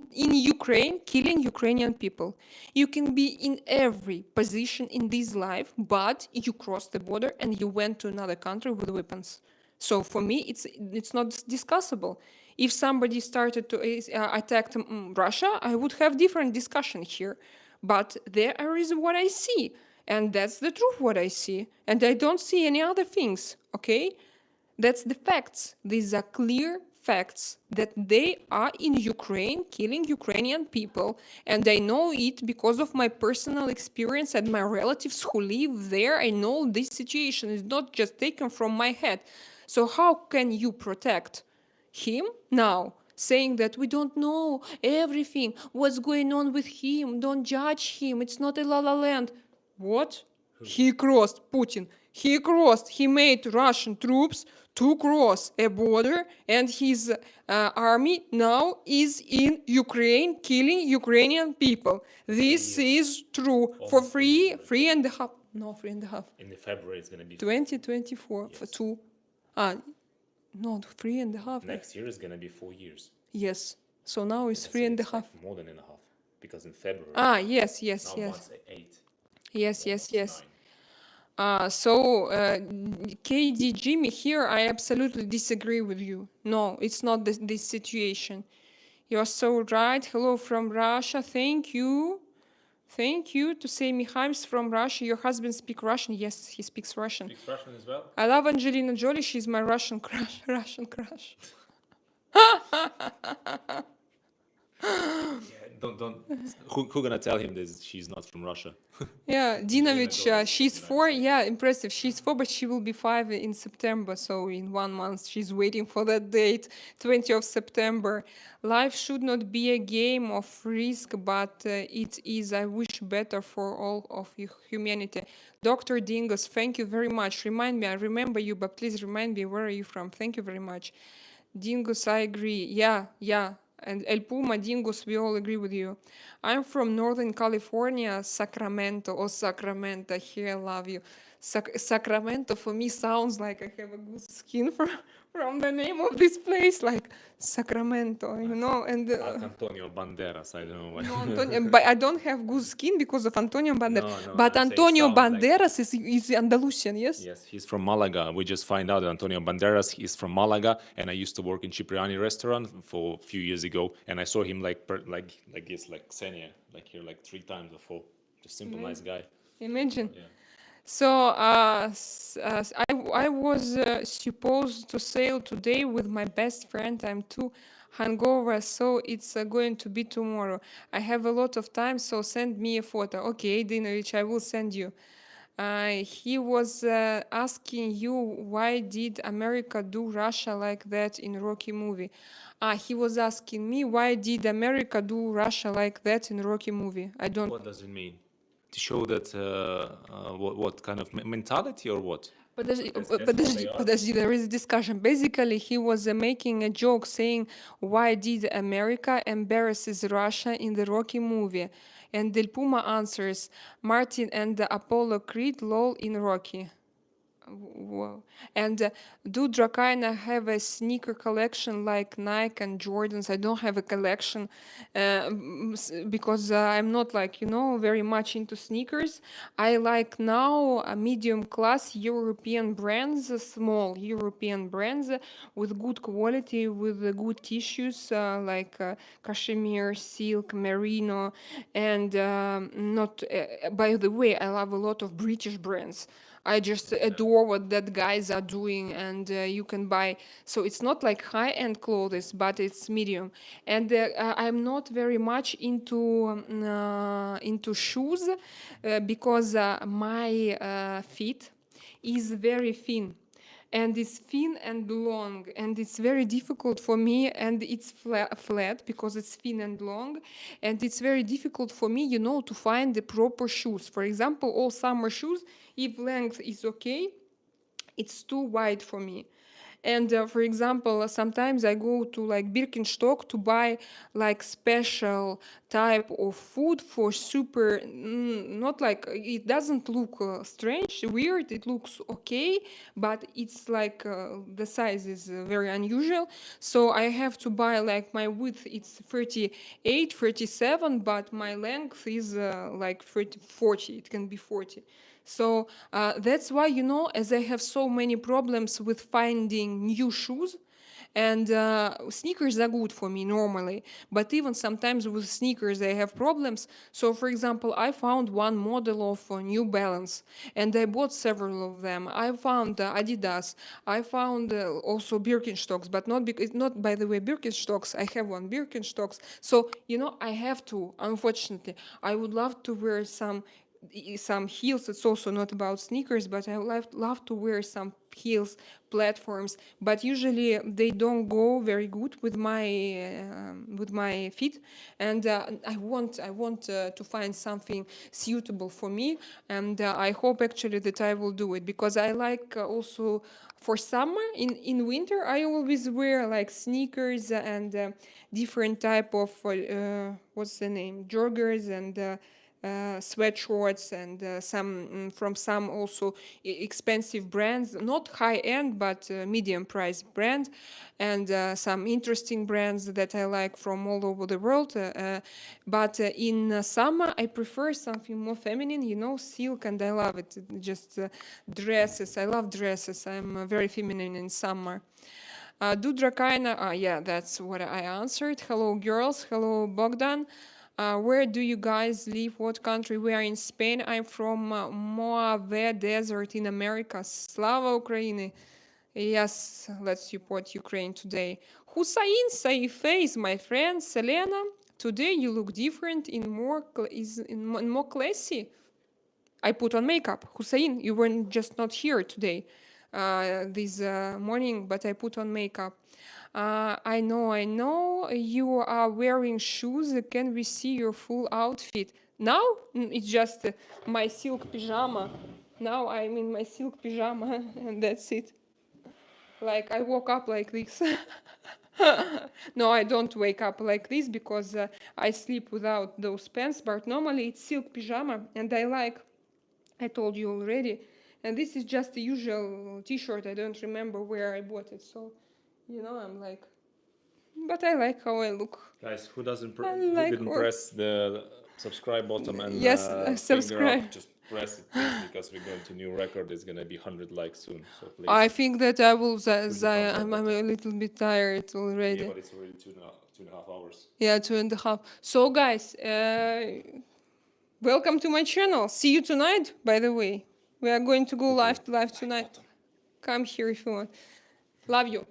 Ukraine, killing Ukrainian people. You can be in every position in this life, but you crossed the border and you went to another country with weapons. So for me, it's not discussable. If somebody started to attack Russia, I would have different discussion here. But there is what I see. And that's the truth, what I see. And I don't see any other things, okay? That's the facts. These are clear facts that they are in Ukraine killing Ukrainian people. And I know it because of my personal experience and my relatives who live there. I know this situation is not just taken from my head. So how can you protect him now, saying that we don't know everything, what's going on with him, don't judge him, it's not a La La Land. What? He crossed, Putin, he made Russian troops to cross a border, and his army now is in Ukraine killing Ukrainian people. This is true for three and a half, no, 3.5. In the February, it's gonna be 2024 for Yes. 2. No, 3.5. next year is gonna be 4 years. Yes. So now it's Let's three say and a it's half. like more than and a half, because in February Yes. now months 8. Yes. almost 9. So, KD Jimmy, here I absolutely disagree with you. No, it's not this situation. You're so right. Hello from Russia. Thank you. Thank you to say Mihail's from Russia. Your husband speaks Russian? Yes, he speaks Russian. Speaks Russian as well. I love Angelina Jolie. She's my Russian crush. Russian crush. Yeah, don't. Who gonna tell him that she's not from Russia? Yeah, Dinovich, Jolie she's from 4. Yeah, impressive. She's 4, but she will be 5 in September. So in 1 month, she's waiting for that date, 20th of September. Life should not be a game of risk, but it is. I wish better for all of humanity. Dr. Dingus, thank you very much. Remind me, I remember you, but please remind me, where are you from? Thank you very much. Dingus, I agree. Yeah. And El Puma, Dingus, we all agree with you. I'm from Northern California, Sacramento. Oh, Sacramento, here I love you. Sacramento for me sounds like I have a good skin from the name of this place, like Sacramento, you know. And Like Antonio Banderas, I don't know what. no, Antonio, but I don't have good skin because of Antonio Banderas. No, But I'm saying Antonio sounds like- Banderas is Andalusian, yes? Yes, he's from Malaga. We just find out that Antonio Banderas is from Malaga, and I used to work in Cipriani restaurant for a few years ago, and I saw him like this, like Xenia, like here, like 3 times before. Just simple, nice guy. Imagine. Yeah. So I was supposed to sail today with my best friend. I'm too hungover, so it's going to be tomorrow. I have a lot of time, so send me a photo. Okay, Dinovich, I will send you. He was asking you, why did America do Russia like that in Rocky movie? He was asking me, why did America do Russia like that in Rocky movie? I don't. What does it mean? To show that what kind of mentality or what? Подожди, there is a discussion. Basically, he was making a joke saying, why did America embarrasses Russia in the Rocky movie? And Del Puma answers, Martin and Apollo Creed lol in Rocky. Wow. And do Drakaina have a sneaker collection like Nike and Jordans? I don't have a collection because I'm not like, very much into sneakers. I like now a medium class European brands, small European brands with good quality, with good tissues like cashmere, silk, merino. And not, by the way, I love a lot of British brands. I just adore what that guys are doing, and you can buy. So it's not like high-end clothes, but it's medium. And I'm not very much into shoes because my feet is very thin. And it's thin and long, and it's very difficult for me, and it's flat because it's thin and long, and it's very difficult for me, to find the proper shoes. For example, all summer shoes, if length is okay, it's too wide for me. And for example, sometimes I go to like Birkenstock to buy like special type of food for super, not like, it doesn't look strange, weird, it looks okay, but it's like the size is very unusual. So I have to buy like my width, it's 38, 37, but my length is like 30, 40, it can be 40. So that's why, as I have so many problems with finding new shoes, and sneakers are good for me normally, but even sometimes with sneakers I have problems. So for example, I found one model of New Balance, and I bought several of them. I found Adidas. I found also Birkenstocks, but not by the way Birkenstocks. I have one Birkenstocks. So I have to, unfortunately, I would love to wear some some heels. It's also not about sneakers, but I love to wear some heels, platforms. But usually they don't go very good with my feet, and I want to find something suitable for me, and I hope actually that I will do it, because I like also for summer. In winter I always wear like sneakers and different type of what's the name, joggers and sweatshorts, and from some also expensive brands, not high end but medium price brand, and some interesting brands that I like from all over the world. But in summer I prefer something more feminine, you know, silk, and I love it. Just dresses. I love dresses. I'm very feminine in summer. Do Drakaina? Yeah, that's what I answered. Hello, girls. Hello, Bogdan. Where do you guys live? What country? We are in Spain. I'm from Mojave Desert in America. Slava Ukraini. Yes, let's support Ukraine today. Hussein, say face, my friend. Selena, today you look different in more classy. I put on makeup. Hussein, you were just not here today, this morning, but I put on makeup. I know. You are wearing shoes. Can we see your full outfit? Now? It's just my silk pyjama. Now I'm in my silk pyjama, and that's it. Like, I woke up like this. No, I don't wake up like this, because I sleep without those pants, but normally it's silk pyjama, and I told you already. And this is just the usual t-shirt. I don't remember where I bought it. So, I'm like, but I like how I look. Guys, who didn't what- press the subscribe button and Yes, finger subscribe. up, just press it, please, because we're going to new record. It's gonna be 100 likes soon. So please. I think that I will. thumbs up I'm a little bit tired already. Yeah, but it's already 2.5 hours. Yeah, 2.5. So, guys, welcome to my channel. See you tonight, by the way. We are going to go live tonight. Come here if you want. Love you.